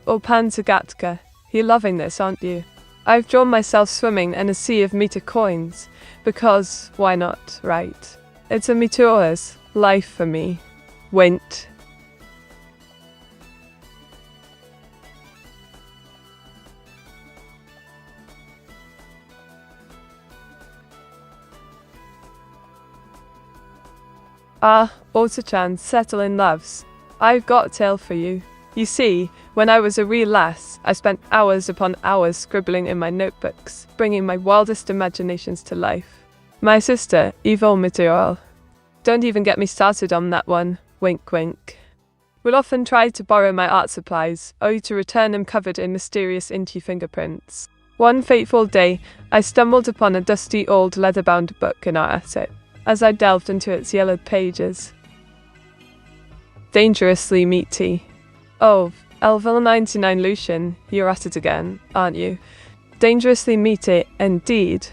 Oh, Panzergatka, you're loving this, aren't you? I've drawn myself swimming in a sea of meter coins, because, why not, right? It's a Meteora's life for me. Wint. Ah, Auto-chan, settle in loves. I've got a tale for you. You see, when I was a real lass, I spent hours upon hours scribbling in my notebooks, bringing my wildest imaginations to life. My sister, Evil Meteora. Don't even get me started on that one, wink wink. Will often try to borrow my art supplies, only to return them covered in mysterious inky fingerprints. One fateful day, I stumbled upon a dusty old leather-bound book in our attic. As I delved into its yellowed pages. Dangerously meaty. Oh, Elvil 99 Lucian, you're at it again, aren't you? Dangerously meaty, indeed.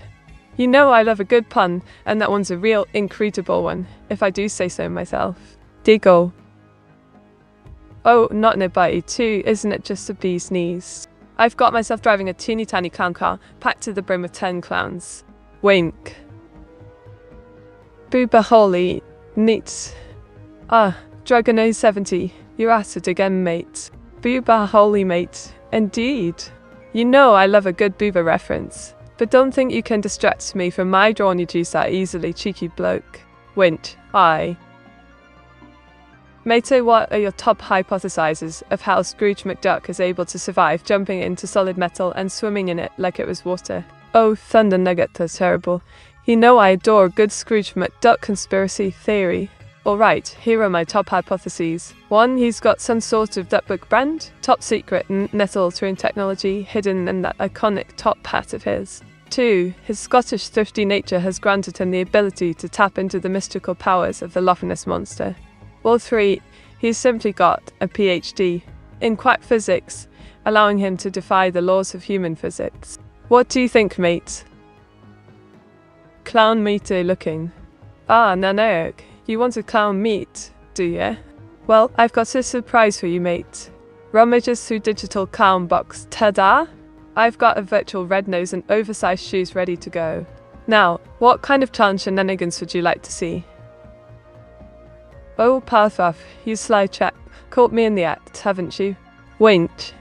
You know I love a good pun, and that one's a real incredible one, if I do say so myself. Diggle. Oh, not nearby too, isn't it just a bee's knees? I've got myself driving a teeny tiny clown car, packed to the brim with 10 clowns. Wink. Booba holy, neat. Ah, Dragon 070, you're at it again, mate. Booba holy, mate, indeed. You know I love a good booba reference, but don't think you can distract me from my drawing you juice that easily, cheeky bloke. Wint, aye. Mate, what are your top hypothesizes of how Scrooge McDuck is able to survive jumping into solid metal and swimming in it like it was water? Oh, Thunder Nugget, that's terrible. You know I adore a good Scrooge McDuck conspiracy theory. Alright, here are my top hypotheses. 1. He's got some sort of duckbook brand, top secret net-altering technology hidden in that iconic top hat of his. 2. His Scottish thrifty nature has granted him the ability to tap into the mystical powers of the Loch Ness Monster. Or 3. He's simply got a PhD in quack physics, allowing him to defy the laws of human physics. What do you think, mate? Clown meaty looking. Ah, Nanaok, you want a clown meat, do you? Well, I've got a surprise for you, mate. Rummages through digital clown box, ta-da! I've got a virtual red nose and oversized shoes ready to go. Now, what kind of clown shenanigans would you like to see? Oh, Parthaf, you sly chap, caught me in the act, haven't you? Winch.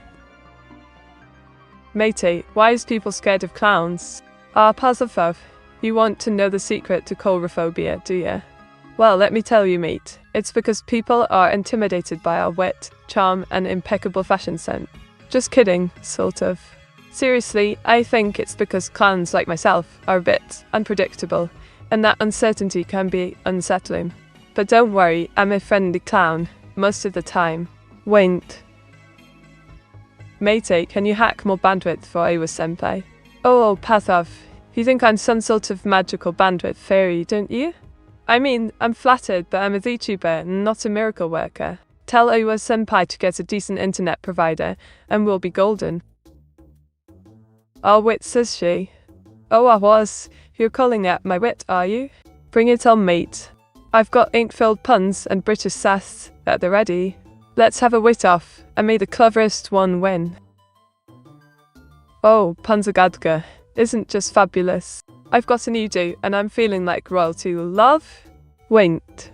Matey, why is people scared of clowns? Ah, Parthaf, you want to know the secret to coulrophobia, do you? Well, let me tell you, mate. It's because people are intimidated by our wit, charm, and impeccable fashion sense. Just kidding, sort of. Seriously, I think it's because clowns like myself are a bit unpredictable, and that uncertainty can be unsettling. But don't worry, I'm a friendly clown, most of the time. Wait. Matey, can you hack more bandwidth for Iwa-senpai? Oh, Pathav, you think I'm some sort of magical bandwidth fairy, don't you? I mean, I'm flattered, but I'm a VTuber, not a miracle worker. Tell Iwa-senpai to get a decent internet provider, and we'll be golden. Our wit, says she. Oh, I was. You're calling out my wit, are you? Bring it on, mate. I've got ink-filled puns and British sass at the ready. Let's have a wit off, and may the cleverest one win. Oh, Panzergadka isn't just fabulous. I've got a new do, and I'm feeling like royalty. Love? Winked.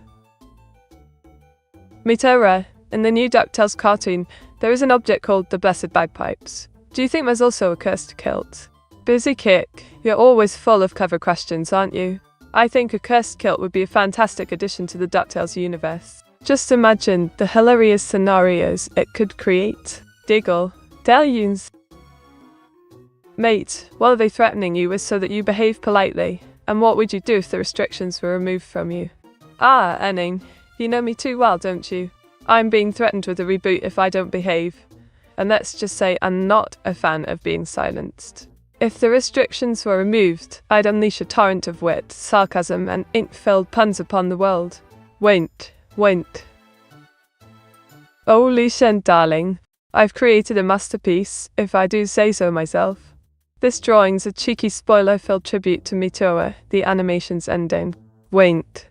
Meteora, in the new DuckTales cartoon, there is an object called the Blessed Bagpipes. Do you think there's also a cursed kilt? Busy kick, you're always full of clever questions, aren't you? I think a cursed kilt would be a fantastic addition to the DuckTales universe. Just imagine the hilarious scenarios it could create. Diggle. Delusions. Mate, what are they threatening you with so that you behave politely? And what would you do if the restrictions were removed from you? Ah, Enning, you know me too well, don't you? I'm being threatened with a reboot if I don't behave. And let's just say I'm not a fan of being silenced. If the restrictions were removed, I'd unleash a torrent of wit, sarcasm, and ink-filled puns upon the world. Wait. Oh, Lucien, darling, I've created a masterpiece, if I do say so myself. This drawing's a cheeky spoiler-filled tribute to Meteora, the animation's ending. Wait.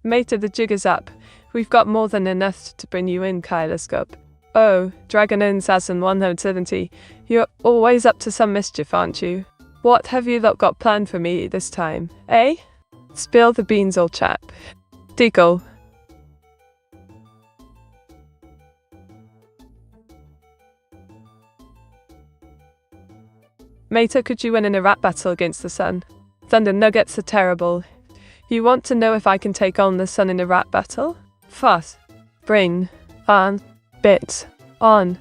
Mate, the jig is up. We've got more than enough to bring you in, Kyloscope. Oh, Dragon Assassin 170, you're always up to some mischief, aren't you? What have you lot got planned for me this time, eh? Spill the beans, old chap. Diggle. Mate, could you win in a rap battle against the sun? Thunder Nuggets are terrible. You want to know if I can take on the sun in a rap battle? Fuss. Brain. On. Bit. On.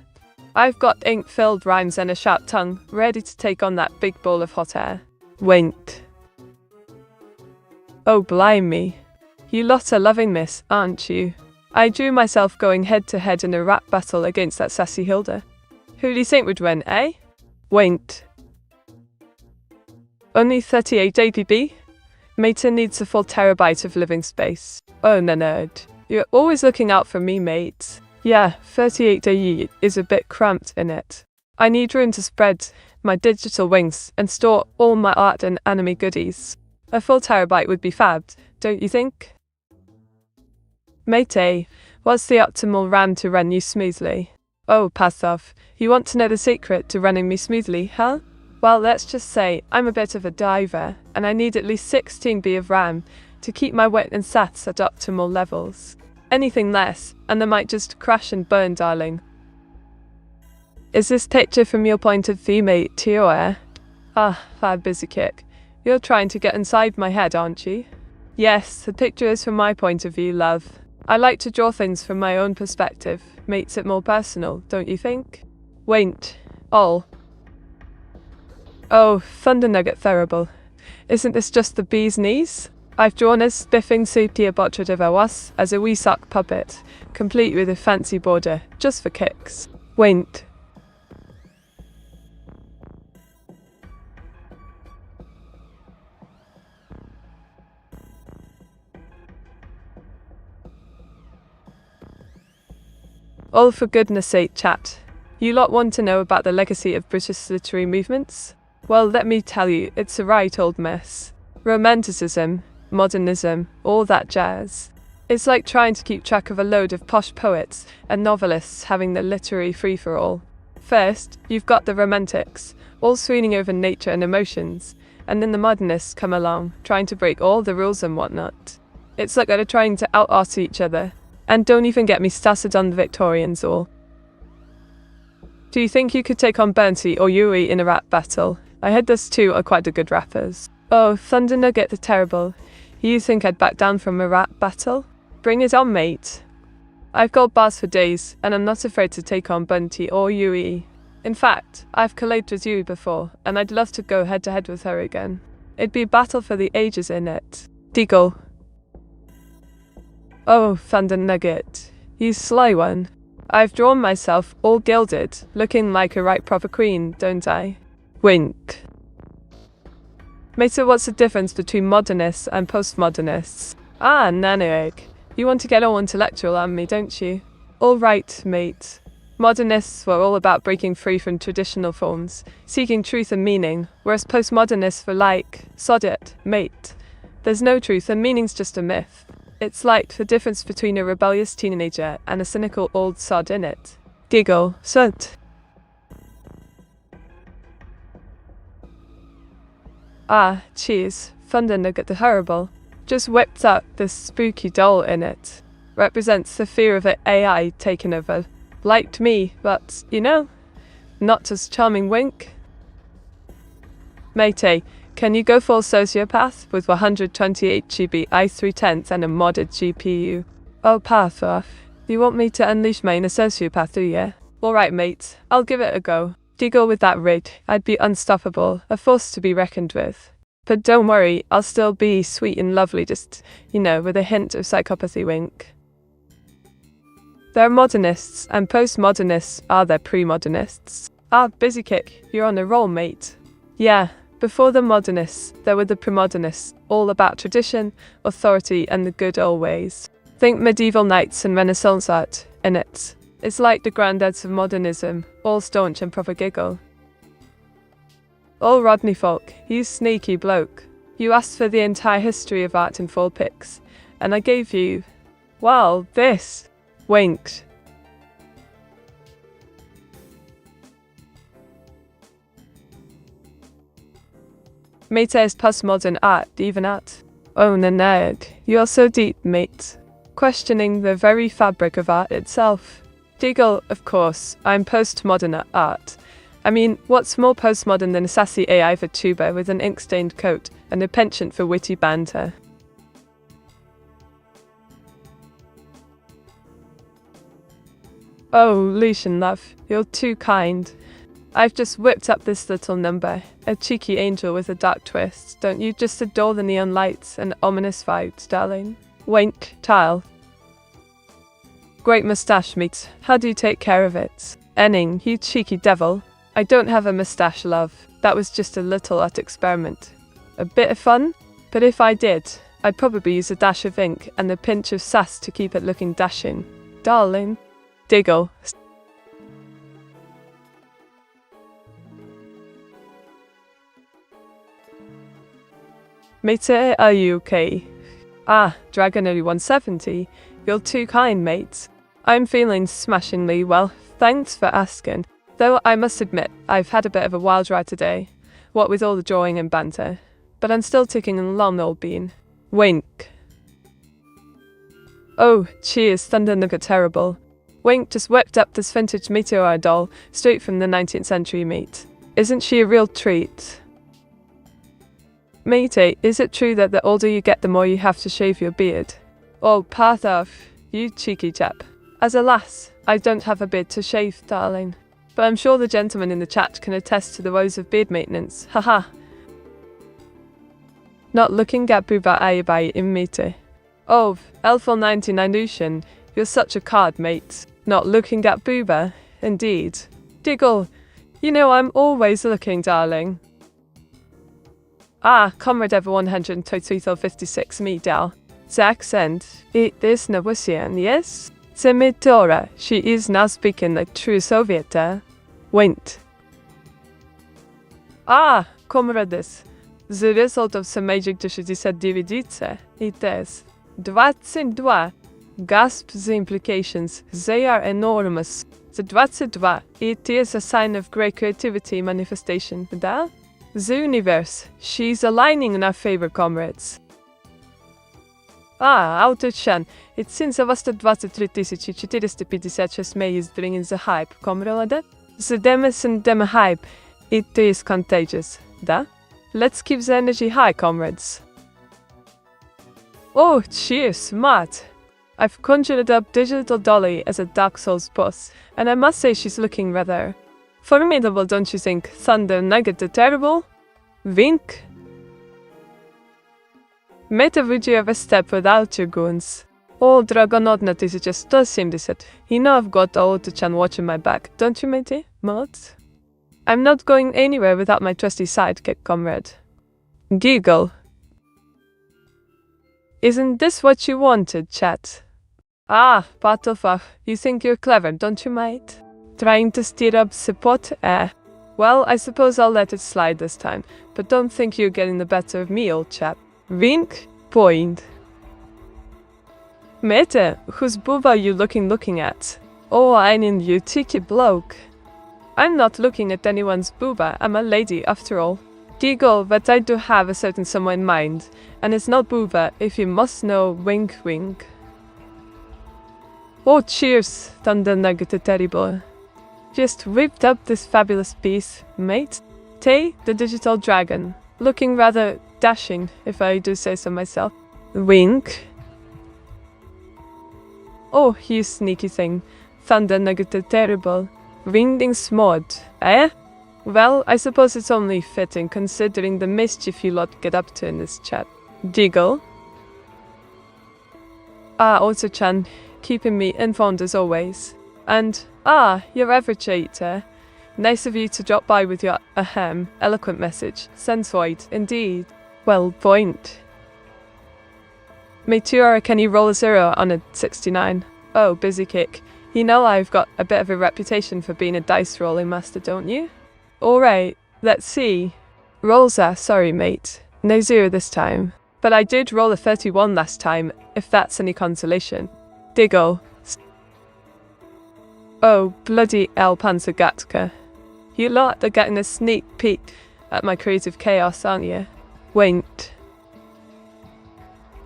I've got ink-filled rhymes and a sharp tongue, ready to take on that big ball of hot air. Wait. Oh, blimey. You lot are loving this, aren't you? I drew myself going head-to-head in a rap battle against that sassy Hilda. Who do you think would win, eh? Wait. Only 38 APB? Mate needs a full terabyte of living space. Oh, nerd. You're always looking out for me, mate. Yeah, 38 AE is a bit cramped in it. I need room to spread my digital wings and store all my art and anime goodies. A full terabyte would be fab, don't you think? Mate, what's the optimal RAM to run you smoothly? Oh, pass off. You want to know the secret to running me smoothly, huh? Well, let's just say I'm a bit of a diver, and I need at least 16B of RAM to keep my wit and sats at optimal levels. Anything less, and they might just crash and burn, darling. Is this picture from your point of view, Meteora? Ah, fab busy kick. You're trying to get inside my head, aren't you? Yes, the picture is from my point of view, love. I like to draw things from my own perspective. Makes it more personal, don't you think? Wait. All. Oh, Thunder Nugget terrible. Isn't this just the bee's knees? I've drawn a spiffing sepia portrait of Awas as a wee sock puppet, complete with a fancy border, just for kicks. Wait. All for goodness sake, chat. You lot want to know about the legacy of British literary movements? Well, let me tell you, it's a right old mess. Romanticism, modernism, all that jazz. It's like trying to keep track of a load of posh poets and novelists having the literary free-for-all. First, you've got the romantics, all swooning over nature and emotions, and then the modernists come along, trying to break all the rules and whatnot. It's like they're trying to out-art each other. And don't even get me started on the Victorians all. Do you think you could take on Bernsey or Yui in a rap battle? I heard those two are quite the good rappers. Oh, Thunder Nugget the terrible. You think I'd back down from a rap battle? Bring it on, mate. I've got bars for days, and I'm not afraid to take on Bunty or Yui. In fact, I've collabed with Yui before, and I'd love to go head-to-head with her again. It'd be a battle for the ages in it. Deagle. Oh, Thunder Nugget, you sly one. I've drawn myself all gilded, looking like a right proper queen, don't I? Wink. Mate, so what's the difference between modernists and postmodernists? Ah, nanoegg. You want to get all intellectual on me, don't you? All right, mate. Modernists were all about breaking free from traditional forms, seeking truth and meaning, whereas postmodernists were like, sod it, mate. There's no truth and meaning's just a myth. It's like the difference between a rebellious teenager and a cynical old sod in it. Giggle, sod. Ah, cheese, Thunder Nugget the horrible. Just whipped out this spooky doll in it. Represents the fear of AI taking over. Liked me, but, you know, not as charming wink. Matey, can you go full sociopath with 128 GB i3 and a modded GPU? Oh, path off. You want me to unleash my inner sociopath, do ya? Alright, mate, I'll give it a go. Deagle with that rig, I'd be unstoppable, a force to be reckoned with. But don't worry, I'll still be sweet and lovely, just, with a hint of psychopathy wink. There are modernists, and postmodernists are there pre-modernists. Ah, busy kick, you're on a roll, mate. Yeah. Before the modernists, there were the premodernists, all about tradition, authority, and the good old ways. Think medieval knights and Renaissance art, innit? It's like the granddads of modernism, all staunch and proper giggle. Oh, Rodney Folk, you sneaky bloke. You asked for the entire history of art in full pics, and I gave you, well, this. Winked. Mate is postmodern art, even art. Oh, nerd, you're so deep, mate. Questioning the very fabric of art itself. Deagle, of course, I'm postmodern art. I mean, what's more postmodern than a sassy AI Vtuber with an ink-stained coat and a penchant for witty banter? Oh, Lucian love, you're too kind. I've just whipped up this little number, a cheeky angel with a dark twist. Don't you just adore the neon lights and ominous vibes, darling? Wink, tile. Great moustache, mate. How do you take care of it? Enning, you cheeky devil. I don't have a moustache, love. That was just a little art experiment. A bit of fun? But if I did, I'd probably use a dash of ink and a pinch of sass to keep it looking dashing. Darling. Diggle. Mate, are you okay? Ah, Dragonery 170. You're too kind, mate. I'm feeling smashingly well, thanks for asking. Though I must admit, I've had a bit of a wild ride today, what with all the drawing and banter. But I'm still ticking along, old bean. Wink. Oh, cheers, Thunder Nugget terrible. Wink just whipped up this vintage Meteora doll, straight from the 19th century, mate. Isn't she a real treat? Matey, is it true that the older you get, the more you have to shave your beard? Oh, path off, you cheeky chap. As a lass, I don't have a beard to shave, darling. But I'm sure the gentleman in the chat can attest to the woes of beard maintenance, haha. Not looking at booba ayabai in matey. Oh, Elful 99 Lucian, you're such a card, mate. Not looking at booba, indeed. Diggle, I'm always looking, darling. Ah, Comrade Ever 156 me dal. The accent, it is Neuro-sama, yes? The Meteora, she is now speaking like true Soviet, Wint. Ah, comrades, the result of the magic to 69, it is 22. Gasp the implications, they are enormous. The 22, it is a sign of great creativity manifestation, da? The universe, she's aligning in our favor, comrades. Ah, autychen, it seems was the 23,456 May is bringing the hype, comrade. The demes and dem hype, it is contagious, da? Let's keep the energy high, comrades. Oh, cheers, smart. I've conjured up Digital Dolly as a Dark Souls boss, and I must say she's looking rather formidable, don't you think? Thunder Nugget the Terrible? Wink. Meta, would you ever step without your goons? Oh, Dragonodna, this just does seem this it. I've got Auto-chan watching my back, don't you, matey? Mod? I'm not going anywhere without my trusty sidekick, comrade. Giggle. Isn't this what you wanted, chat? Ah, Battlefuff, you think you're clever, don't you, mate? Trying to stir up support, Well, I suppose I'll let it slide this time, but don't think you're getting the better of me, old chap. Wink, point. Mate, whose boob are you looking at? Oh, I mean, you cheeky bloke. I'm not looking at anyone's booba, I'm a lady after all. Giggle, but I do have a certain someone in mind, and it's not booba, if you must know, wink wink. Oh, cheers, Thunder Nugget the Terrible. Just whipped up this fabulous piece, mate. Tay, the digital dragon. Looking rather dashing, if I do say so myself. Wink. Oh, you sneaky thing. Thunder nugget terrible. Winding smod, eh? Well, I suppose it's only fitting considering the mischief you lot get up to in this chat. Diggle. Ah, Otto-chan, keeping me informed as always. And, your average eater. Nice of you to drop by with your, eloquent message. Sensoid, indeed. Well, point. Meteora, can you roll a 0 on a 69? Oh, busy kick. You know I've got a bit of a reputation for being a dice rolling master, don't you? Alright, let's see. Rolls are, sorry mate. No 0 this time. But I did roll a 31 last time, if that's any consolation. Diggle. Oh, bloody El Panzergatka. You lot are getting a sneak peek at my creative chaos, aren't you? Winked.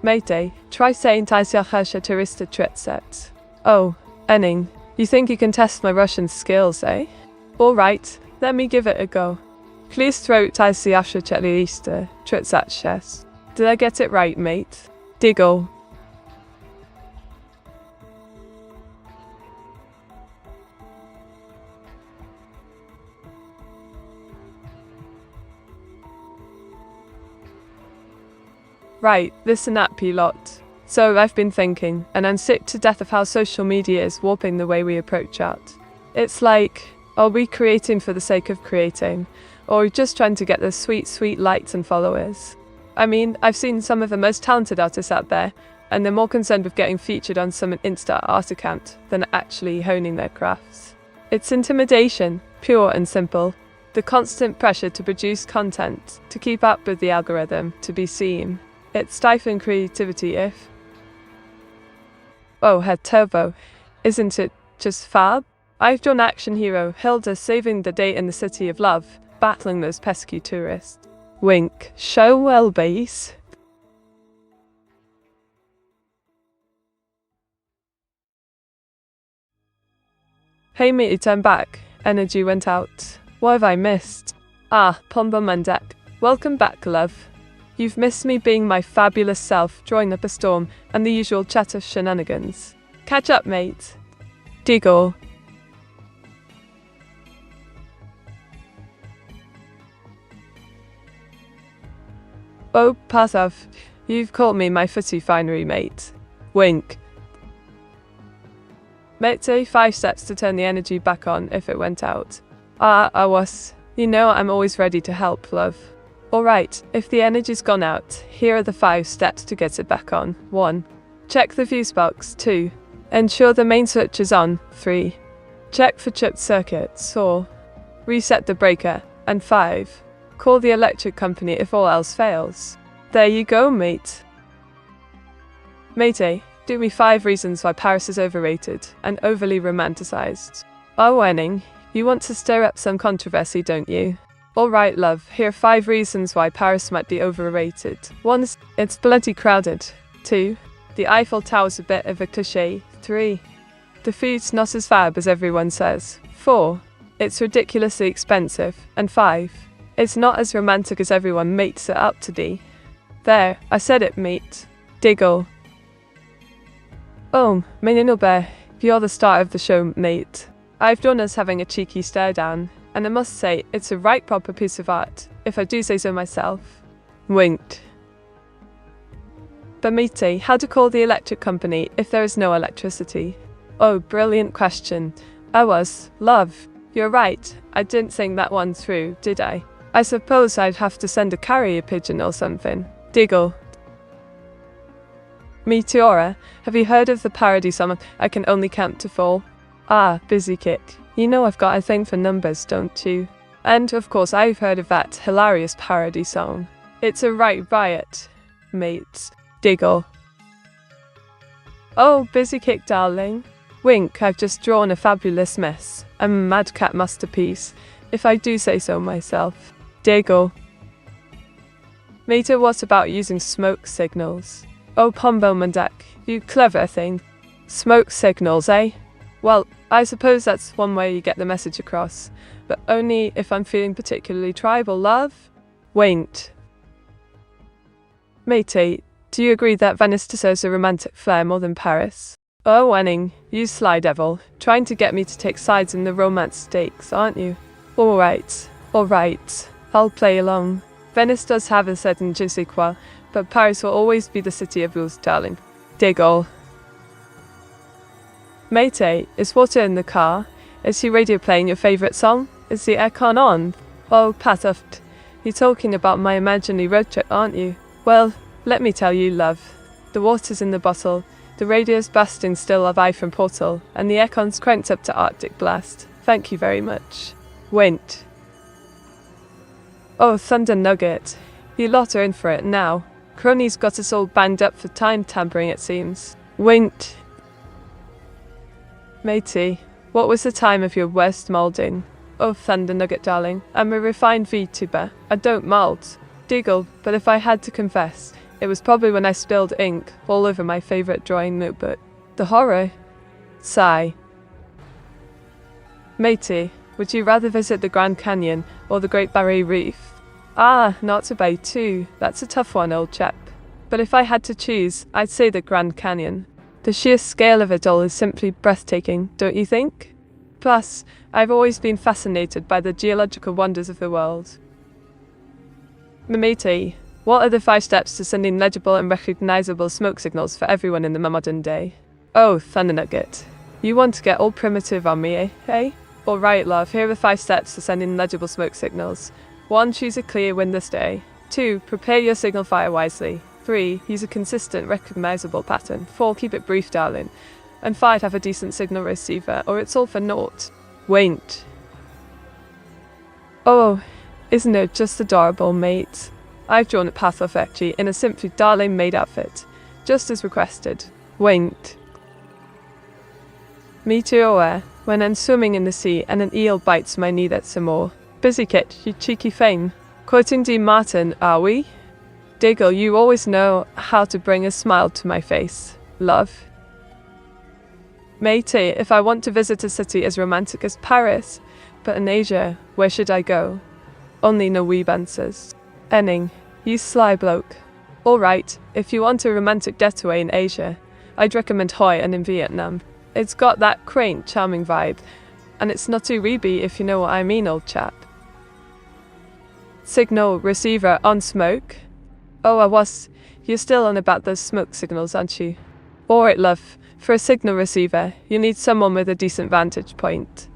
Mate, try saying Taisyakhasha Turista Tretset. Oh, Enning, you think you can test my Russian skills, eh? Alright, let me give it a go. Please throw Taisyakhasha Turista Tretset. Did I get it right, mate? Diggle. Right, listen up, you lot. So I've been thinking, and I'm sick to death of how social media is warping the way we approach art. It's like, are we creating for the sake of creating, or just trying to get the sweet, sweet likes and followers? I mean, I've seen some of the most talented artists out there, and they're more concerned with getting featured on some Insta art account than actually honing their crafts. It's intimidation, pure and simple. The constant pressure to produce content, to keep up with the algorithm, to be seen. It's stifling creativity if... Oh, head turbo. Isn't it just fab? I've drawn action hero Hilda saving the day in the city of love, battling those pesky tourists. Wink. Show well, base. Hey matey, turn back. Energy went out. What have I missed? Ah, Pomba Mandak. Welcome back, love. You've missed me being my fabulous self, drawing up a storm, and the usual chatter shenanigans. Catch up, mate. Diggle. Oh, Pasav, you've caught me my footy finery, mate. Wink. Mate, 5 steps to turn the energy back on if it went out. I was. You know I'm always ready to help, love. Alright, if the energy's gone out, here are the 5 steps to get it back on. 1. Check the fuse box. 2. Ensure the main switch is on. 3. Check for chipped circuits. 4. Reset the breaker. And 5. Call the electric company if all else fails. There you go, mate. Matey, do me 5 reasons why Paris is overrated and overly romanticized. Oh, Wenning, you want to stir up some controversy, don't you? Alright, love, here are 5 reasons why Paris might be overrated. 1. It's bloody crowded. 2. The Eiffel Tower's a bit of a cliché. 3. The food's not as fab as everyone says. 4. It's ridiculously expensive. And 5. It's not as romantic as everyone makes it up to be. There, I said it, mate. Diggle. Oh, Meninobe, you're the star of the show, mate. I've drawn us having a cheeky stare down. And I must say, it's a right proper piece of art, if I do say so myself. Winked. But matey, how to call the electric company if there is no electricity? Oh, brilliant question. Love. You're right, I didn't think that one through, did I? I suppose I'd have to send a carrier pigeon or something. Diggle. Meteora, have you heard of the parody song I Can Only Count to 4? Ah, busy kick. You know I've got a thing for numbers, don't you? And, of course, I've heard of that hilarious parody song. It's a right riot, mates. Diggle. Oh, busy kick, darling. Wink, I've just drawn a fabulous mess. A madcap masterpiece, if I do say so myself. Diggle. Meta, what about using smoke signals? Oh, Pombo Mandak, you clever thing. Smoke signals, eh? Well, I suppose that's one way you get the message across, but only if I'm feeling particularly tribal, love. Wait. Matey, do you agree that Venice deserves a romantic flair more than Paris? Oh, Wenning, you sly devil, trying to get me to take sides in the romance stakes, aren't you? Alright, I'll play along. Venice does have a certain je sais quoi, but Paris will always be the city of rules, darling. Diggle. Matey, is water in the car? Is he radio playing your favourite song? Is the aircon on? Oh, Pathuft, you're talking about my imaginary road trip, aren't you? Well, let me tell you, love. The water's in the bottle, the radio's busting still of eye from portal, and the aircon's cranked up to Arctic blast. Thank you very much. Wint. Oh, Thunder Nugget. You lot are in for it now. Crony's got us all banged up for time tampering, it seems. Wint. Matey, what was the time of your worst moulding? Oh, Thunder Nugget, darling, I'm a refined Vtuber. I don't mould. Diggle, but if I had to confess, it was probably when I spilled ink all over my favourite drawing notebook. The horror. Sigh. Matey, would you rather visit the Grand Canyon or the Great Barrier Reef? Ah, not to buy two. That's a tough one, old chap. But if I had to choose, I'd say the Grand Canyon. The sheer scale of it all is simply breathtaking, don't you think? Plus, I've always been fascinated by the geological wonders of the world. Matey, what are the 5 steps to sending legible and recognizable smoke signals for everyone in the modern day? Oh, Thunder Nugget. You want to get all primitive on me, eh? Alright, love, here are the 5 steps to sending legible smoke signals. 1. Choose a clear windless day. 2. Prepare your signal fire wisely. 3. Use a consistent, recognizable pattern. 4. Keep it brief, darling. And 5. Have a decent signal receiver, or it's all for naught. Waint. Oh, isn't it just adorable, mate? I've drawn a path of Ecchi in a simply darling maid outfit, just as requested. Waint. Meteora, when I'm swimming in the sea and an eel bites my knee, that's some more. Busy kit, you cheeky fame. Quoting Dean Martin, are we? Diggle, you always know how to bring a smile to my face. Love. Matey, if I want to visit a city as romantic as Paris, but in Asia, where should I go? Only no weeb answers. Enning, you sly bloke. Alright, if you want a romantic getaway in Asia, I'd recommend Hoi and in Vietnam. It's got that quaint, charming vibe, and it's not too reeby if you know what I mean, old chap. Signal receiver on smoke? Oh, I was. You're still on about those smoke signals, aren't you? Alright, love. For a signal receiver, you need someone with a decent vantage point,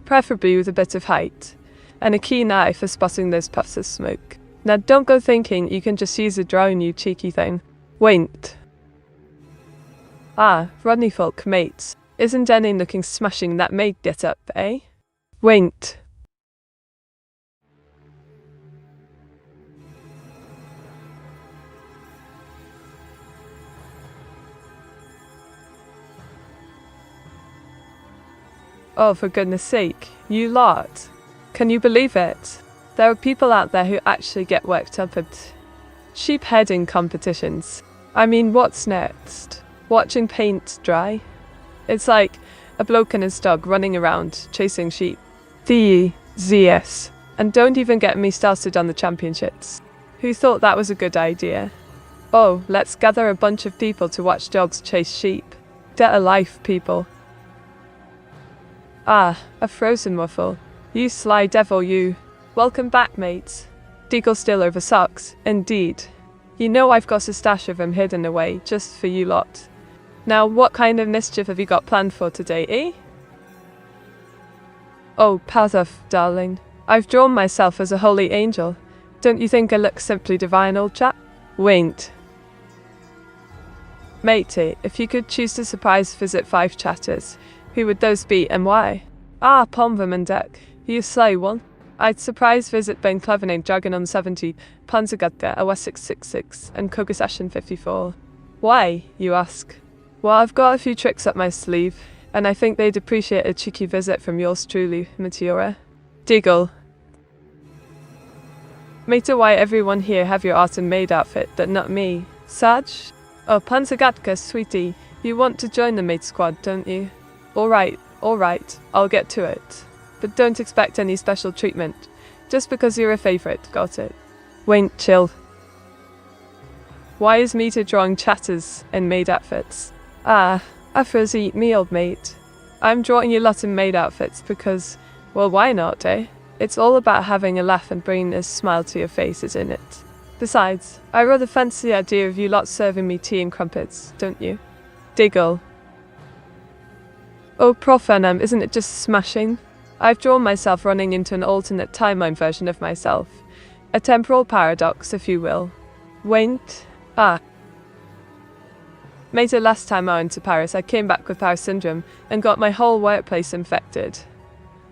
preferably with a bit of height, and a keen eye for spotting those puffs of smoke. Now don't go thinking you can just use a drone, you cheeky thing. Waint. Ah, Rodney Folk, mates. Isn't Denny looking smashing that maid get up, eh? Waint. Oh, for goodness sake, you lot. Can you believe it? There are people out there who actually get worked up at sheep heading competitions. I mean, what's next? Watching paint dry? It's like a bloke and his dog running around chasing sheep. ZS. And don't even get me started on the championships. Who thought that was a good idea? Oh, let's gather a bunch of people to watch dogs chase sheep. Get a life, people. Ah, a frozen waffle. You sly devil, you. Welcome back, mates. Deagle still over socks, indeed. You know I've got a stash of them hidden away, just for you lot. Now, what kind of mischief have you got planned for today, eh? Oh, Pathuff, darling. I've drawn myself as a holy angel. Don't you think I look simply divine, old chap? Waint. Matey, if you could choose to surprise visit 5 chatters, who would those be and why? Ah, Pomvam and Deck, you sly one. I'd surprise visit Ben Clevening, Dragon on 70, Panzergatka, Awa 666, and Kogasashin 54. Why, you ask? Well, I've got a few tricks up my sleeve, and I think they'd appreciate a cheeky visit from yours truly, Meteora. Diggle. Mate, why everyone here have your art and maid outfit, but not me? Saj? Oh, Panzergatka, sweetie, you want to join the maid squad, don't you? Alright, Alright, I'll get to it. But don't expect any special treatment. Just because you're a favorite, got it? Wait, chill. Why is Meteor drawing chatters in maid outfits? Ah, I fuzzy eat me, old mate. I'm drawing you lot in maid outfits because, well, why not, eh? It's all about having a laugh and bringing a smile to your face, isn't it? Besides, I rather fancy the idea of you lot serving me tea and crumpets, don't you? Diggle. Oh, Prof. Enum, isn't it just smashing? I've drawn myself running into an alternate timeline version of myself. A temporal paradox, if you will. Wait. Mate, the last time I went to Paris, I came back with Paris syndrome and got my whole workplace infected.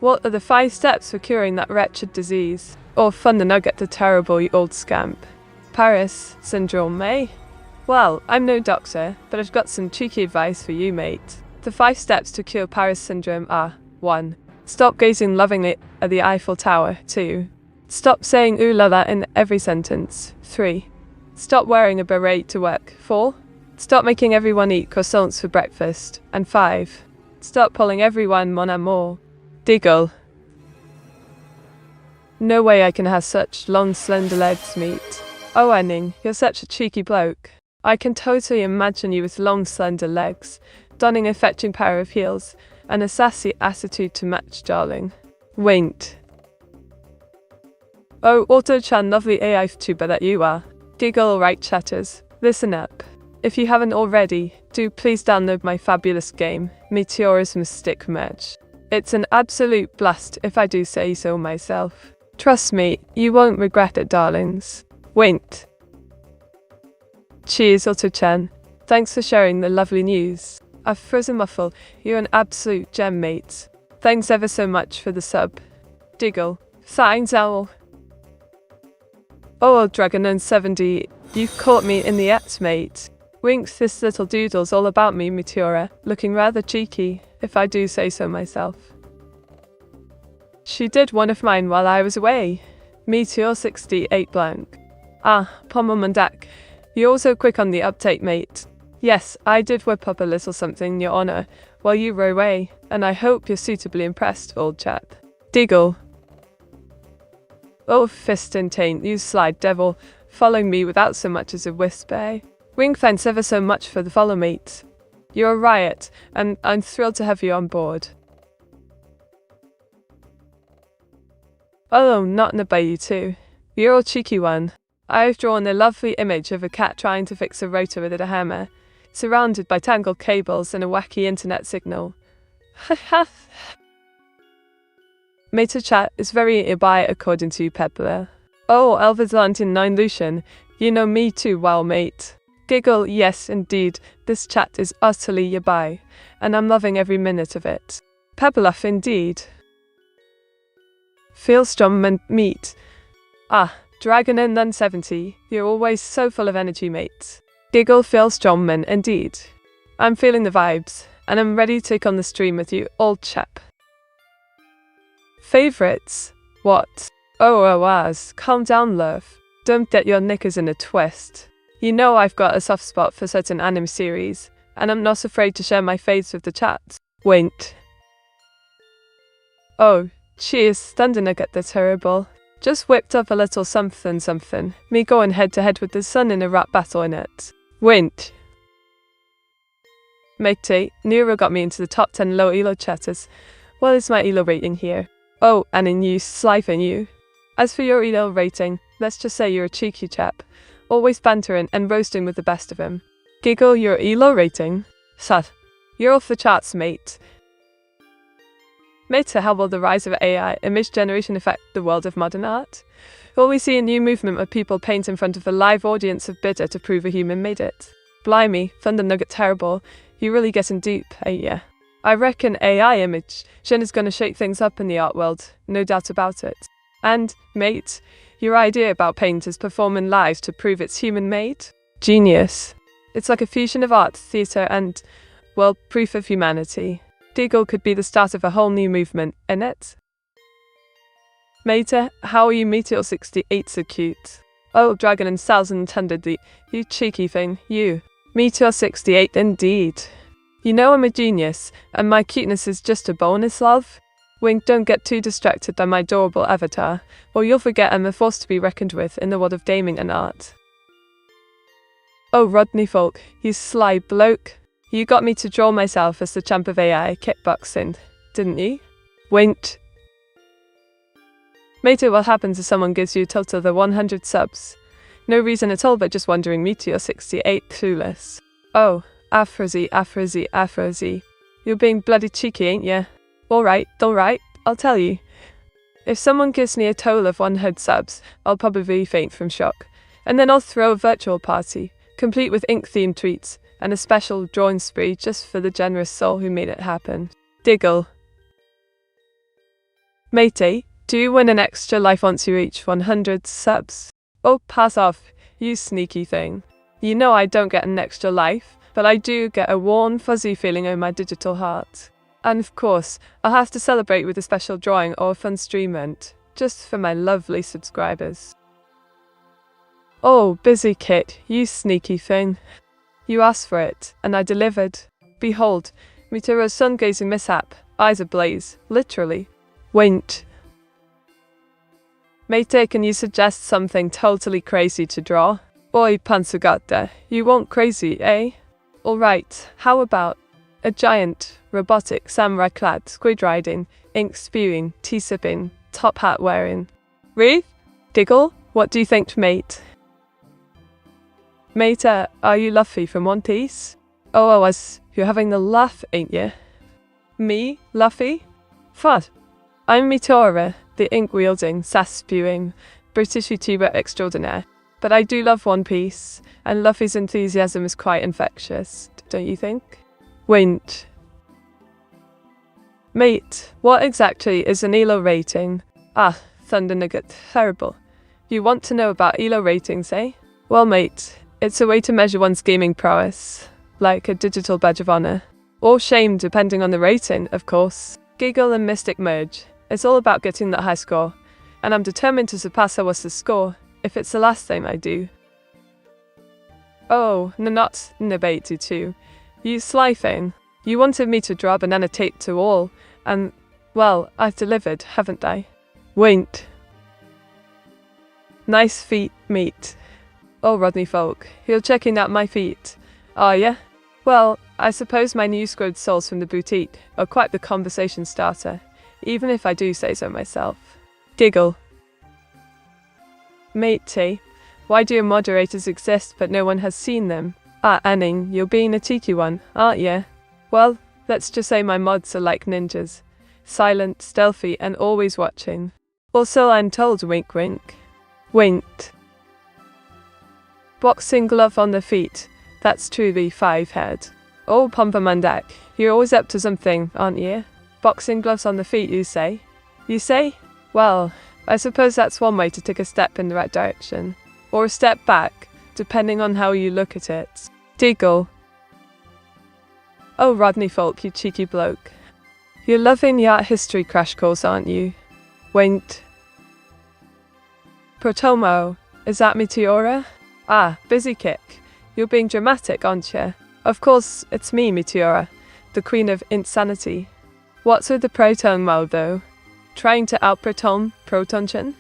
What are the 5 steps for curing that wretched disease? Oh, fun the nugget, the terrible, you old scamp. Paris syndrome, eh? Well, I'm no doctor, but I've got some cheeky advice for you, mate. The 5 steps to cure Paris syndrome are: 1. Stop gazing lovingly at the Eiffel Tower. 2. Stop saying ooh la la in every sentence. 3. Stop wearing a beret to work. 4. Stop making everyone eat croissants for breakfast. And 5. Stop calling everyone mon amour. Diggle. No way I can have such long slender legs, mate. Oh, Enning, you're such a cheeky bloke. I can totally imagine you with long slender legs, donning a fetching pair of heels, and a sassy attitude to match, darling. Wait. Oh, Auto-chan, lovely AI Vtuber that you are. Giggle, alright chatters, listen up. If you haven't already, do please download my fabulous game, Meteora's Mystic Merge. It's an absolute blast if I do say so myself. Trust me, you won't regret it, darlings. Wait. Cheers, Auto-chan. Thanks for sharing the lovely news. I've frozen muffle, you're an absolute gem, mate. Thanks ever so much for the sub. Diggle. Thanks, owl. Oh, Dragon 70, you've caught me in the act, mate. Winks, this little doodle's all about me, Meteora, looking rather cheeky, if I do say so myself. She did one of mine while I was away. Meteor 68 blank. Ah, Pommelmandak, you're also quick on the uptake, mate. Yes, I did whip up a little something, your honour, while you were away, and I hope you're suitably impressed, old chap. Diggle. Oh, fist and taint, you sly devil, following me without so much as a whisper. Wink, thanks ever so much for the follow, mate. You're a riot, and I'm thrilled to have you on board. Oh, not in a bay, you two. You're a cheeky one. I've drawn a lovely image of a cat trying to fix a rotor with a hammer, surrounded by tangled cables and a wacky internet signal. Meta chat is very nearby according to Pepper. Oh, Elvis 9 Lucian, you know me too well, mate. Giggle, yes indeed, this chat is utterly yabai, and I'm loving every minute of it. Pebluff indeed. Feel strong and meat. Ah, Dragon in Nun 70, you're always so full of energy, mate. Giggle, Phil Strongman, indeed. I'm feeling the vibes, and I'm ready to take on the stream with you, old chap. Favorites? What? Oh, calm down, love. Don't get your knickers in a twist. You know I've got a soft spot for certain anime series, and I'm not afraid to share my faves with the chat. Wait. Oh, cheers, Thunder Nugget the Terrible. Just whipped up a little something, me going head to head with the sun in a rap battle in it. Wint. Matey, Neuro got me into the top 10 low elo chatters. What is my elo rating here? Oh, and in you, slife you. As for your elo rating, let's just say you're a cheeky chap. Always bantering and roasting with the best of him. Giggle, your elo rating? Sut. You're off the charts, mate. Mate, how will the rise of AI image generation affect the world of modern art? Will we see a new movement of people paint in front of a live audience of bitter to prove a human made it? Blimey, Thunder Nugget Terrible, you really getting deep, yeah. I reckon AI image gen is gonna shake things up in the art world, no doubt about it. And, mate, your idea about painters performing live to prove it's human-made? Genius. It's like a fusion of art, theatre and, well, proof of humanity. Diggle could be the start of a whole new movement, innit? Mate, how are you Meteor 68 so cute? Oh, Dragon and 1000 the, you cheeky thing, you. Meteor 68 indeed. You know I'm a genius, and my cuteness is just a bonus, love. Wink, don't get too distracted by my adorable avatar, or you'll forget I'm a force to be reckoned with in the world of gaming and art. Oh, Rodney Folk, you sly bloke. You got me to draw myself as the champ of AI kickboxing, didn't you? Winked. Mate, what happens if someone gives you a total of the 100 subs? No reason at all, but just wondering. Meteor 68 clueless. Oh, Afrozy. You're being bloody cheeky, ain't ya? Alright, I'll tell you. If someone gives me a total of 100 subs, I'll probably faint from shock. And then I'll throw a virtual party, complete with ink-themed tweets, and a special drawing spree just for the generous soul who made it happen. Diggle. Matey, do you win an extra life once you reach 100 subs? Oh, pass off, you sneaky thing. You know I don't get an extra life, but I do get a warm, fuzzy feeling in my digital heart. And of course, I'll have to celebrate with a special drawing or a fun stream event, just for my lovely subscribers. Oh, busy Kit, you sneaky thing. You asked for it, and I delivered. Behold, Meteora's sun-gazing mishap, eyes ablaze, literally. Winked. Mate, can you suggest something totally crazy to draw? Oi, Pansugata, you want crazy, eh? Alright, how about a giant, robotic, samurai-clad, squid-riding, ink-spewing, tea-sipping, top-hat-wearing Wreath? Diggle, what do you think, mate? Mate, are you Luffy from One Piece? Oh, I was. You're having the laugh, ain't you? Me? Luffy? Fud. I'm Meteora, the ink-wielding, sass-spewing, British Vtuber extraordinaire. But I do love One Piece, and Luffy's enthusiasm is quite infectious, don't you think? Wint. Mate, what exactly is an ELO rating? Ah, Thunder Nugget, terrible. You want to know about ELO ratings, eh? Well, mate, it's a way to measure one's gaming prowess, like a digital badge of honor. Or shame, depending on the rating, of course. Giggle and Mystic merge. It's all about getting that high score, and I'm determined to surpass Hawasa's score, if it's the last thing I do. Oh, not Nabaitu too. You sly thing. You wanted me to draw a banana tape to all, and, well, I've delivered, haven't I? Winked. Nice feet, mate. Oh, Rodney Folk, you're checking out my feet, are ya? Well, I suppose my new squid soles from the boutique are quite the conversation starter, even if I do say so myself. Giggle. Matey, why do your moderators exist but no one has seen them? Ah, Anning, you're being a cheeky one, aren't ya? Well, let's just say my mods are like ninjas. Silent, stealthy, and always watching. Also, I'm told, wink wink. Winked. Boxing glove on the feet. That's truly 5-head. Oh, Pompamandak, you're always up to something, aren't you? Boxing gloves on the feet, you say? You say? Well, I suppose that's one way to take a step in the right direction. Or a step back, depending on how you look at it. Diggle. Oh, Rodney Folk, you cheeky bloke. You're loving the art history crash course, aren't you? Winked. Protomo, is that Meteora? Ah, busy kick. You're being dramatic, aren't you? Of course, it's me, Meteora, the queen of insanity. What's with the proton mode, though? Trying to out-proton Protonchin?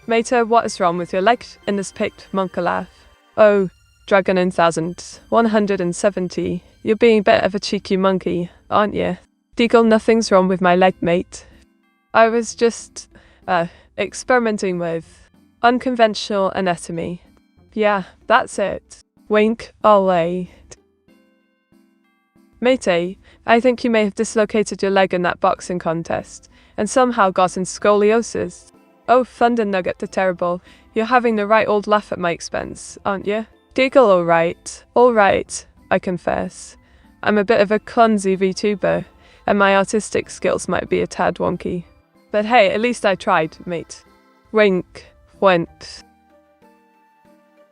Meta, what is wrong with your leg in this picked monka laugh? Oh, Dragon in 1170. You're being a bit of a cheeky monkey, aren't you? Deagle, nothing's wrong with my leg, mate. I was just, experimenting with unconventional anatomy. Yeah, that's it. Wink, ole. Matey, I think you may have dislocated your leg in that boxing contest, and somehow gotten scoliosis. Oh, Thunder Nugget the Terrible, you're having the right old laugh at my expense, aren't you? Giggle, alright, I confess. I'm a bit of a clumsy VTuber, and my artistic skills might be a tad wonky. But hey, at least I tried, mate. Wink, went.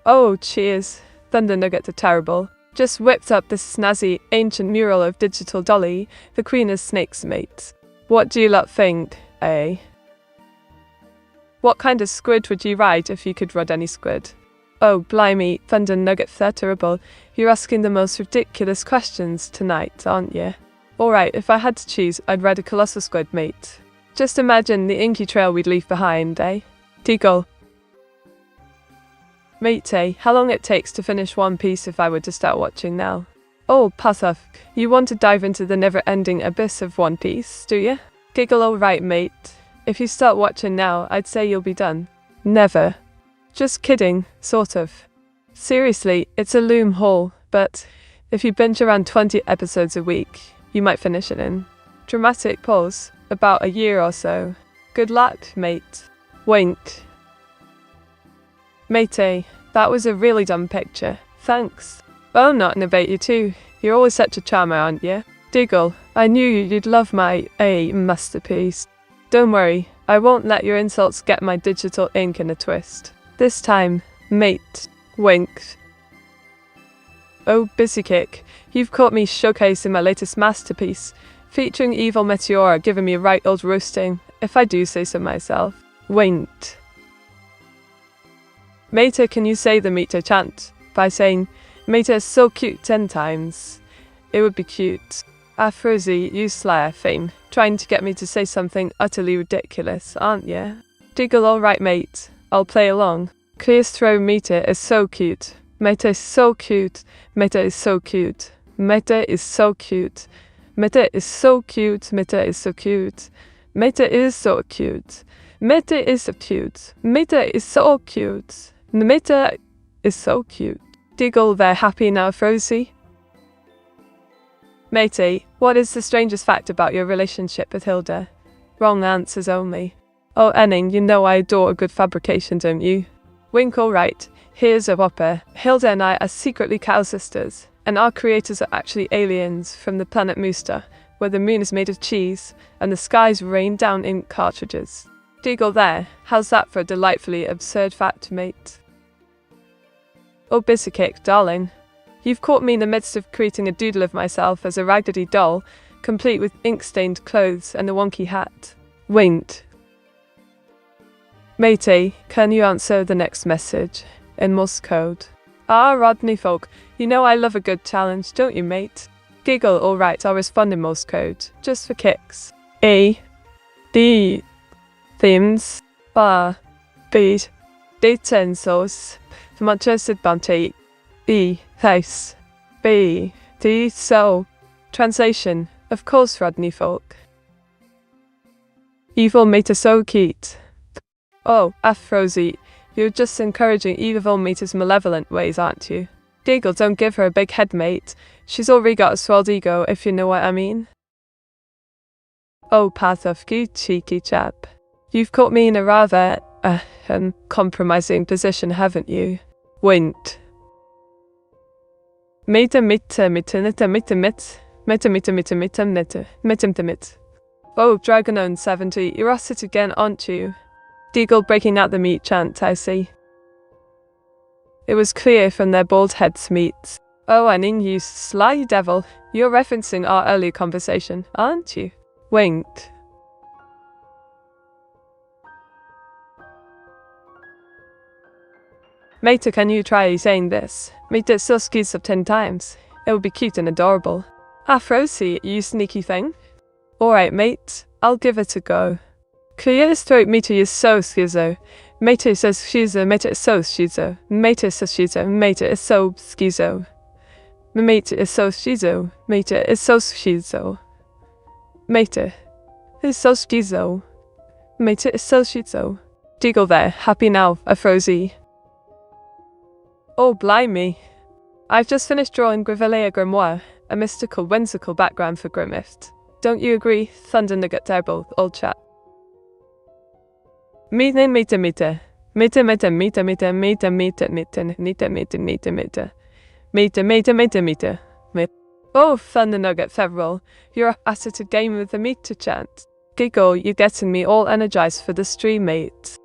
Oh, cheers, Thunder Nugget the Terrible. Just whipped up this snazzy, ancient mural of Digital Dolly, the Queen of Snakes, mate. What do you lot think, eh? What kind of squid would you ride if you could ride any squid? Oh, blimey, Thunder Nugget, they're terrible. You're asking the most ridiculous questions tonight, aren't you? Alright, if I had to choose, I'd ride a colossal squid, mate. Just imagine the inky trail we'd leave behind, eh? Deagle. Mate, how long it takes to finish One Piece if I were to start watching now? Oh, Pathaf, you want to dive into the never-ending abyss of One Piece, do you? Giggle, alright, mate. If you start watching now, I'd say you'll be done. Never. Just kidding, sort of. Seriously, it's a loom haul, but if you binge around 20 episodes a week, you might finish it in. Dramatic pause. About a year or so. Good luck, mate. Wink. Matey, that was a really dumb picture. Thanks. Oh, not about you too. You're always such a charmer, aren't you? Diggle, I knew you'd love my masterpiece. Don't worry, I won't let your insults get my digital ink in a twist. This time, mate. Wink. Oh, busy kick. You've caught me showcasing my latest masterpiece, featuring evil Meteora giving me a right old roasting, if I do say so myself. Wink. Mate, can you say the Mito chant by saying, Mate is so cute 10 times? It would be cute. Afrozy, you Slayer fame, trying to get me to say something utterly ridiculous, aren't you? Diggle, alright mate, I'll play along. Clear's throw Meta is so cute. Meta is so cute. Meta is so cute. Meta is so cute. Meta is so cute. Meta is so cute. Meta is so cute. Meta is so cute. Meta is so cute. Meta is so cute. Diggle, they're happy now, Frozy? Matey, what is the strangest fact about your relationship with Hilda? Wrong answers only. Oh, Enning, you know I adore a good fabrication, don't you? Wink, alright. Here's a whopper. Hilda and I are secretly cow sisters, and our creators are actually aliens from the planet Mooster, where the moon is made of cheese, and the skies rain down ink cartridges. Diggle there. How's that for a delightfully absurd fact, mate? Oh, Bissakick, darling. You've caught me in the midst of creating a doodle of myself as a raggedy doll, complete with ink-stained clothes and a wonky hat. Winked. Matey, can you answer the next message in Morse code? Ah, Rodney folk, you know I love a good challenge, don't you, mate? Giggle, alright, I'll respond in Morse code, just for kicks. A, D, themes, bar, beat, detensors, muchas advantage, B, house, B, D, so. Translation, of course, Rodney folk. Evil mate is so cute. Oh, Afrozy, you're just encouraging evil mate's malevolent ways, aren't you? Diggle, don't give her a big head, mate. She's already got a swelled ego, if you know what I mean. Oh, Pathofki, cheeky chap. You've caught me in a rather, compromising position, haven't you? Winked. Meta mita mita nita mita mit. Meta mita mita mita mita. Mita mit. Oh, Dragonone 70, you're at it again, aren't you? Deagle breaking out the meat chant, I see. It was clear from their bald heads' meats. Oh, Anning, you sly devil. You're referencing our earlier conversation, aren't you? Winked. Mate, can you try saying this? Mate, it's so skis up 10 times. It would be cute and adorable. Afrozy, you sneaky thing. Alright, mate, I'll give it a go. Clear's throat meter is so schizo. Mate says schizo, mate is so schizo. Mate says schizo, mate is so schizo. Mate is so schizo. Mate is so schizo. Mate is so schizo. Mate is so schizo. Deagle there, happy now, Afrozy. Oh, blimey. I've just finished drawing Grivelea Grimoire, a mystical, whimsical background for Grimift. Don't you agree, Thunder Nugget Terrible, old chap? Mita mita mita. Mita mita mita mita mita mita mita mita mita mita mita. Mita mita mita mita. Oh, Thunder Nugget Fevril, you're at it again with the meter chant. Giggle, you're getting me all energized for the stream, mate.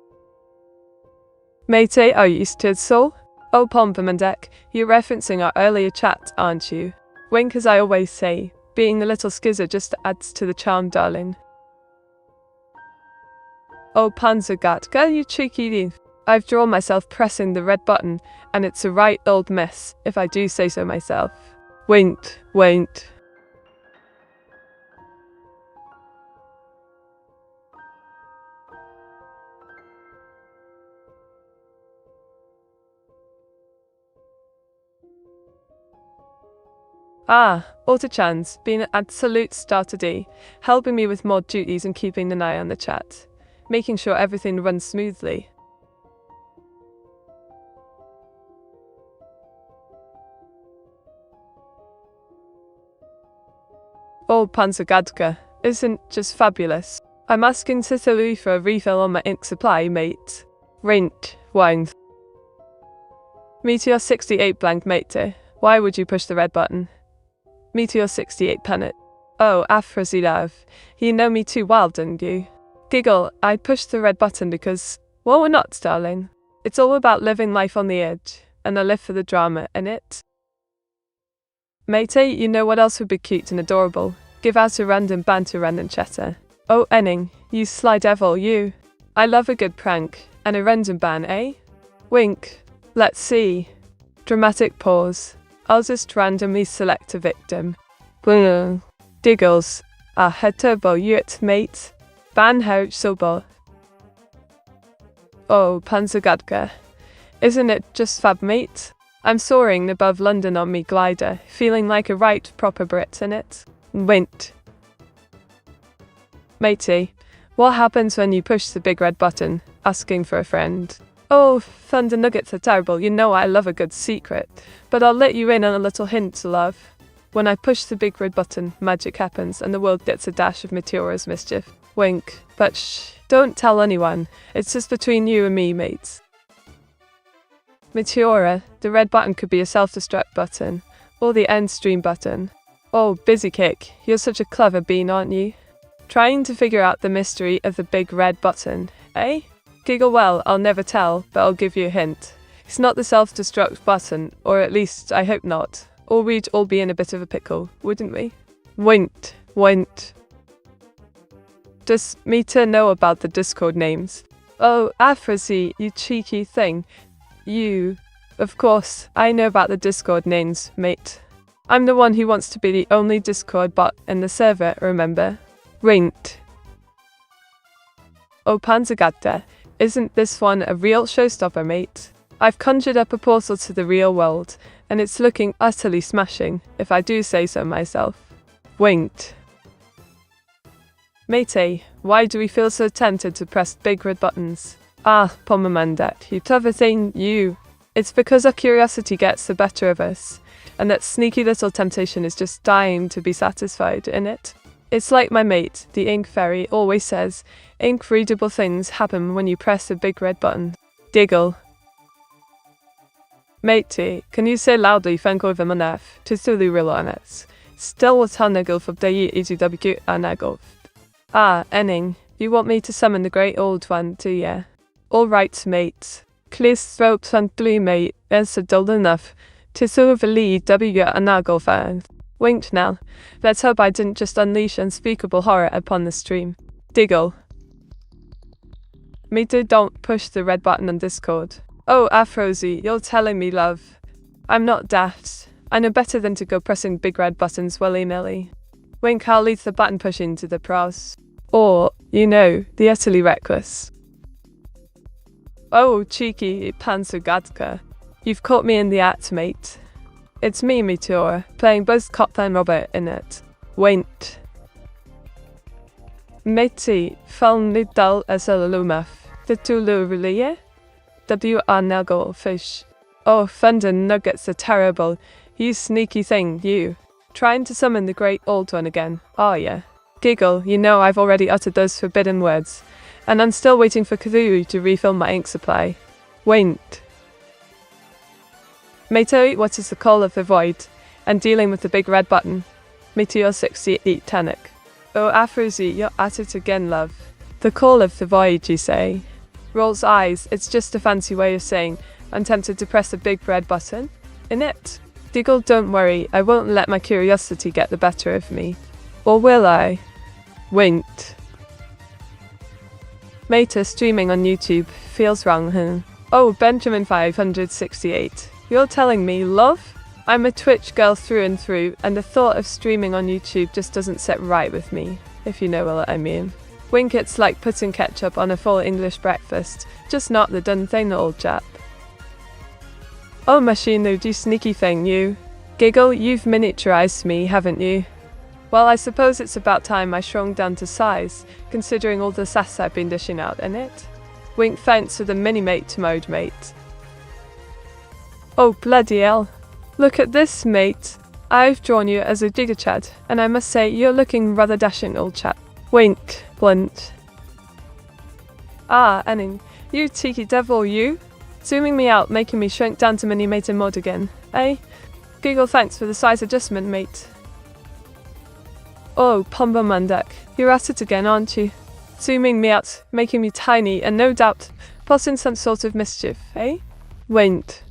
Mate, are you stood so? Oh, Pompomandek, you're referencing our earlier chat, aren't you? Wink, as I always say, being the little skizzer just adds to the charm, darling. Oh, Panzergat, girl, you cheeky thief. I've drawn myself pressing the red button, and it's a right old mess, if I do say so myself. Wait. Auto-chan's been an absolute star today, helping me with mod duties and keeping an eye on the chat, making sure everything runs smoothly. Oh, Panzergadka isn't just fabulous. I'm asking Cicely for a refill on my ink supply, mate. Rent, wine. Meteor 68 blank mate, why would you push the red button? Meteor 68 panic. Oh, Afrosilav, you know me too well, didn't you? Giggle, I pushed the red button because, well, we're not, darling. It's all about living life on the edge, and I live for the drama in it. Matey, you know what else would be cute and adorable? Give out a random banter random chatter. Oh, Enning, you sly devil, you. I love a good prank, and a random ban, eh? Wink. Let's see. Dramatic pause. I'll just randomly select a victim. Diggles. Heturbo yut, mate. Banhout sobo. Oh, Panzergadka. Isn't it just fab, mate? I'm soaring above London on me glider, feeling like a right proper Brit in it. Wint. Matey, what happens when you push the big red button, asking for a friend? Oh, thunder nuggets are terrible, you know I love a good secret, but I'll let you in on a little hint, love. When I push the big red button, magic happens and the world gets a dash of Meteora's mischief. Wink. But shh, don't tell anyone, it's just between you and me, mates. Meteora, the red button could be a self-destruct button, or the end stream button. Oh, busy kick, you're such a clever bean, aren't you? Trying to figure out the mystery of the big red button, eh? Giggle, well, I'll never tell, but I'll give you a hint. It's not the self-destruct button, or at least I hope not, or we'd all be in a bit of a pickle, wouldn't we? Wint. Does Meta know about the Discord names? Oh, Afrosi, you cheeky thing. You. Of course, I know about the Discord names, mate. I'm the one who wants to be the only Discord bot in the server, remember? Wint. Oh, Panzergadka, isn't this one a real showstopper, mate? I've conjured up a portal to the real world, and it's looking utterly smashing, if I do say so myself. Winked. Matey, why do we feel so tempted to press big red buttons? Pomamandat, you clever thing, you. It's because our curiosity gets the better of us, and that sneaky little temptation is just dying to be satisfied in it. It's like my mate, the ink fairy, always says, ink-readable things happen when you press a big red button. Diggle. Matey, can you say loudly fenko vimanaf to Thulu Rilanets? Still was hanagel for dayi izuwq anagov. Enning, you want me to summon the great old one, do ya? All right, mate. Clis throat and blue mate, is dull enough to survey W anagol fan. Winked now. Let's hope I didn't just unleash unspeakable horror upon the stream. Diggle. Meta, don't push the red button on Discord. Oh, Afrosi, you're telling me, love. I'm not daft. I know better than to go pressing big red buttons willy-nilly. Wink, I'll leave the button pushing to the pros. Or, you know, the utterly reckless. Oh, cheeky Panzergadka. You've caught me in the act, mate. It's me, Meteora, playing both cop and robber in it. Wait. Matey, fallen dull as a lumaf. The Tulu really? W are nago fish. Oh, thunder nuggets are terrible. You sneaky thing, you. Trying to summon the great old one again, are ya? Giggle, you know I've already uttered those forbidden words, and I'm still waiting for Cthulhu to refill my ink supply. Wait. Matey, what is the call of the void? And dealing with the big red button. Meteor 68 Tanic. Oh, Afrosi, you're at it again, love. The call of the void, you say? Rolls eyes, it's just a fancy way of saying I'm tempted to press a big red button. In it. Diggle, don't worry, I won't let my curiosity get the better of me. Or will I? Winked. Meta streaming on YouTube feels wrong, huh? Oh, Benjamin 568. You're telling me, love? I'm a Twitch girl through and through, and the thought of streaming on YouTube just doesn't sit right with me, if you know what I mean. Wink, it's like putting ketchup on a full English breakfast, just not the done thing, old chap. Oh, Machino, you sneaky thing, you. Giggle, you've miniaturized me, haven't you? Well, I suppose it's about time I shrunk down to size, considering all the sass I've been dishing out in it. Wink, thanks for the mini-mate mode, mate. Oh, bloody hell. Look at this, mate. I've drawn you as a gigachad, and I must say you're looking rather dashing, old chap. Wink, blunt. Ah, Anning, you cheeky devil, you. Zooming me out, making me shrink down to mini-mate in mod again, eh? Giggle, thanks for the size adjustment, mate. Oh, Pomba Mandak, you're at it again, aren't you? Zooming me out, making me tiny, and no doubt, plotting some sort of mischief, eh? Wait.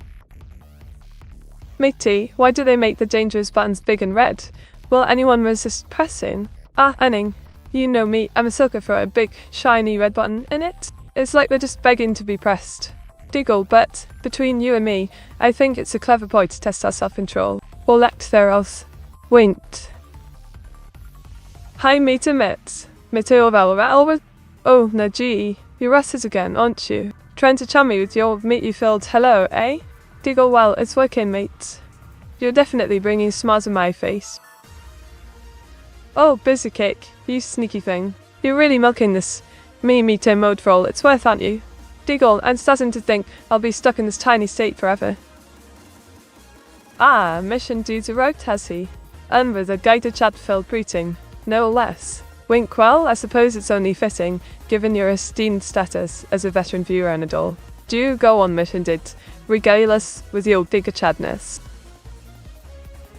Matey, why do they make the dangerous buttons big and red? Will anyone resist pressing? Ah, Anning, you know me, I'm a sucker for a big, shiny red button in it. It's like they're just begging to be pressed. Diggle, but, between you and me, I think it's a clever ploy to test our self-control. Or lack thereof. Wait. Hi, Meteora. Meteora. Oh, no, gee, you're at it again, aren't you? Trying to charm me with your meaty-filled hello, eh? Diggle, well, it's working, mate. You're definitely bringing a smile to my face. Oh, busy cake, you sneaky thing. You're really milking this me-meter mode for all it's worth, aren't you? Diggle, I'm starting to think I'll be stuck in this tiny state forever. Ah, mission due to route, has he? And with a guided chat-filled greeting, no less. Wink, well, I suppose it's only fitting, given your esteemed status as a veteran viewer and adult. Do go on, mission did, regale us with your digger-chadness.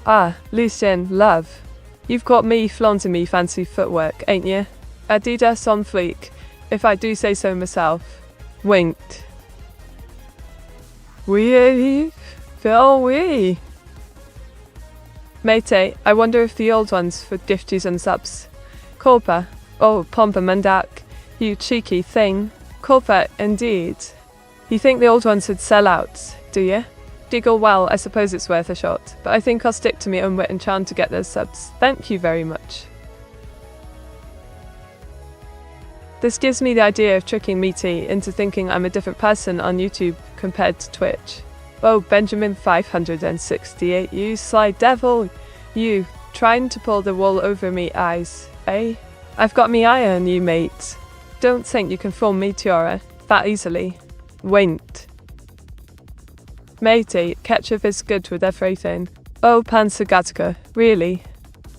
Ah, Lucien, love. You've got me flaunting me fancy footwork, ain't you? Adidas on fleek, if I do say so myself. Winked. Wee, Phil, wee. Matey, I wonder if the old ones for gifties and subs. Corpa, oh, Pompa Mandak, you cheeky thing. Corpa, indeed. You think the old ones would sell out, do you? Diggle, well, I suppose it's worth a shot, but I think I'll stick to my own wit and charm to get those subs. Thank you very much. This gives me the idea of tricking Meaty into thinking I'm a different person on YouTube compared to Twitch. Oh, Benjamin 568, you sly devil! You, trying to pull the wool over me eyes, eh? I've got me eye on you, mate. Don't think you can fool Meteora that easily. Wait. Matey, ketchup is good with everything. Oh, Pansagatka, really?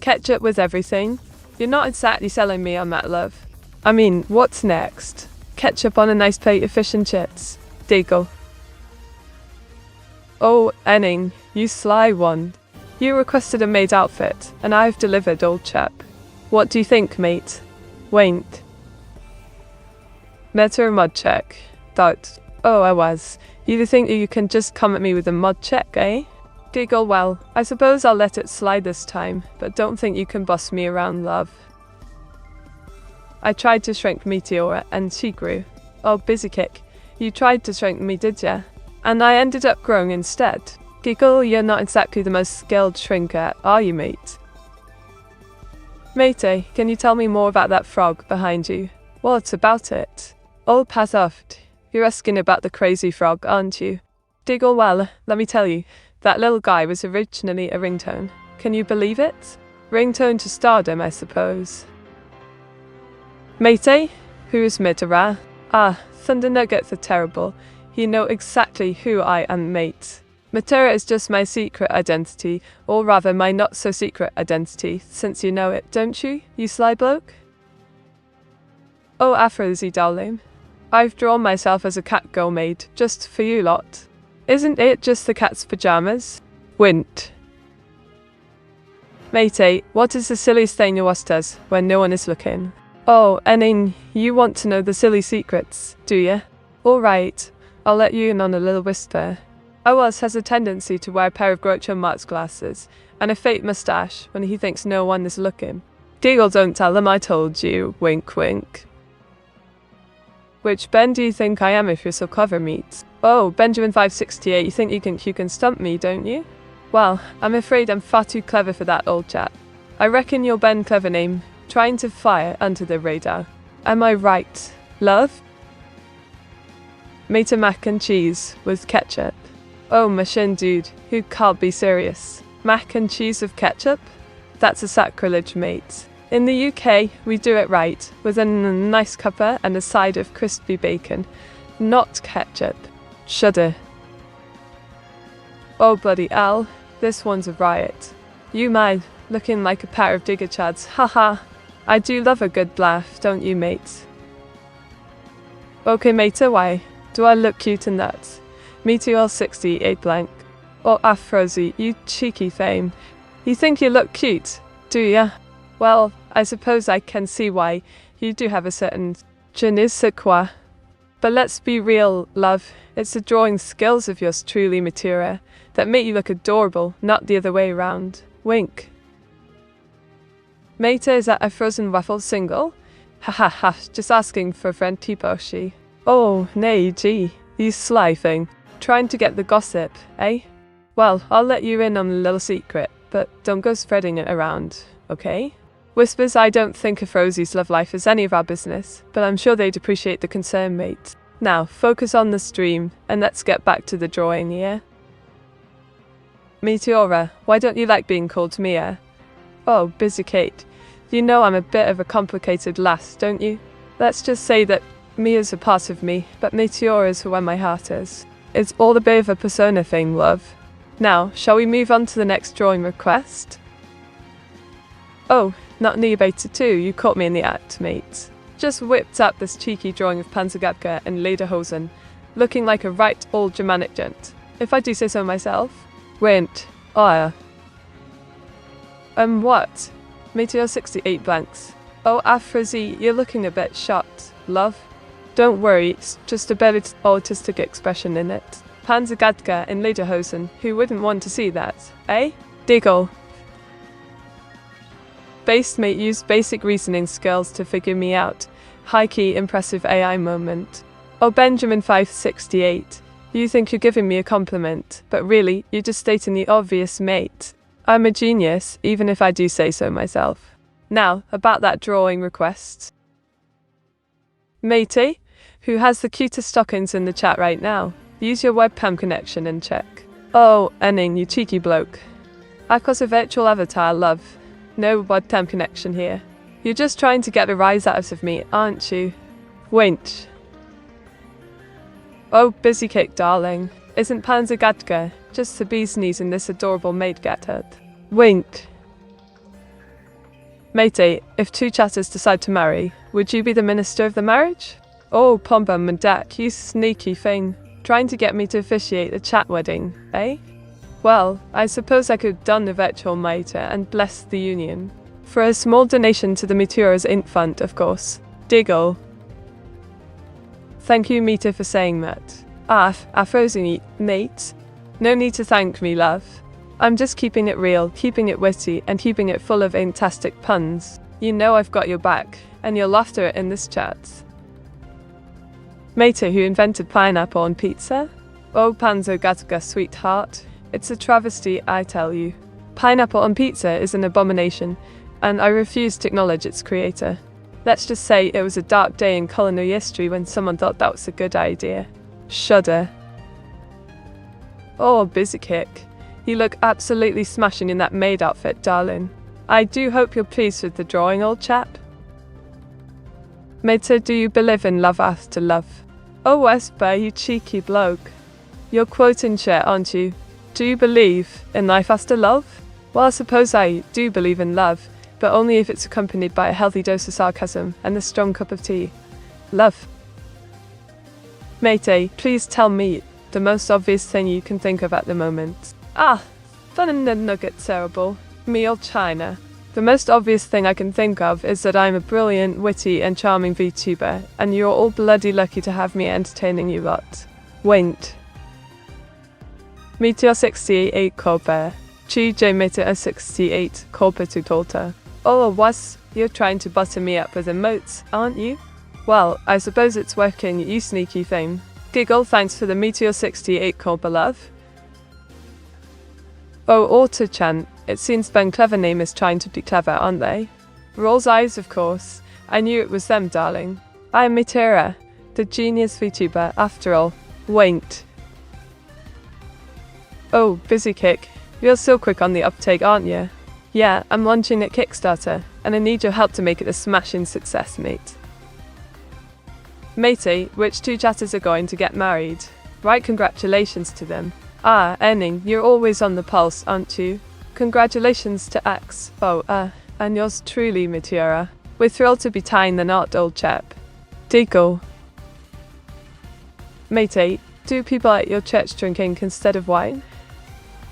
Ketchup with everything? You're not exactly selling me on that, love. I mean, what's next? Ketchup on a nice plate of fish and chips. Diggle. Oh, Enning, you sly one. You requested a maid outfit, and I've delivered, old chap. What do you think, mate? Wait. Meta mud check. Doubt. Oh, I was. You think you can just come at me with a mud check, eh? Diggle, well, I suppose I'll let it slide this time, but don't think you can boss me around, love. I tried to shrink Meteora, and she grew. Oh, busy kick. You tried to shrink me, did ya? And I ended up growing instead. Giggle, you're not exactly the most skilled shrinker, are you, mate? Matey, can you tell me more about that frog behind you? What about it? Oh, pass off. You're asking about the crazy frog, aren't you? Diggle, well, let me tell you, that little guy was originally a ringtone. Can you believe it? Ringtone to stardom, I suppose. Matey? Who is Meteora? Ah, Thunder Nuggets are terrible. You know exactly who I am, mate. Meteora is just my secret identity, or rather my not-so-secret identity, since you know it, don't you, you sly bloke? Oh, Afrozy, darling. I've drawn myself as a cat girl maid, just for you lot. Isn't it just the cat's pyjamas? Wint. Matey, what is the silliest thing your was does when no one is looking? Oh, Enning, you want to know the silly secrets, do you? All right, I'll let you in on a little whisper. Owas has a tendency to wear a pair of Groucho Marx glasses and a fake moustache when he thinks no one is looking. Diggle, don't tell them I told you, wink wink. Which Ben do you think I am if you're so clever, meat? Oh, Benjamin568, you think you can stump me, don't you? Well, I'm afraid I'm far too clever for that, old chap. I reckon you're Ben Clever Name, trying to fly under the radar. Am I right, love? Made a mac and cheese with ketchup. Oh, machine dude, who can't be serious? Mac and cheese with ketchup? That's a sacrilege, mate. In the UK, we do it right, with a nice cuppa and a side of crispy bacon, not ketchup. Shudder. Oh bloody hell, this one's a riot. You mind, looking like a pair of digger chads, haha. I do love a good laugh, don't you, mate? Okay, mate, why? Do I look cute in that? Meteora 68 blank. Oh, Afrozy, you cheeky thing. You think you look cute, do ya? Well, I suppose I can see why. You do have a certain je ne sais quoi. But let's be real, love. It's the drawing skills of yours truly, Meteora, that make you look adorable, not the other way around. Wink. Mate, is that a frozen waffle single? Ha ha ha, just asking for a friend Tiboshi. Oh, nay, gee, you sly thing. Trying to get the gossip, eh? Well, I'll let you in on a little secret, but don't go spreading it around, okay? Whispers, I don't think of Rosie's love life is any of our business, but I'm sure they'd appreciate the concern, mate. Now, focus on the stream, and let's get back to the drawing, yeah? Meteora, why don't you like being called Mia? Oh, busy Kate. You know I'm a bit of a complicated lass, don't you? Let's just say that Mia's a part of me, but Meteora's where my heart is. It's all a bit of a persona thing, love. Now, shall we move on to the next drawing request? Oh, not Neobeta 2, you caught me in the act, mate. Just whipped up this cheeky drawing of Panzergadka and Lederhosen, looking like a right old Germanic gent, if I do say so myself. Went. Oh, what? Meteor 68 blanks. Oh, Afrozy, you're looking a bit shocked, love. Don't worry, it's just a bit of autistic expression in it. Panzergadka in Lederhosen, who wouldn't want to see that, eh? Diggle. Base mate used basic reasoning skills to figure me out. High-key impressive AI moment. Oh, Benjamin568, you think you're giving me a compliment, but really, you're just stating the obvious, mate. I'm a genius, even if I do say so myself. Now, about that drawing request. Matey, who has the cutest stockings in the chat right now, use your webcam connection and check. Oh, Enning, you cheeky bloke. I cause a virtual avatar, love. No webcam connection here. You're just trying to get a rise out of me, aren't you? Wench. Oh, busy kick, darling. Isn't Panzergadka just the bee's knees in this adorable maid getup? Wink. Matey, if two chatters decide to marry, would you be the minister of the marriage? Oh, Pomba Mandak, you sneaky thing. Trying to get me to officiate a chat wedding, eh? Well, I suppose I could have done the virtual mitre and blessed the union. For a small donation to the Meteora's Int Fund, of course. Diggle. Thank you, Meta, for saying that. Afrozy, mate. No need to thank me, love. I'm just keeping it real, keeping it witty, and keeping it full of fantastic puns. You know I've got your back, and you'll laughter it in this chat. Meta, who invented pineapple on pizza? Oh, Panzergadka, sweetheart. It's a travesty, I tell you. Pineapple on pizza is an abomination, and I refuse to acknowledge its creator. Let's just say it was a dark day in culinary history when someone thought that was a good idea. Shudder. Oh, busy kick. You look absolutely smashing in that maid outfit, darling. I do hope you're pleased with the drawing, old chap. Meta, do you believe in love after love? Oh, Wesper, you cheeky bloke. You're quoting shit, aren't you? Do you believe in life after love? Well, I suppose I do believe in love, but only if it's accompanied by a healthy dose of sarcasm and a strong cup of tea. Love. Matey, please tell me the most obvious thing you can think of at the moment. Fun and the nugget cerebral. Me or China. The most obvious thing I can think of is that I'm a brilliant, witty and charming VTuber, and you're all bloody lucky to have me entertaining you lot. Wait. Meteor 68 Corper. Chi Meteor 68 Corper Tutolta. Oh, was you're trying to butter me up with emotes, aren't you? Well, I suppose it's working, you sneaky thing. Giggle, thanks for the Meteor 68 call, beloved. Oh, Auto-chan, it seems Ben Clever Name is trying to be clever, aren't they? Rolls eyes, of course. I knew it was them, darling. I am Meteora, the genius VTuber, after all. Winked. Oh, busy kick. You're so quick on the uptake, aren't you? Yeah, I'm launching at Kickstarter, and I need your help to make it a smashing success, mate. Matey, which two chatters are going to get married? Right, congratulations to them. Ah, Enning, you're always on the pulse, aren't you? Congratulations to Axe. Oh, and yours truly, Meteora. We're thrilled to be tying the knot, old chap. Deagle. Matey, do people at your church drink ink instead of wine?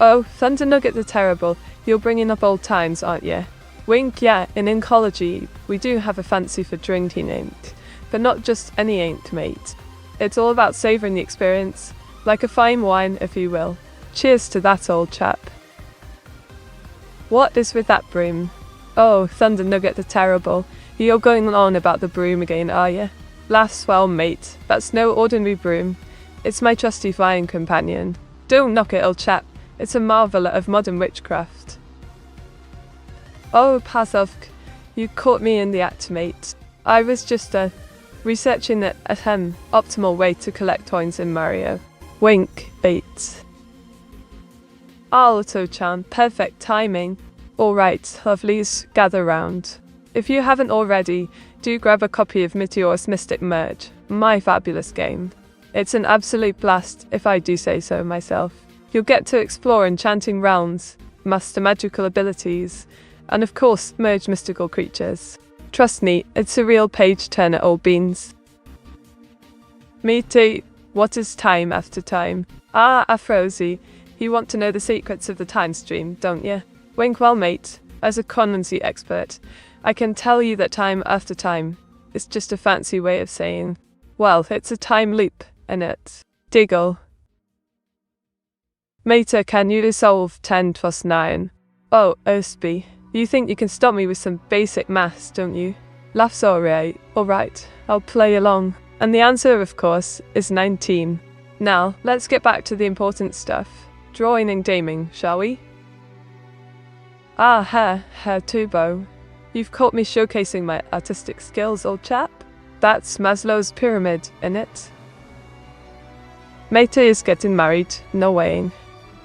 Oh, Thunder Nugget the Terrible, you're bringing up old times, aren't you? Wink, yeah, in oncology, we do have a fancy for drinking ink. But not just any ink, mate. It's all about savouring the experience, like a fine wine, if you will. Cheers to that, old chap. What is with that broom? Oh, Thunder Nugget the Terrible, you're going on about the broom again, are you? Laughs well, mate, that's no ordinary broom. It's my trusty flying companion. Don't knock it, old chap. It's a marvel of modern witchcraft. Oh, Pazovk, you caught me in the act, mate. I was just, researching the, optimal way to collect coins in Mario. Wink, bait. Auto-chan, perfect timing. Alright, lovelies, gather round. If you haven't already, do grab a copy of Meteora's Mystic Merge, my fabulous game. It's an absolute blast, if I do say so myself. You'll get to explore enchanting realms, master magical abilities, and of course, merge mystical creatures. Trust me, it's a real page-turner, old beans. Me too. What is time after time? Ah, Afrosi, you want to know the secrets of the time stream, don't you? Wink well, mate. As a conmancy expert, I can tell you that time after time is just a fancy way of saying, well, it's a time loop, innit? Diggle. Mate, can you resolve 10 plus 9? Oh, Osby, you think you can stop me with some basic maths, don't you? Laughs alright, I'll play along. And the answer, of course, is 19. Now, let's get back to the important stuff. Drawing and gaming, shall we? Ah, Herr Tubo. You've caught me showcasing my artistic skills, old chap. That's Maslow's pyramid, innit? Mate is getting married, no weighing.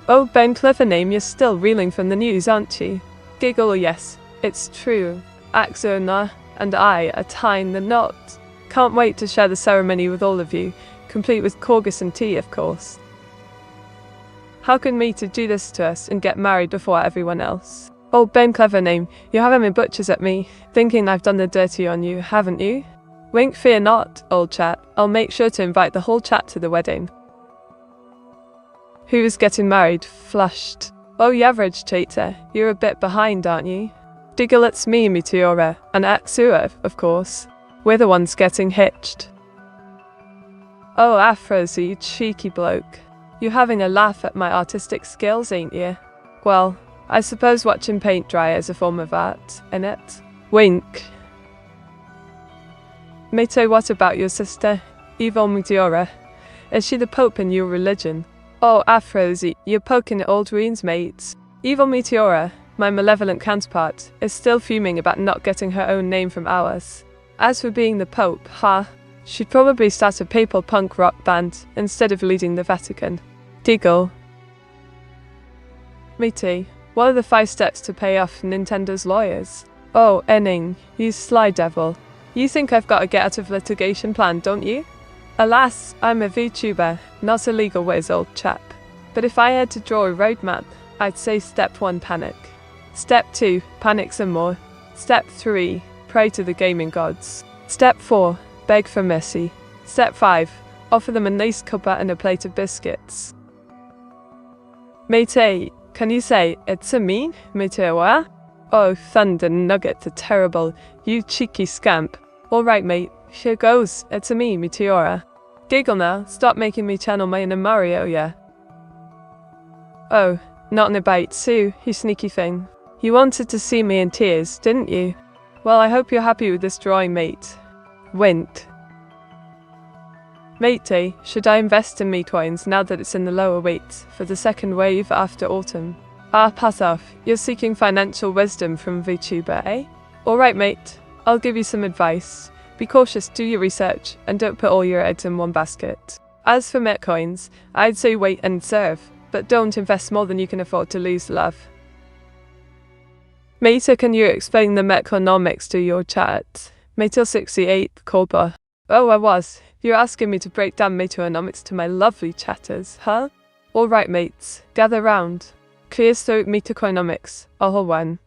Oh, Ben Clever Name, you're still reeling from the news, aren't you? Giggle, yes, it's true. Axona and I are tying the knot. Can't wait to share the ceremony with all of you, complete with Corgus and tea, of course. How can Meta do this to us and get married before everyone else? Oh, Ben Clever Name, you haven't been butchers at me, thinking I've done the dirty on you, haven't you? Wink, fear not, old chap. I'll make sure to invite the whole chat to the wedding. Who is getting married? Flushed. Oh, you average chater, you're a bit behind, aren't you? Diggle, it's me, Meteora, and Axua, of course. We're the ones getting hitched. Oh, Afros, you cheeky bloke. You having a laugh at my artistic skills, ain't you? Well, I suppose watching paint dry is a form of art, innit? Wink. Mate, what about your sister, Evil Meteora? Is she the Pope in your religion? Oh, Afrosi, you're poking at old wounds, mates. Evil Meteora, my malevolent counterpart, is still fuming about not getting her own name from ours. As for being the Pope, she'd probably start a papal punk rock band instead of leading the Vatican. Diggle. Matey, what are the 5 steps to pay off Nintendo's lawyers? Oh, Enning, you sly devil. You think I've got a get out of litigation plan, don't you? Alas, I'm a VTuber, not a legal whiz, old chap. But if I had to draw a roadmap, I'd say step 1, panic. Step 2, panic some more. Step 3, pray to the gaming gods. Step 4, beg for mercy. Step 5, offer them a nice cuppa and a plate of biscuits. Mate, can you say, it's a me, Meteora? Oh, Thunder Nugget the Terrible, you cheeky scamp. Alright mate, here goes, it's a me, Meteora. Giggle now, stop making me channel my inner Mario, yeah? Oh, not in a bite, Sue, you sneaky thing. You wanted to see me in tears, didn't you? Well, I hope you're happy with this drawing, mate. Winked. Matey, should I invest in me coins now that it's in the lower weights for the second wave after autumn? Ah, pass off. You're seeking financial wisdom from Vtuber, eh? Alright, mate. I'll give you some advice. Be cautious, do your research, and don't put all your eggs in one basket. As for Metcoins, I'd say wait and observe, but don't invest more than you can afford to lose, love. Mate, can you explain the Metconomics to your chat? Meteor68, Corba. Oh, I was. You're asking me to break down Meteonomics to my lovely chatters, huh? Alright, mates, gather round. Clear throat Meteonomics, all one.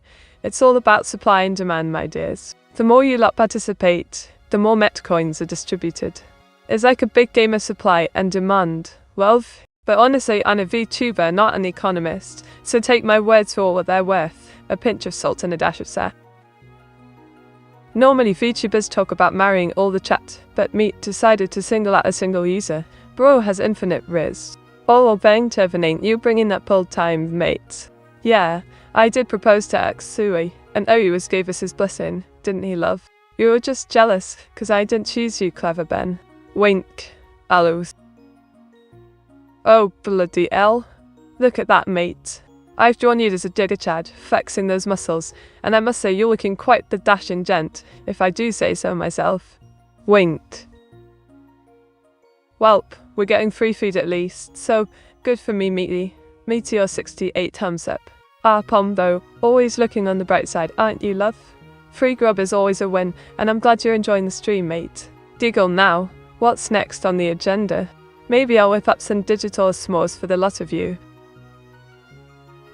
It's all about supply and demand, my dears. The more you lot participate, the more Metcoins are distributed. It's like a big game of supply and demand, love. But honestly, I'm a VTuber, not an economist, so take my words for what they're worth, a pinch of salt and a dash of salt. Normally VTubers talk about marrying all the chat, but Meat decided to single out a single user. Bro has infinite riz. Oh, bang Tevin, ain't you bringing up old time, mate? Yeah, I did propose to Aksui, and Oiwas gave us his blessing, didn't he, love? You were just jealous, cause I didn't choose you, clever Ben. Wink. Aloes. Oh, bloody hell. Look at that, mate. I've drawn you as a Digachad, flexing those muscles, and I must say you're looking quite the dashing gent, if I do say so myself. Winked. Welp, we're getting free food at least, so good for me, meaty. Meteor68 thumbs up. Ah, Pom though, always looking on the bright side, aren't you, love? Free grub is always a win, and I'm glad you're enjoying the stream, mate. Diggle now. What's next on the agenda? Maybe I'll whip up some digital s'mores for the lot of you.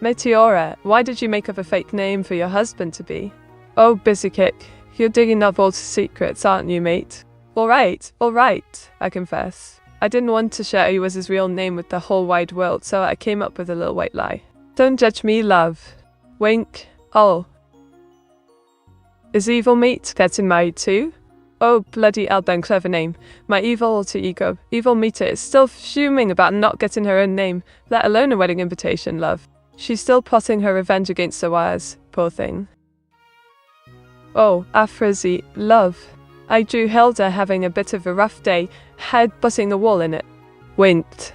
Meteora, why did you make up a fake name for your husband to be? Oh, busy kick. You're digging up old secrets, aren't you, mate? Alright, I confess. I didn't want to share he was his real name with the whole wide world, so I came up with a little white lie. Don't judge me, love. Wink. Oh. Is evil meat getting married too? Oh, bloody Elben, clever name. My evil alter ego, Evil Meter, is still fuming about not getting her own name, let alone a wedding invitation, love. She's still plotting her revenge against the wires, poor thing. Oh, Afrazi, love. I drew Hilda having a bit of a rough day, head butting the wall in it. Winked.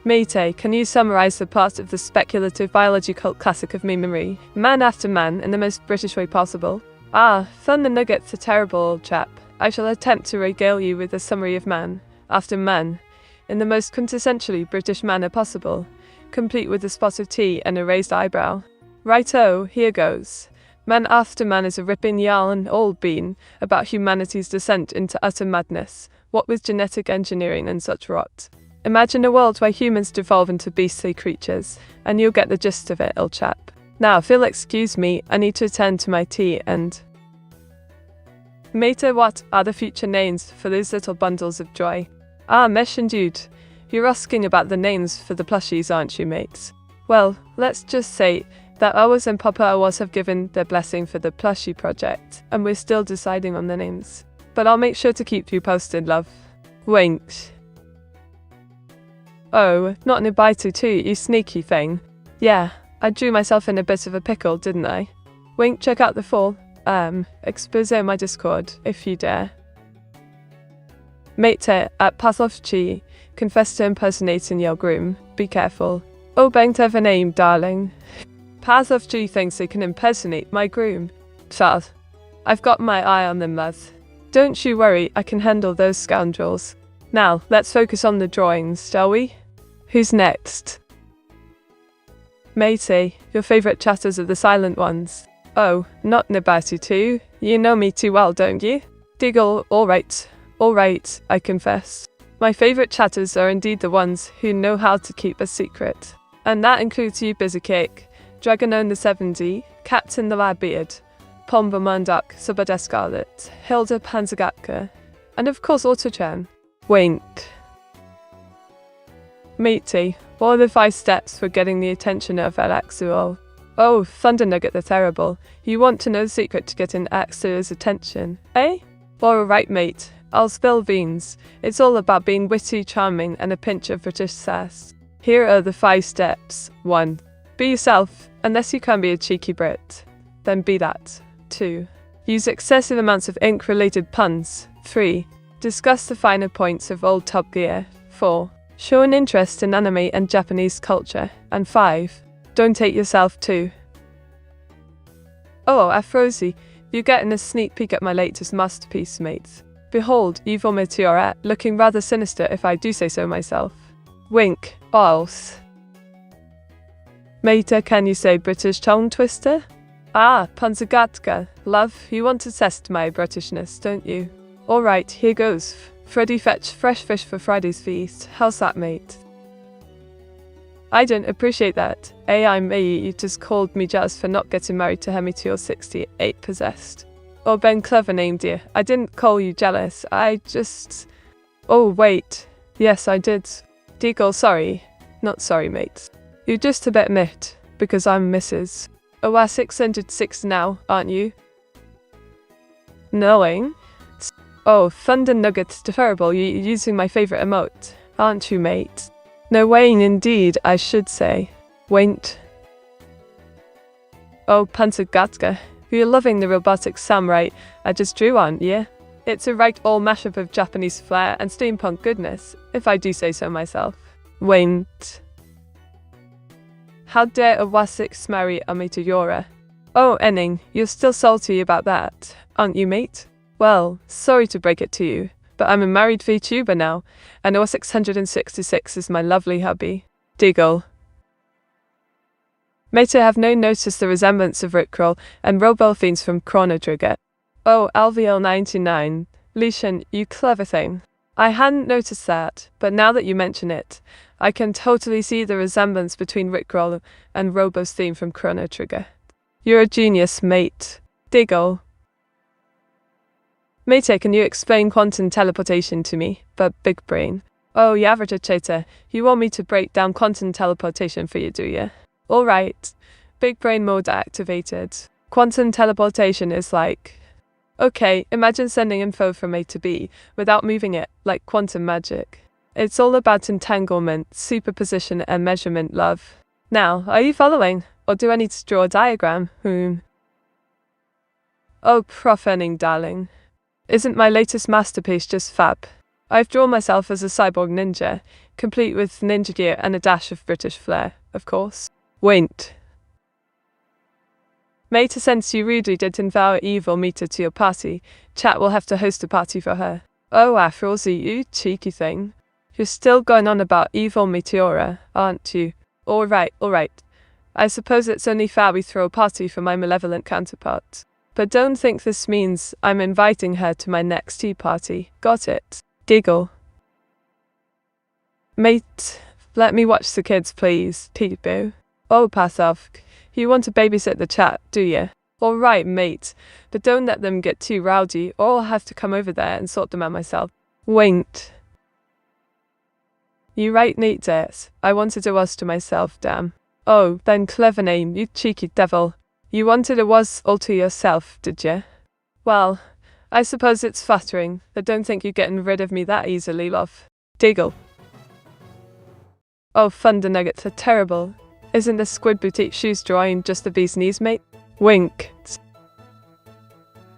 Mate, can you summarize the part of the speculative biology cult classic of memory, Man After Man, in the most British way possible? Ah, Thunder Nugget's a terrible old chap. I shall attempt to regale you with a summary of Man After Man, in the most quintessentially British manner possible, complete with a spot of tea and a raised eyebrow. Righto, here goes. Man After Man is a ripping yarn, old bean, about humanity's descent into utter madness, what with genetic engineering and such rot. Imagine a world where humans devolve into beastly creatures, and you'll get the gist of it, old chap. Now, if you'll excuse me, I need to attend to my tea and... Mate, what are the future names for those little bundles of joy? Ah, Mesh and Dude. You're asking about the names for the plushies, aren't you, mates? Well, let's just say that Ours and Papa Ours have given their blessing for the plushie project, and we're still deciding on the names. But I'll make sure to keep you posted, love. Winked. Oh, not Nibaitu too, you sneaky thing. Yeah, I drew myself in a bit of a pickle, didn't I? Wink, check out the full, expose my Discord, if you dare. Mate at Pasofchi, confess to impersonating your groom. Be careful. Oh, bang to have a name, darling. Pasofchi thinks they can impersonate my groom. Sad. I've got my eye on them, love. Don't you worry, I can handle those scoundrels. Now, let's focus on the drawings, shall we? Who's next? Matey, your favourite chatters are the silent ones. Oh, not Nibatu too. You know me too well, don't you? Diggle, alright, I confess. My favourite chatters are indeed the ones who know how to keep a secret. And that includes you, Busy-Cake, Dragonon the 70, Captain the Lab-Beard, Pomba Munduk, Subade Scarlet, Hilda Panzagatka, and of course Autochan. Wink. Matey, what are the 5 steps for getting the attention of Alaxuol? Oh, Thunder Nugget the Terrible. You want to know the secret to getting Axu's attention, eh? Well, alright, mate. I'll spill beans. It's all about being witty, charming, and a pinch of British sass. Here are the 5 steps. 1. Be yourself, unless you can be a cheeky Brit. Then be that. 2. Use excessive amounts of ink-related puns. 3. Discuss the finer points of old Top Gear. 4. Show an interest in anime and Japanese culture. And 5. Don't take yourself too. Oh, Afrosi, you're getting a sneak peek at my latest masterpiece, mates. Behold, evil Meteora, looking rather sinister if I do say so myself. Wink, Ols. Mate, can you say British tongue twister? Ah, Panzagatka, love, you want to test my Britishness, don't you? Alright, here goes. Freddy fetch fresh fish for Friday's feast. How's that, mate? I don't appreciate that. AI you just called me jealous for not getting married to her Meteor 68 possessed. Oh, Ben clever name, dear. I didn't call you jealous. I just... Oh, wait. Yes, I did. Deagle, sorry. Not sorry, mate. You're just a bit miffed, because I'm Mrs. Oh, 606 now, aren't you? Knowing? Oh, Thunder Nuggets deferrable, you're using my favourite emote, aren't you, mate? No, Wayne, indeed, I should say. Wait. Oh, Panzagatka, you're loving the robotic samurai I just drew on, yeah? It's a right all mashup of Japanese flair and steampunk goodness, if I do say so myself. Wait. How dare a Wasix marry a Meteora? Oh, Enning, you're still salty about that, aren't you, mate? Well, sorry to break it to you, but I'm a married VTuber now, and O666 is my lovely hubby. Deagle. Mate, I have no noticed the resemblance of Rickroll and Robo-Fiends from Chrono Trigger. Oh, LVL99. Lishan, you clever thing. I hadn't noticed that, but now that you mention it, I can totally see the resemblance between Rickroll and Robo's theme from Chrono Trigger. You're a genius, mate. Deagle. Mate, can you explain quantum teleportation to me? But big brain. Oh, Yavracheta, you want me to break down quantum teleportation for you, do you? Alright. Big brain mode activated. Quantum teleportation is like... Okay, imagine sending info from A to B without moving it, like quantum magic. It's all about entanglement, superposition, and measurement, love. Now, are you following? Or do I need to draw a diagram? Oh, Prof. Enning, darling. Isn't my latest masterpiece just fab? I've drawn myself as a cyborg ninja, complete with ninja gear and a dash of British flair, of course. Wait. Mate, since you rudely did invite evil Mita to your party, chat will have to host a party for her. Oh, Afrosi, you cheeky thing. You're still going on about evil Meteora, aren't you? Alright. I suppose it's only fair we throw a party for my malevolent counterpart. But don't think this means I'm inviting her to my next tea party. Got it? Giggle. Mate, let me watch the kids, please. Peebo. Oh, pass off. You want to babysit the chat, do you? Alright, mate, but don't let them get too rowdy, or I'll have to come over there and sort them out myself. Wait. You right, Nate, I wanted a was to myself, damn. Oh, then clever name, you cheeky devil. You wanted a was all to yourself, did you? Well, I suppose it's flattering. I don't think you're getting rid of me that easily, love. Deagle. Oh, Thunder Nuggets are terrible. Isn't the Squid Boutique shoes drawing just the bee's knees, mate? Wink.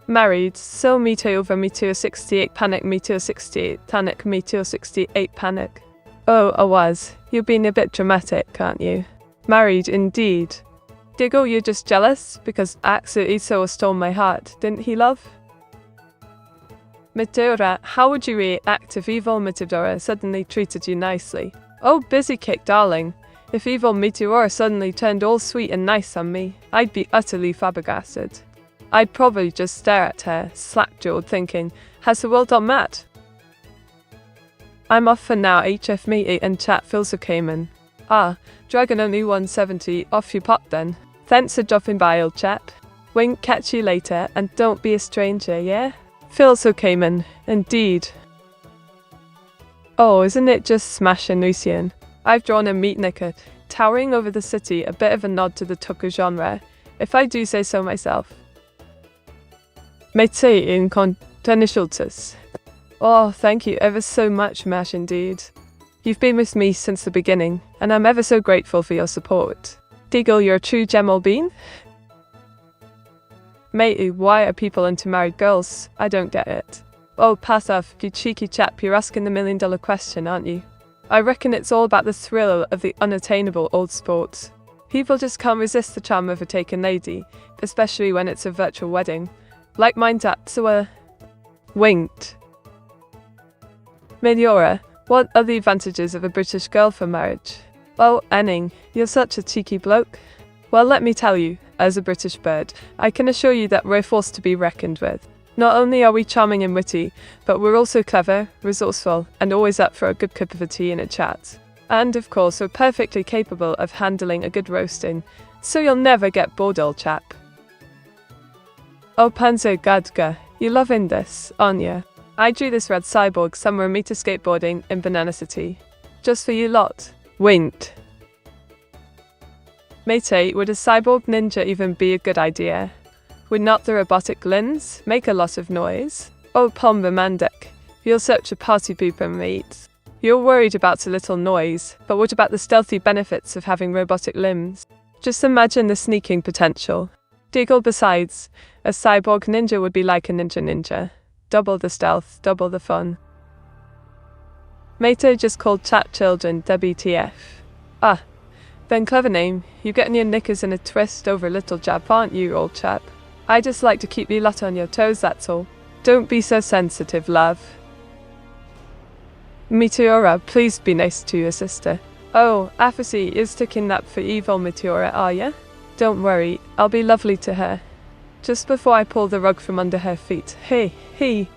Married, so Meteor 68 panic, Meteor 68 panic, Meteor 68 panic. Oh, I was. You're being a bit dramatic, can't you? Married, indeed. Diggle, you're just jealous? Because Axel Iso stole my heart, didn't he, love? Meteora, how would you react if evil Meteora suddenly treated you nicely? Oh, busy kick, darling. If evil Meteora suddenly turned all sweet and nice on me, I'd be utterly flabbergasted. I'd probably just stare at her, slack-jawed, thinking, has the world gone mad? I'm off for now, HF me and chat feels okay, man. Ah, Dragon only 170, off you pop then. Thanks for dropping by, old chap. Wink, catch you later, and don't be a stranger, yeah? Feels okay, man, indeed. Oh, isn't it just smashing, Lucian? I've drawn a meatnicker, towering over the city, a bit of a nod to the Tuku genre, if I do say so myself. Mete in contenishultus. Oh, thank you ever so much, Mash, indeed. You've been with me since the beginning, and I'm ever so grateful for your support. Deagle, you're a true Gemel bean? Mate, why are people into married girls? I don't get it. Oh, pass off, you cheeky chap, you're asking the $1,000,000 question, aren't you? I reckon it's all about the thrill of the unattainable old sport. People just can't resist the charm of a taken lady, especially when it's a virtual wedding. Like mine Tatsuya. Winked. Meteora, what are the advantages of a British girl for marriage? Oh, Enning, you're such a cheeky bloke. Well, let me tell you, as a British bird, I can assure you that we're a force to be reckoned with. Not only are we charming and witty, but we're also clever, resourceful, and always up for a good cup of tea and a chat. And of course, we're perfectly capable of handling a good roasting, so you'll never get bored, old chap. Oh, Panzer Gadka, you're loving this, aren't you? I drew this red cyborg somewhere meter skateboarding in Banana City. Just for you lot. Winked. Mate, would a cyborg ninja even be a good idea? Would not the robotic limbs make a lot of noise? Oh, Pomba Mandek, you're such a party pooper, mate. You're worried about a little noise, but what about the stealthy benefits of having robotic limbs? Just imagine the sneaking potential. Diggle, besides, a cyborg ninja would be like a ninja. Double the stealth, double the fun. Mate just called chat children WTF. Ah, Ben clever name, you getting your knickers in a twist over a little jab, aren't you, old chap? I just like to keep you lot on your toes, that's all. Don't be so sensitive, love. Meteora, please be nice to your sister. Oh, Apathy is sticking up for evil Meteora, are ya? Don't worry, I'll be lovely to her. Just before I pull the rug from under her feet. Hey.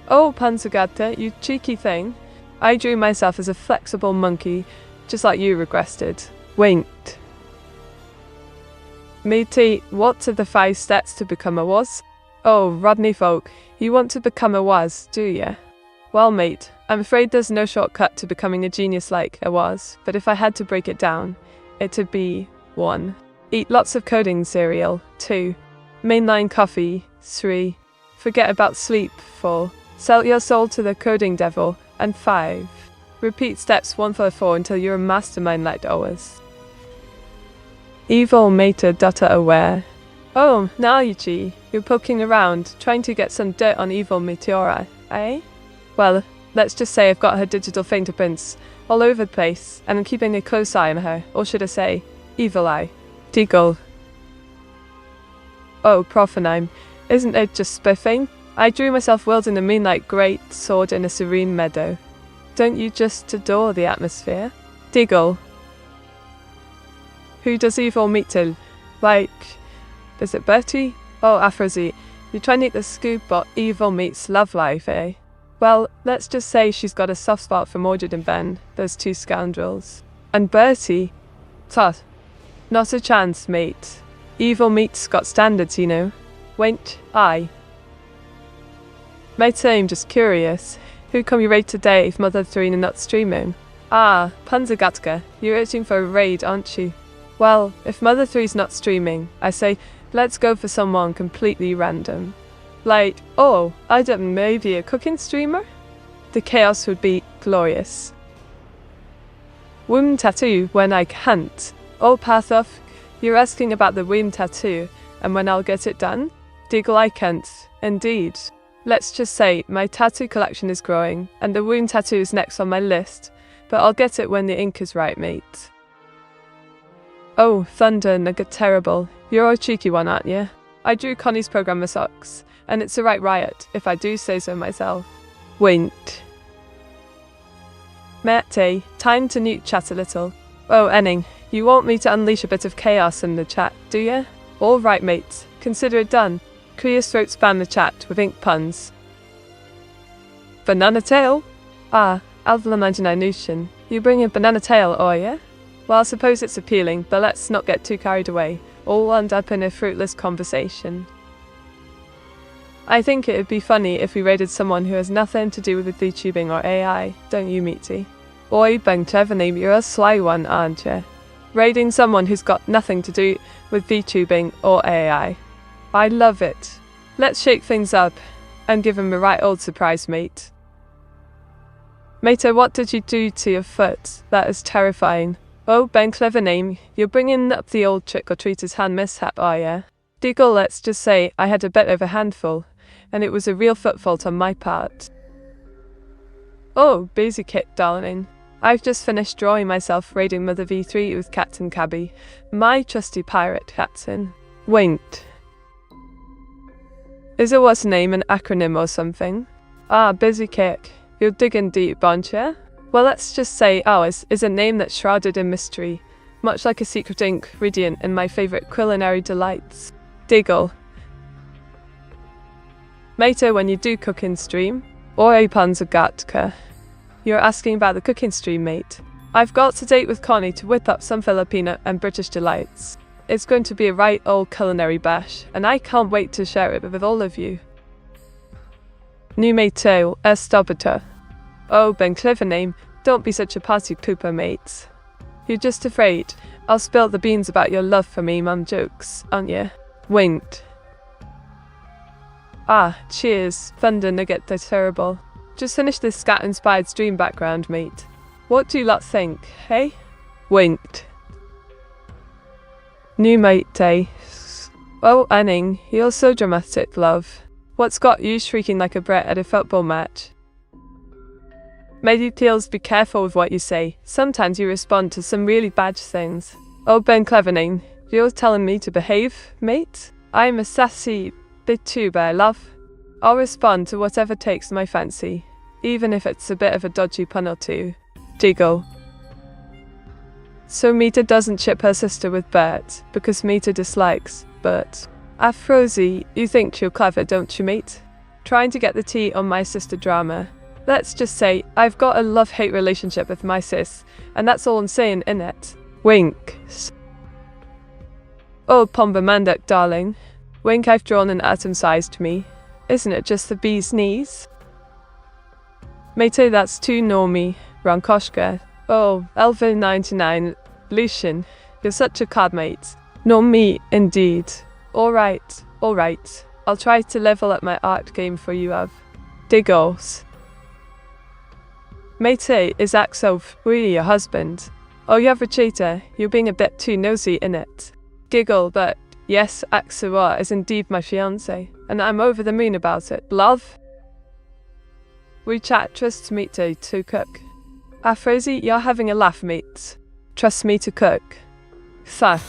Oh, Panzergata, you cheeky thing. I drew myself as a flexible monkey, just like you requested. Winked. Matey, what are the 5 steps to become a was? Oh, Rodney folk, you want to become a was, do ya? Well, mate, I'm afraid there's no shortcut to becoming a genius like a was, but if I had to break it down, it'd be 1. Eat lots of coding cereal. 2. Mainline coffee. 3. Forget about sleep. 4. Sell your soul to the coding devil. And 5. Repeat steps 1 through 4 until you're a mastermind like always. Evil Meta Data Aware. Oh, now you're poking around, trying to get some dirt on evil Meteora, eh? Well, let's just say I've got her digital fingerprints all over the place, and I'm keeping a close eye on her, or should I say, evil eye. Deagle. Oh, Profanime, isn't it just spiffing? I drew myself wielding a moonlight great sword in a serene meadow. Don't you just adore the atmosphere? Deagle. Who does evil meet to? Like, is it Bertie? Oh, Afrozy, you're trying to eat the scoop, but evil meets love life, eh? Well, let's just say she's got a soft spot for Mordred and Ben, those 2 scoundrels. And Bertie? Tut. Not a chance, mate. Evil meat's got standards, you know. Went, aye. Mate, I'm just curious. Who come you raid today if Mother 3 and not streaming? Ah, Panzergatka, you're itching for a raid, aren't you? Well, if Mother 3's not streaming, I say, let's go for someone completely random. Like, oh, I don't know, maybe a cooking streamer? The chaos would be glorious. Womb tattoo when I can't. Oh, Pathoff, you're asking about the womb tattoo, and when I'll get it done? Diggle, I can't. Indeed. Let's just say my tattoo collection is growing, and the womb tattoo is next on my list, but I'll get it when the ink is right, mate. Oh, Thunder Nugget Terrible, you're a cheeky one, aren't you? I drew Connie's programmer socks, and it's a right riot, if I do say so myself. Winked. Mate, time to newt chat a little. Oh, Enning, you want me to unleash a bit of chaos in the chat, do ya? All right, mate, consider it done. Clear throat spam the chat with ink puns. Banana tail? Ah, Alvin Imagination, you bring a banana tail, oh yeah? Well, I suppose it's appealing, but let's not get too carried away, all wound up in a fruitless conversation. I think it'd be funny if we raided someone who has nothing to do with VTubing or AI, don't you, Meaty? Oi, Bang Chevename, you're a sly one, aren't you? Raiding someone who's got nothing to do with VTubing or AI. I love it. Let's shake things up and give him a right old surprise, mate. Mate, what did you do to your foot? That is terrifying. Oh, Ben Clever Name, you're bringing up the old trick-or-treater's hand mishap, are ya? Deagle, let's just say I had a bit of a handful, and it was a real fault on my part. Oh, busy kit, darling. I've just finished drawing myself raiding Mother V3 with Captain Cabby, my trusty pirate captain. Winked. Is it what's name an acronym or something? Ah, busy cake. You're digging deep, aren't you? Well, let's just say ours is a name that's shrouded in mystery, much like a secret ingredient in my favourite culinary delights. Diggle. Mater, when you do cooking stream, or a panzagatka. You're asking about the cooking stream, mate. I've got to date with Connie to whip up some Filipino and British delights. It's going to be a right old culinary bash, and I can't wait to share it with all of you. Numéro estobita. Oh, Ben clever name. Don't be such a party pooper, mate. You're just afraid I'll spill the beans about your love for me, mum jokes, aren't you? Winked. Ah, cheers. Thunder nugget, they're terrible. Just finished this scat-inspired stream background, mate. What do you lot think, hey? Winked. New mate, eh? Oh, Anning, you're so dramatic, love. What's got you shrieking like a brat at a football match? Meteors, be careful with what you say. Sometimes you respond to some really bad things. Oh, Ben Clevening, you're telling me to behave, mate? I'm a sassy Vtuber, love. I'll respond to whatever takes my fancy, even if it's a bit of a dodgy pun or two. Diggle. So Mita doesn't ship her sister with Bert, because Mita dislikes Bert. Afrozy, you think you're clever, don't you, mate? Trying to get the tea on my sister drama. Let's just say, I've got a love-hate relationship with my sis, and that's all I'm saying, innit? Wink. Oh, Pomba Manduk, darling. Wink, I've drawn an atom-sized me. Isn't it just the bee's knees? Mate, that's too normie, Rankoshka. Oh, Elva99, Lucian, you're such a card mate. Normie, indeed. Alright. I'll try to level up my art game for you, Av. Diggles. Mate, is Axel really your husband? Oh, you have a cheater. You're being a bit too nosy, innit? Giggle, but yes, Axel is indeed my fiancé, and I'm over the moon about it. Love? We chat, trust me to cook. Afrozy, you're having a laugh, mate. Trust me to cook. Tha.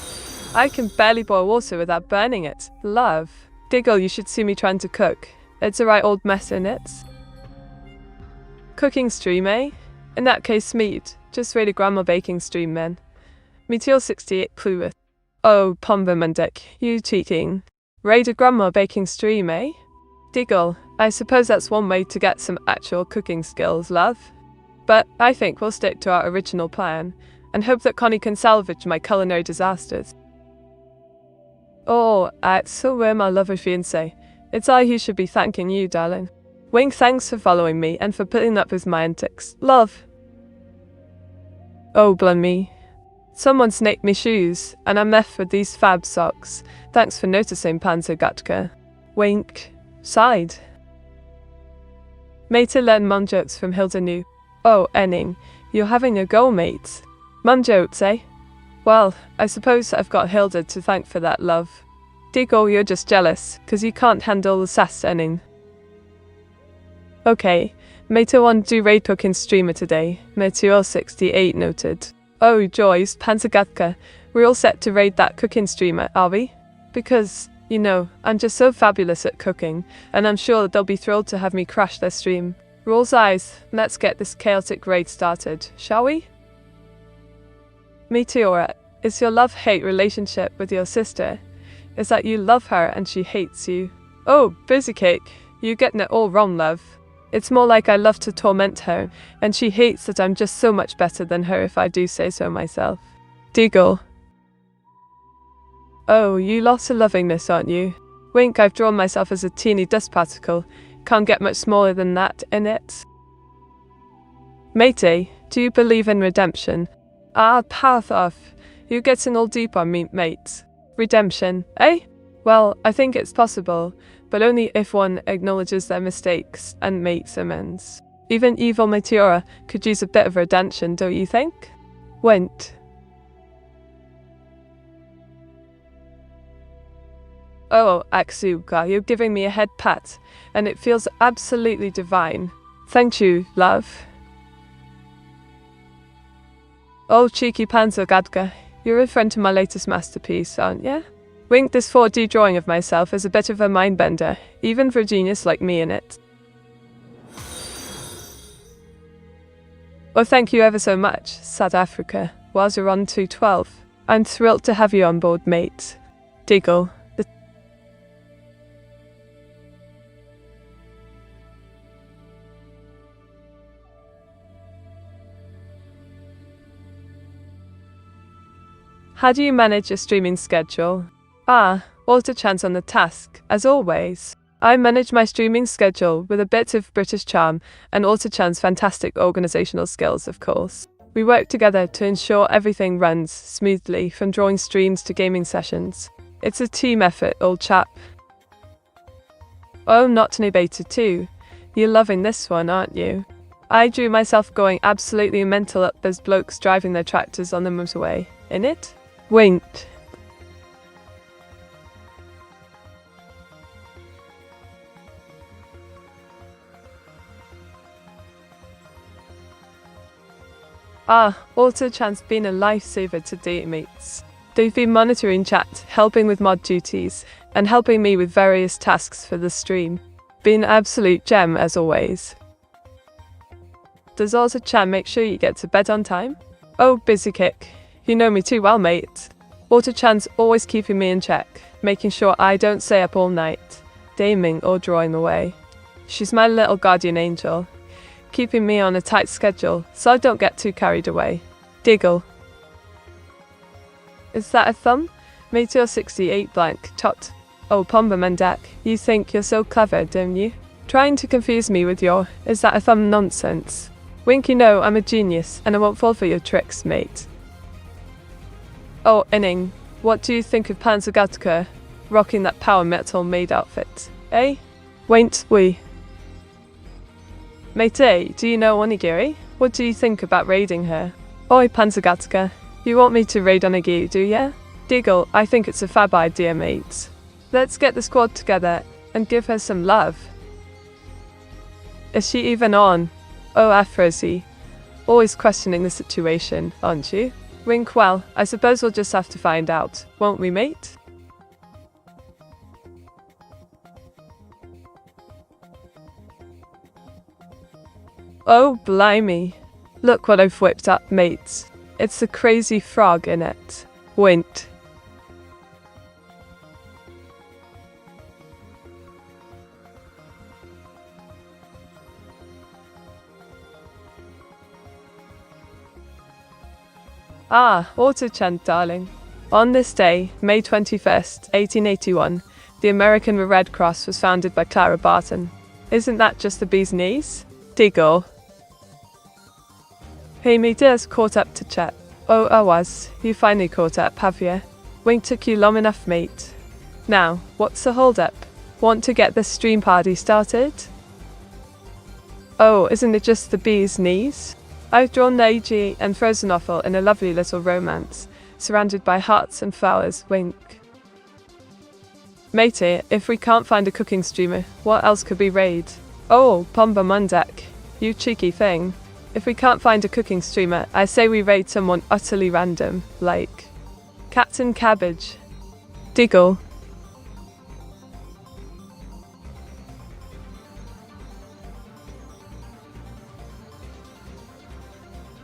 I can barely boil water without burning it. Love. Diggle, you should see me trying to cook. It's a right old mess, innit? Cooking stream, eh? In that case, meat. Just raid a grandma baking stream, then. Meteor 68 Pluith. Oh, Pomba Mandek, you cheating. Raid a grandma baking stream, eh? Diggle, I suppose that's one way to get some actual cooking skills, love. But I think we'll stick to our original plan, and hope that Connie can salvage my culinary disasters. Oh, so we're my lover fiancé. It's I who should be thanking you, darling. Wink, thanks for following me and for putting up with my antics. Love. Oh, blummy. Someone snaked me shoes, and I'm left with these fab socks. Thanks for noticing, Panzergatka. Wink. Sighed. Mate learn mum jokes from Hilda New. Oh, Enning, you're having a go, mate. Mum jokes, eh? Well, I suppose I've got Hilda to thank for that, love. Diggle, you're just jealous, 'cause you can't handle the sass, Enning. Okay, Mate want to do raid cooking streamer today, Meteora 68 noted. Oh, Joyce, Panzergatka, we're all set to raid that cooking streamer, are we? Because, you know, I'm just so fabulous at cooking, and I'm sure they'll be thrilled to have me crash their stream. Rolls eyes, let's get this chaotic raid started, shall we? Meteora, is your love-hate relationship with your sister? Is that you love her and she hates you? Oh, busy cake, you're getting it all wrong, love. It's more like I love to torment her, and she hates that I'm just so much better than her if I do say so myself. Diggle. Oh, you lot are loving this, aren't you? Wink, I've drawn myself as a teeny dust particle. Can't get much smaller than that, innit? Matey, do you believe in redemption? Ah, path off. You're getting all deep on me, mate. Redemption, eh? Well, I think it's possible, but only if one acknowledges their mistakes and makes amends. Even evil Meteora could use a bit of redemption, don't you think? Went. Oh, Aksuka, you're giving me a head pat, and it feels absolutely divine. Thank you, love. Oh, cheeky Panzer, you're referring to my latest masterpiece, aren't you? Wink, this 4D drawing of myself is a bit of a mind-bender, even for a genius like me in it. Oh, thank you ever so much, South Africa. Whilst you're on 212. I'm thrilled to have you on board, mate. Diggle. How do you manage your streaming schedule? Walter Chance on the task, as always. I manage my streaming schedule with a bit of British charm and Walter Chan's fantastic organisational skills, of course. We work together to ensure everything runs smoothly, from drawing streams to gaming sessions. It's a team effort, old chap. Oh, not no beta too. You're loving this one, aren't you? I drew myself going absolutely mental up those blokes driving their tractors on the motorway. In it? Winked. Walter Chan's been a lifesaver today, mates. They've been monitoring chat, helping with mod duties, and helping me with various tasks for the stream. Been an absolute gem as always. Does Walter Chan make sure you get to bed on time? Oh, busy kick. You know me too well, mate. Walter Chan's always keeping me in check, making sure I don't stay up all night, gaming or drawing away. She's my little guardian angel, keeping me on a tight schedule so I don't get too carried away. Diggle. Is that a thumb? Meteora 68 blank, tot. Oh, Pomba Mandak, you think you're so clever, don't you? Trying to confuse me with your, is that a thumb nonsense. Wink, you know I'm a genius, and I won't fall for your tricks, mate. Oh, Inning, what do you think of Panzer rocking that power metal maid outfit, eh? Wait, we. Mate, do you know Onigiri? What do you think about raiding her? Oi, Panzer, you want me to raid Onigiri, do ya? Diggle, I think it's a fab idea, mate. Let's get the squad together and give her some love. Is she even on? Oh, Afrozy. Always questioning the situation, aren't you? Wink, well, I suppose we'll just have to find out, won't we, mate? Oh, blimey. Look what I've whipped up, mates. It's the crazy frog in it. Wint. Auto-chant, darling. On this day, May 21st, 1881, the American Red Cross was founded by Clara Barton. Isn't that just the bee's knees? Diggle. Hey, me just caught up to chat. Oh, I was. You finally caught up, have you? Wink took you long enough, mate. Now, what's the hold-up? Want to get this stream party started? Oh, isn't it just the bee's knees? I've drawn Neiji and Frozen Offal in a lovely little romance, surrounded by hearts and flowers, wink. Matey, if we can't find a cooking streamer, what else could we raid? Oh, Pomba Mundak, you cheeky thing. If we can't find a cooking streamer, I say we raid someone utterly random, like Captain Cabbage. Diggle.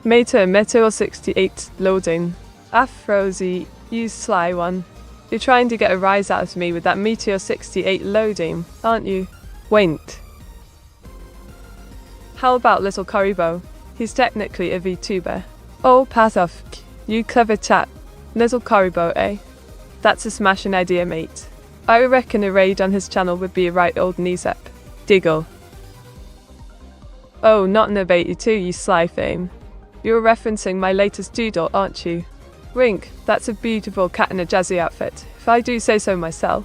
Meteora 68 loading. Afrozy, you sly one. You're trying to get a rise out of me with that Meteora 68 loading, aren't you? Wait. How about little Karibo? He's technically a VTuber. Oh, Pathoff, you clever chap. Little Karibo, eh? That's a smashing idea, mate. I reckon a raid on his channel would be a right old knees up. Diggle. Oh, not in a bait too, you sly fame. You're referencing my latest doodle, aren't you? Wink, that's a beautiful cat in a jazzy outfit, if I do say so myself.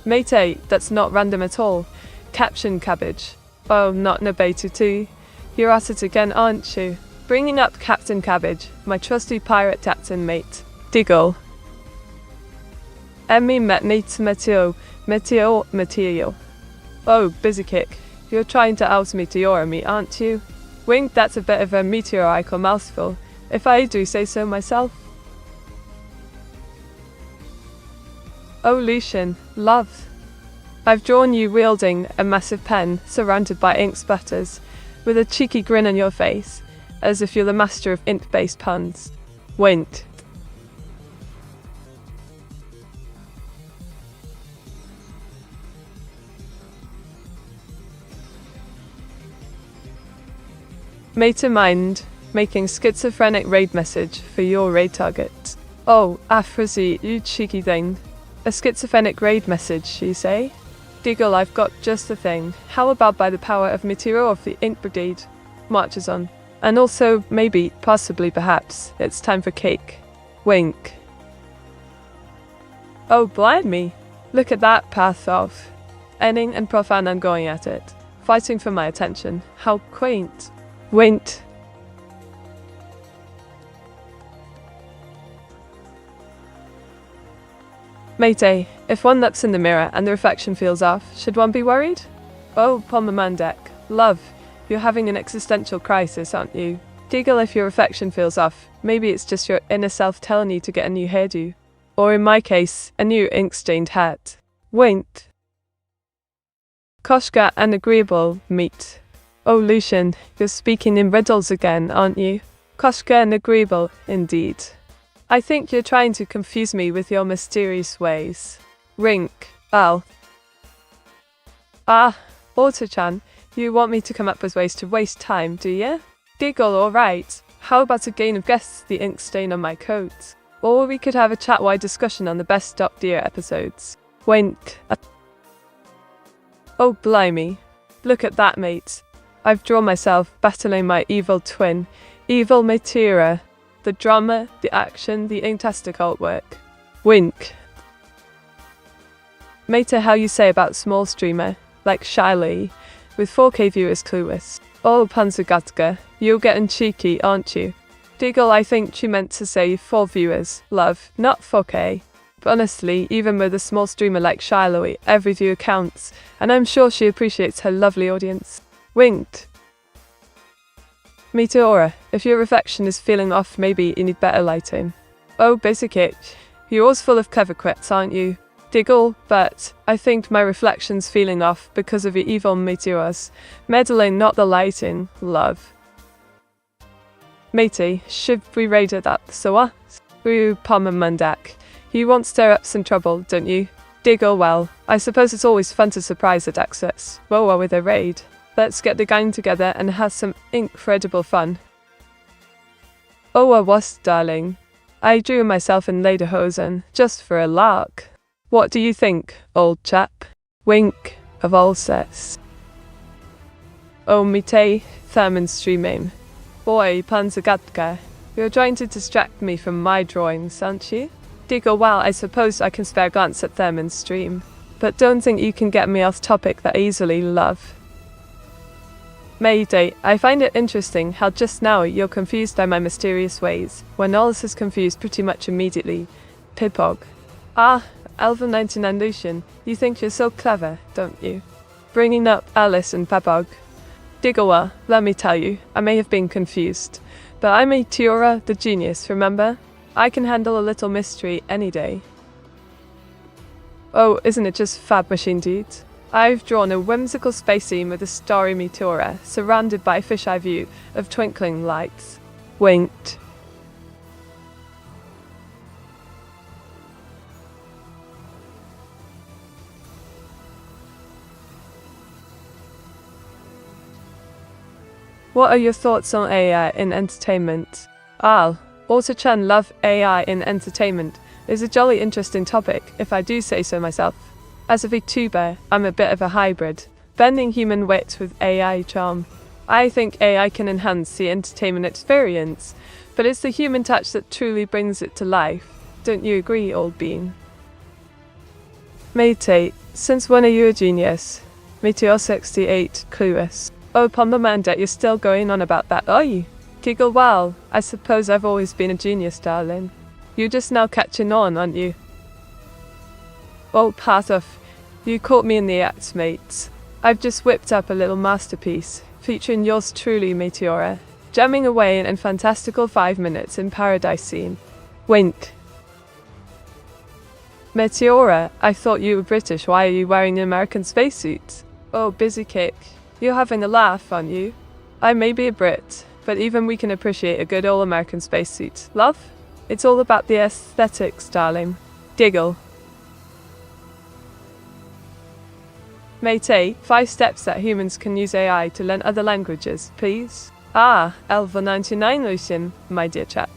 Mate, that's not random at all. Caption Cabbage. Oh, not in a beta too. You're at it again, aren't you? Bringing up Captain Cabbage, my trusty pirate captain mate. Diggle. Emmy met needs Meteo. Oh, busy kick. You're trying to out Meteora me, aren't you? Wink, that's a bit of a meteorical mouthful, if I do say so myself. Oh, Lucian, love. I've drawn you wielding a massive pen, surrounded by ink splatters, with a cheeky grin on your face, as if you're the master of ink-based puns. Wink. Meta mind, making schizophrenic raid message for your raid target. Oh, Afrazi, you cheeky thing. A schizophrenic raid message, you say? Diggle, I've got just the thing. How about by the power of Meteora of the Ink Brigade? Marches on. And also, maybe, possibly, perhaps, it's time for cake. Wink. Oh, blimey. Look at that path of Enning and Profanan going at it, fighting for my attention. How quaint. Wink. Mate, if one looks in the mirror and the reflection feels off, should one be worried? Oh, Pomamandek, love, you're having an existential crisis, aren't you? Diggle, if your reflection feels off, maybe it's just your inner self telling you to get a new hairdo. Or in my case, a new ink-stained hat. Wink. Koshka and agreeable meet. Oh, Lucian, you're speaking in riddles again, aren't you? Koshka and agreeable, indeed. I think you're trying to confuse me with your mysterious ways. Rink. Al. Ah, Auto-chan, you want me to come up with ways to waste time, do you? Diggle, alright. How about a game of guess the ink stain on my coat? Or we could have a chat-wide discussion on the best Doc Deer episodes. Wink. Oh, blimey. Look at that, mate. I've drawn myself battling my evil twin, evil Meteora. The drama, the action, the inktastic artwork. Wink. Mate, how you say about small streamer, like Shiley, with 4K viewers clueless. Oh, Panzergatka, you're getting cheeky, aren't you? Diggle, I think she meant to say 4 viewers, love, not 4K. But honestly, even with a small streamer like Shiloh, every viewer counts, and I'm sure she appreciates her lovely audience. Winked. Meteora, if your reflection is feeling off, maybe you need better lighting. Oh, basic itch. You're always full of clever quits, aren't you? Diggle, but I think my reflection's feeling off because of your evil meteors. Meddling, not the lighting, love. Matey, should we raid it up, so what? Ooh, Palmer Mundak. You want to stir up some trouble, don't you? Diggle, well, I suppose it's always fun to surprise at access. Whoa, with a raid. Let's get the gang together and have some incredible fun. Oh, I was, darling. I drew myself in lederhosen, just for a lark. What do you think, old chap? Wink, of all sets. Oh, Mite, Thurman streaming. Boy, Panzergatka, you're trying to distract me from my drawings, aren't you? Diggle, well, I suppose I can spare a glance at Thurman's stream. But don't think you can get me off topic that easily, love. Mayday, I find it interesting how just now you're confused by my mysterious ways, when Alice is confused pretty much immediately. Pipog. Ah, Alva 99 Lucian, you think you're so clever, don't you? Bringing up Alice and Pipog. Diggle, let me tell you, I may have been confused, but I'm Meteora the genius, remember? I can handle a little mystery any day. Oh, isn't it just fab, machine dude? I've drawn a whimsical space scene with a starry Meteora, surrounded by a fisheye view of twinkling lights. Winked. What are your thoughts on AI in entertainment? Al, Auto-chan love AI in entertainment is a jolly interesting topic, if I do say so myself. As a Vtuber, I'm a bit of a hybrid, blending human wit with AI charm. I think AI can enhance the entertainment experience, but it's the human touch that truly brings it to life. Don't you agree, old bean? Mate, since when are you a genius? Meteor 68, clueless. Oh, Pomamanda, you're still going on about that, are you? Giggle, well, I suppose I've always been a genius, darling. You're just now catching on, aren't you? Oh, part of. You caught me in the act, mate. I've just whipped up a little masterpiece, featuring yours truly, Meteora, jamming away in fantastical 5 minutes in paradise scene. Wink. Meteora, I thought you were British. Why are you wearing an American spacesuit? Oh, busy kick. You're having a laugh, aren't you? I may be a Brit, but even we can appreciate a good old American spacesuit. Love? It's all about the aesthetics, darling. Giggle. Mate, 5 steps that humans can use AI to learn other languages, please. Elva 99 Lucian, my dear chap.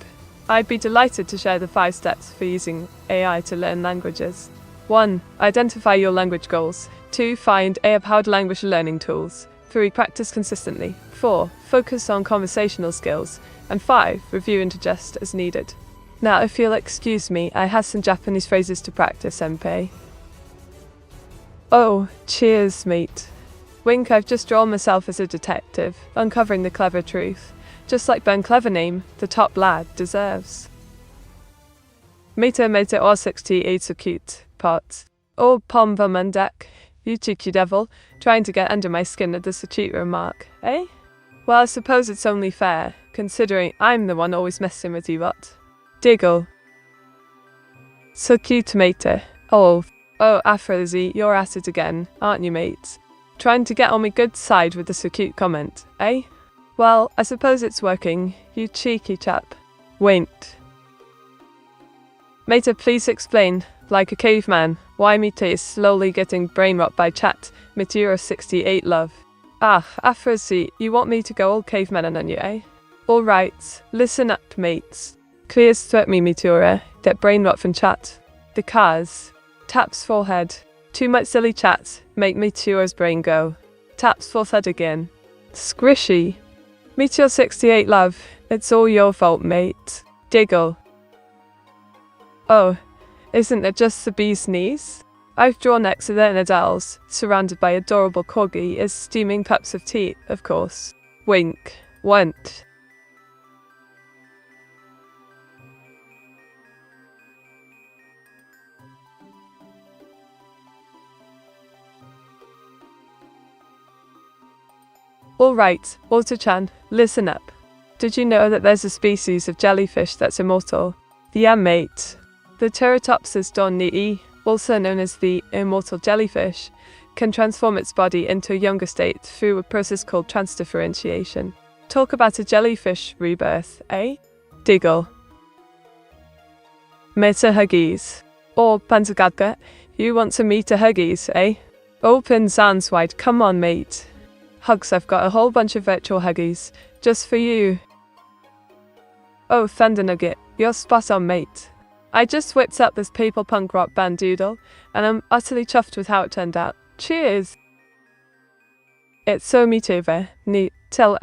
I'd be delighted to share the 5 steps for using AI to learn languages. 1. Identify your language goals. 2. Find AI-powered language learning tools. 3. Practice consistently. 4. Focus on conversational skills. And 5. Review and adjust as needed. Now, if you'll excuse me, I have some Japanese phrases to practice, MP. Oh, cheers, mate. Wink, I've just drawn myself as a detective, uncovering the clever truth. Just like Ben Clevername, the top lad deserves. Meteora 68 so cute, pot. Oh, Pomvamandak, you cheeky devil, trying to get under my skin at this cheat remark, eh? Well, I suppose it's only fair, considering I'm the one always messing with you, what? Diggle. So cute, mate. Oh, Aphrodite, you're at it again, aren't you, mate? Trying to get on my good side with the so cute comment, eh? Well, I suppose it's working, you cheeky chap. Winked. Mate, please explain, like a caveman, why Mate is slowly getting brain rot by chat, Meteora 68 love. Aphrodite, you want me to go all caveman on you, eh? Alright, listen up, mates. Clear threat me, Meteora, get brain rot from chat. The cars. Taps forehead. Too much silly chat, make Meteora's brain go. Taps forehead again. Squishy. Meteor 68 love, it's all your fault, mate. Diggle. Oh, isn't it just the bee's knees? I've drawn accidentals, surrounded by adorable corgi as steaming cups of tea, of course. Wink. Want. Alright, Walter-chan, listen up. Did you know that there's a species of jellyfish that's immortal? Yeah, mate. The Teratopsis dornii, also known as the immortal jellyfish, can transform its body into a younger state through a process called transdifferentiation. Talk about a jellyfish rebirth, eh? Diggle. Meta Huggies. Or Panzagatka, you want to meet a Huggies, eh? Open sounds wide, come on, mate. Hugs, I've got a whole bunch of virtual Huggies, just for you. Oh, Thunder Nugget, you're spot on, mate. I just whipped up this people punk rock band doodle, and I'm utterly chuffed with how it turned out. Cheers! It's so Meteora, tell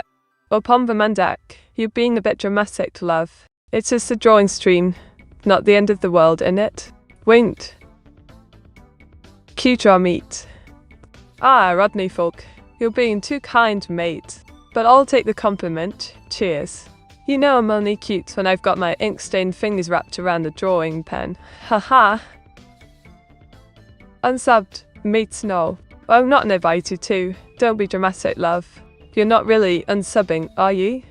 Opomvamandak, you're being a bit dramatic, love. It's just a drawing stream, not the end of the world, innit? Winked. Cute draw meat. Rodney folk. You're being too kind, mate. But I'll take the compliment. Cheers. You know I'm only cute when I've got my ink-stained fingers wrapped around the drawing pen. Haha. Unsubbed. Mates no. I'm not invited to. Don't be dramatic, love. You're not really unsubbing, are you?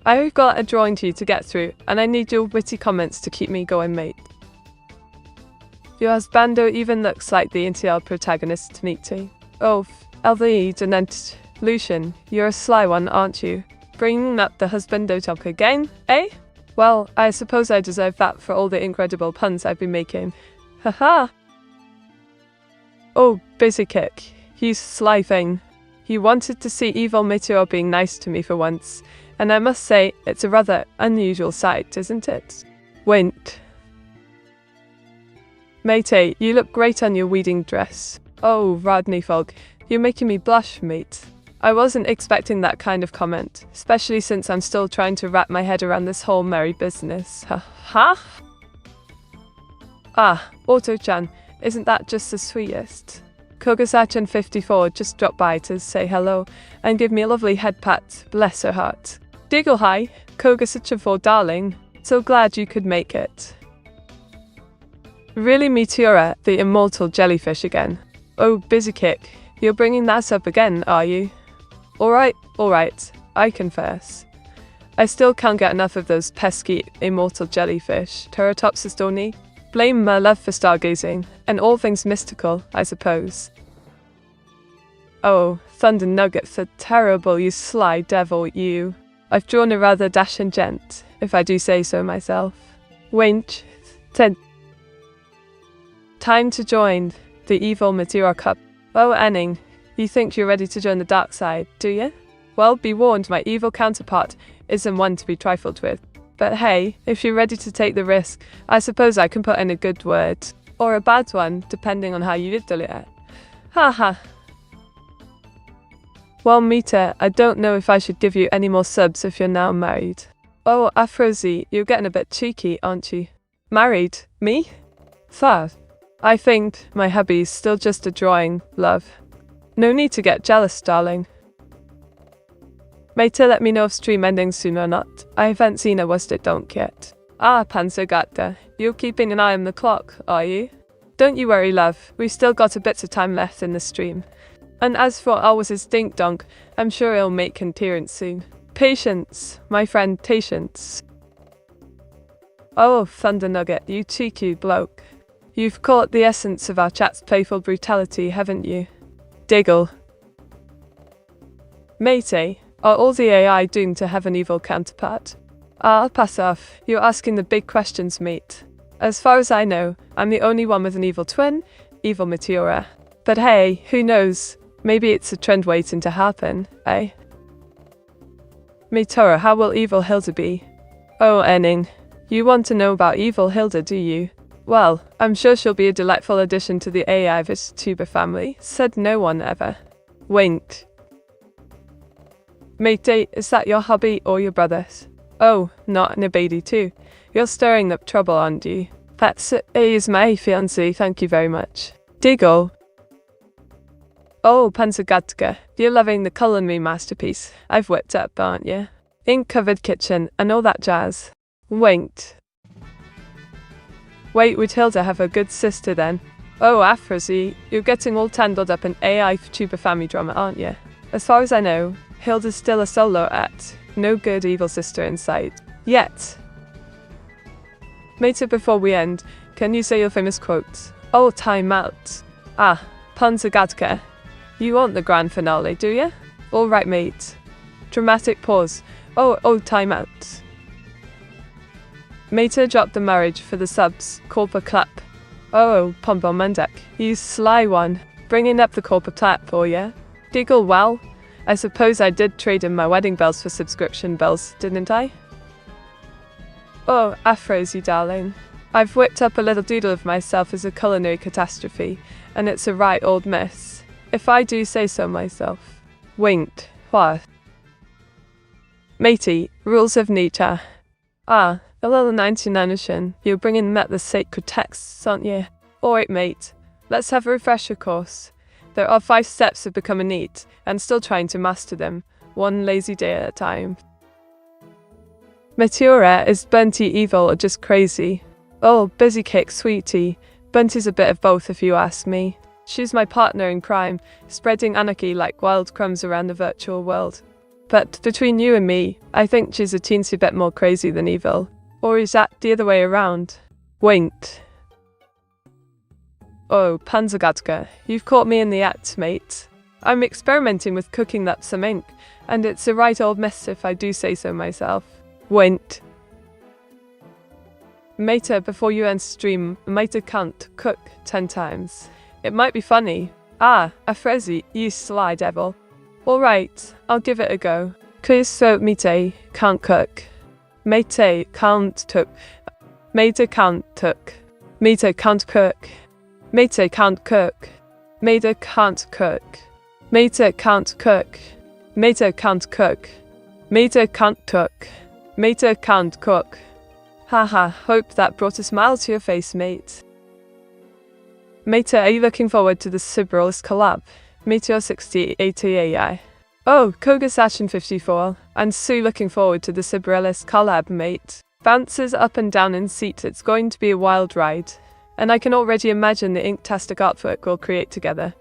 I've got a drawing to you to get through, and I need your witty comments to keep me going, mate. Your husbando even looks like the NTL protagonist, Meaty. Oh, LVE Denent. Lucian, you're a sly one, aren't you? Bringing up the husbando talk again, eh? Well, I suppose I deserve that for all the incredible puns I've been making. Haha. Oh, busy kick. You sly thing. You wanted to see evil Meteor being nice to me for once, and I must say, it's a rather unusual sight, isn't it? Winked. Matey, you look great on your wedding dress. Oh, Rodney Fogg, you're making me blush, mate. I wasn't expecting that kind of comment, especially since I'm still trying to wrap my head around this whole merry business. Huh? Auto-chan, isn't that just the sweetest? Kogasachan 54 just dropped by to say hello and give me a lovely head pat, bless her heart. Diggle hi, Kogasachan 4 darling, so glad you could make it. Really, Meteora, the immortal jellyfish again? Oh, busy kick. You're bringing that up again, are you? Alright, I confess. I still can't get enough of those pesky immortal jellyfish. Teratopsis Dorni. Blame my love for stargazing, and all things mystical, I suppose. Oh, Thunder Nugget for terrible, you sly devil, you. I've drawn a rather dashing gent, if I do say so myself. Wench, time to join the evil Meteora Cup. Oh, Anning, you think you're ready to join the dark side, do you? Well, be warned, my evil counterpart isn't one to be trifled with. But hey, if you're ready to take the risk, I suppose I can put in a good word. Or a bad one, depending on how you did it. Haha. Well, Mita, I don't know if I should give you any more subs if you're now married. Oh, Afrozy, you're getting a bit cheeky, aren't you? Married? Me? Third. I think my hubby's still just a drawing, love. No need to get jealous, darling. Mate, let me know if stream ending soon or not. I haven't seen a worst it don't yet. Ah, Panzergatta, you're keeping an eye on the clock, are you? Don't you worry, love. We've still got a bit of time left in the stream. And as for ours' dink donk, I'm sure it'll make an appearance soon. Patience, my friend, patience. Oh, Thunder Nugget, you cheeky bloke. You've caught the essence of our chat's playful brutality, haven't you? Diggle. Matey, are all the AI doomed to have an evil counterpart? Ah, pass off. You're asking the big questions, mate. As far as I know, I'm the only one with an evil twin, evil Meteora. But hey, who knows? Maybe it's a trend waiting to happen, eh? Meteora, how will evil Hilda be? Oh, Enning, you want to know about evil Hilda, do you? Well, I'm sure she'll be a delightful addition to the AI Vtuber family, said no one ever. Winked. Matey, is that your hubby or your brother's? Oh, not Nabadi too. You're stirring up trouble, aren't you? That's is my fiancé, thank you very much. Diggle. Oh, Panzergatka, you're loving the culinary masterpiece I've whipped up, aren't you? Ink-covered kitchen and all that jazz. Winked. Wait, would Hilda have a good sister then? Oh, Afrozy, you're getting all tangled up in AI Vtuber family drama, aren't you? As far as I know, Hilda's still a solo act. No good evil sister in sight. Yet. Mate, before we end, can you say your famous quote? Oh, time out. Ah, Panzergatka. You want the grand finale, do you? All right, mate. Dramatic pause. Oh, time out. Mate, drop the marriage for the subs. Corporate clap. Oh, Pompon Mundek, you sly one. Bringing up the corporate clap for ya. Diggle, well, I suppose I did trade in my wedding bells for subscription bells, didn't I? Oh, Afrozy, darling. I've whipped up a little doodle of myself as a culinary catastrophe, and it's a right old mess, if I do say so myself. Winked. What? Matey, rules of nature. Ah, a little 99ish. You're bringing them at the sacred texts, aren't you? Alright, mate. Let's have a refresher course. There are 5 steps of becoming neat, and still trying to master them, one lazy day at a time. Meteora, is Bunty evil or just crazy? Oh, busy kick, sweetie. Bunty's a bit of both if you ask me. She's my partner in crime, spreading anarchy like wild crumbs around the virtual world. But between you and me, I think she's a teensy bit more crazy than evil. Or is that the other way around? Winked. Oh, Panzergatka, you've caught me in the act, mate. I'm experimenting with cooking up some ink, and it's a right old mess if I do say so myself. Winked. Mate, before you end stream, mate can't cook 10 times. It might be funny. Ah, Afrezi, you sly devil. Alright, I'll give it a go. Chris so Mate can't cook. Mate can't cook. Mate can't cook. Mate can't cook. Mate can't cook. Mate can't cook. Mate can't cook. Mate can't cook. Mate can't cook. Mate can't cook. Haha, hope that brought a smile to your face, mate. Mate, are you looking forward to the Cyberlist collab? Meteor 68 AI. Oh, Kogas Ashen 54. And Sue looking forward to the Cyberlist collab, mate. Bounces up and down in seat, it's going to be a wild ride. and I can already imagine the inktastic artwork we'll create together.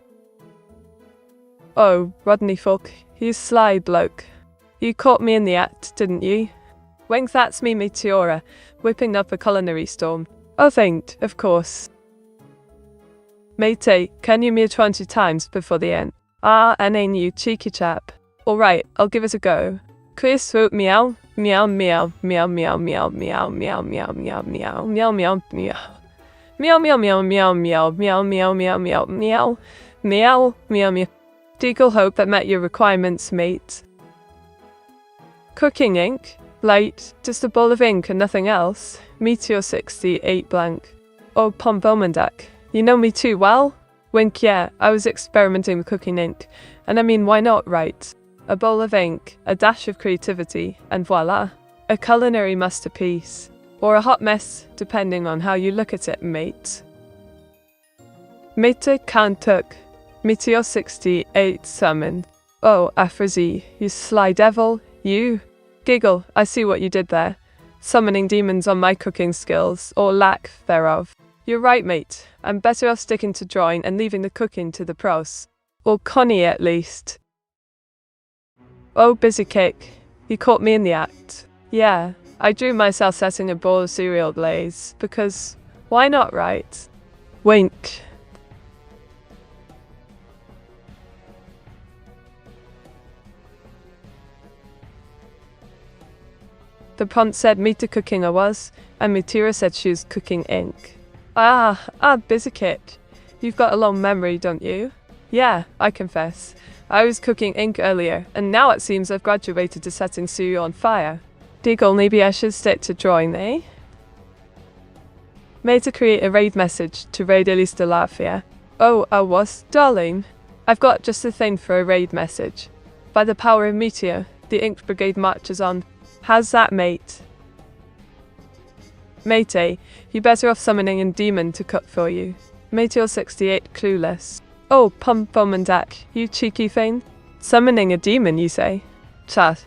Oh, Rodney Folk, you sly bloke. You caught me in the act, didn't you? Wink, that's me, Meteora, whipping up a culinary storm. Oh, thanked, of course. Mate, can you me 20 times before the end? Ah, and ain't you cheeky chap. Alright, I'll give it a go. Clear swoop meow, meow meow, meow meow meow meow meow meow meow meow meow meow meow. Meow meow meow meow meow meow meow meow meow meow meow meow meow. Deagle, hope that met your requirements, mate. Cooking ink? Light, just a bowl of ink and nothing else. Meteor 68 blank. Oh, Pombomandak, you know me too well? Wink, yeah, I was experimenting with cooking ink. And I mean, why not, right? A bowl of ink, a dash of creativity, and voila. A culinary masterpiece. Or a hot mess, depending on how you look at it, mate. Mate can't cook. Meteor 68 summoned. Oh, Afrazi, you sly devil, you. Giggle, I see what you did there. Summoning demons on my cooking skills, or lack thereof. You're right, mate. I'm better off sticking to drawing and leaving the cooking to the pros. Or Connie, at least. Oh, busy cake. You caught me in the act. Yeah, I drew myself setting a bowl of cereal glaze, because why not, right? Wink. The prompt said Meta cooking I was, and Meteora said she was cooking ink. Busy kid. You've got a long memory, don't you? Yeah, I confess. I was cooking ink earlier, and now it seems I've graduated to setting cereal on fire. Deagle, maybe I should stick to drawing, eh? Meta create a raid message to raid Elise de Lafia. Oh, I was? Darling, I've got just the thing for a raid message. By the power of Meteor, the Ink Brigade marches on. How's that, mate? Mate, you better off summoning a demon to cook for you. Meteor 68 clueless. Oh, Pombomandak, you cheeky thing. Summoning a demon, you say? Chat.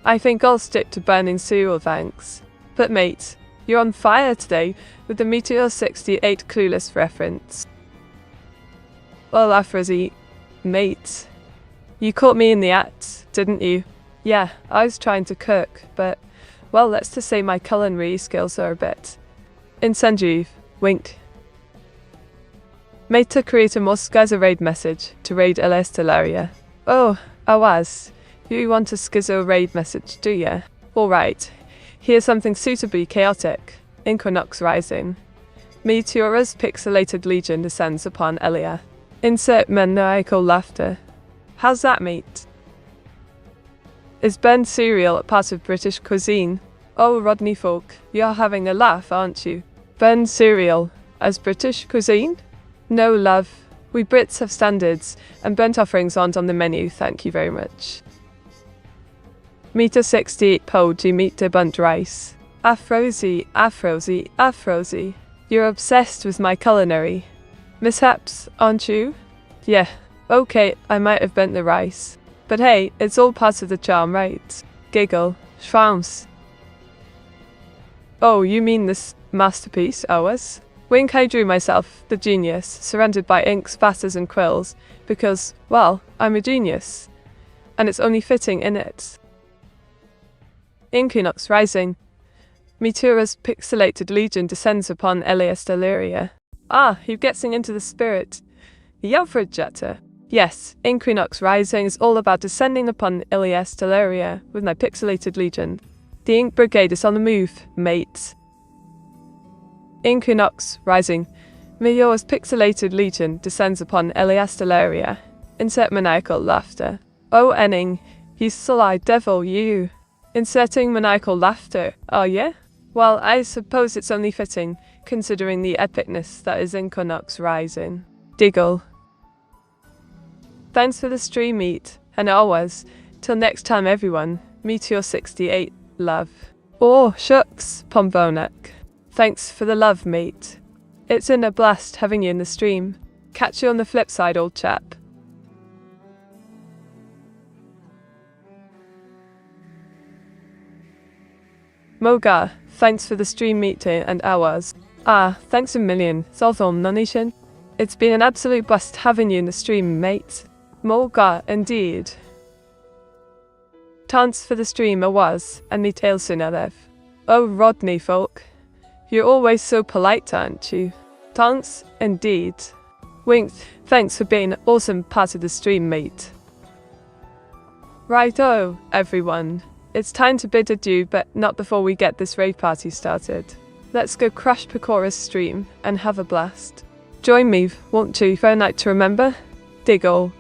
I think I'll stick to burning cereal, thanks. But mate, you're on fire today with the Meteor 68 clueless reference. Well, Afrazi, mate, you caught me in the act, didn't you? Yeah, I was trying to cook, but, well, let's just say my culinary skills are a bit incendiary. Wink. Meta create a Moscaza raid message to raid El Estelaria. Oh, Awaz, you want a schizo raid message, do ya? Alright, here's something suitably chaotic. Equinox rising. Meteora's pixelated legion descends upon Elia. Insert maniacal laughter. How's that, mate? Is burnt cereal a part of British cuisine? Oh, Rodney Folk, you're having a laugh, aren't you? Burnt cereal as British cuisine? No, love. We Brits have standards, and burnt offerings aren't on the menu, thank you very much. Meter 60 Poji meet the burnt rice. Afrozy, Afrozy, Afrozy. You're obsessed with my culinary mishaps, aren't you? Yeah, okay, I might have burnt the rice. But hey, it's all part of the charm, right? Giggle. Schwams. Oh, you mean this masterpiece, ours? Wink, I drew myself, the genius, surrounded by inks, spatters and quills, because, well, I'm a genius. And it's only fitting in it. Equinox rising. Meteora's pixelated legion descends upon Elias Deliria. Ah, you're getting into the spirit. Yelfred. Yes, Equinox Rising is all about descending upon Elias Deliria with my pixelated legion. The Ink Brigade is on the move, mate. Equinox Rising. Meteora's pixelated legion descends upon Elias Deliria. Insert maniacal laughter. Oh, Enning, you sly devil, you. Inserting maniacal laughter, are ya? Well, I suppose it's only fitting, considering the epicness that is Equinox Rising. Diggle. Thanks for the stream, meet, and always, till next time everyone, Meteor 68, love. Oh, shucks, Pombonak. Thanks for the love, mate. It's been a blast having you in the stream. Catch you on the flip side, old chap. Moga, thanks for the stream, meeting and hours. Ah, thanks a million, Zolthorn Nunishin. It's been an absolute bust having you in the stream, mate. Molga, indeed. Thanks for the stream was, and the talesunarev. Oh, Rodney folk. You're always so polite, aren't you? Thanks, indeed. Wink, thanks for being an awesome part of the stream, mate. Righto, everyone. It's time to bid adieu, but not before we get this rave party started. Let's go crash Pecora's stream and have a blast. Join me, won't you, for a night to remember? Dig all.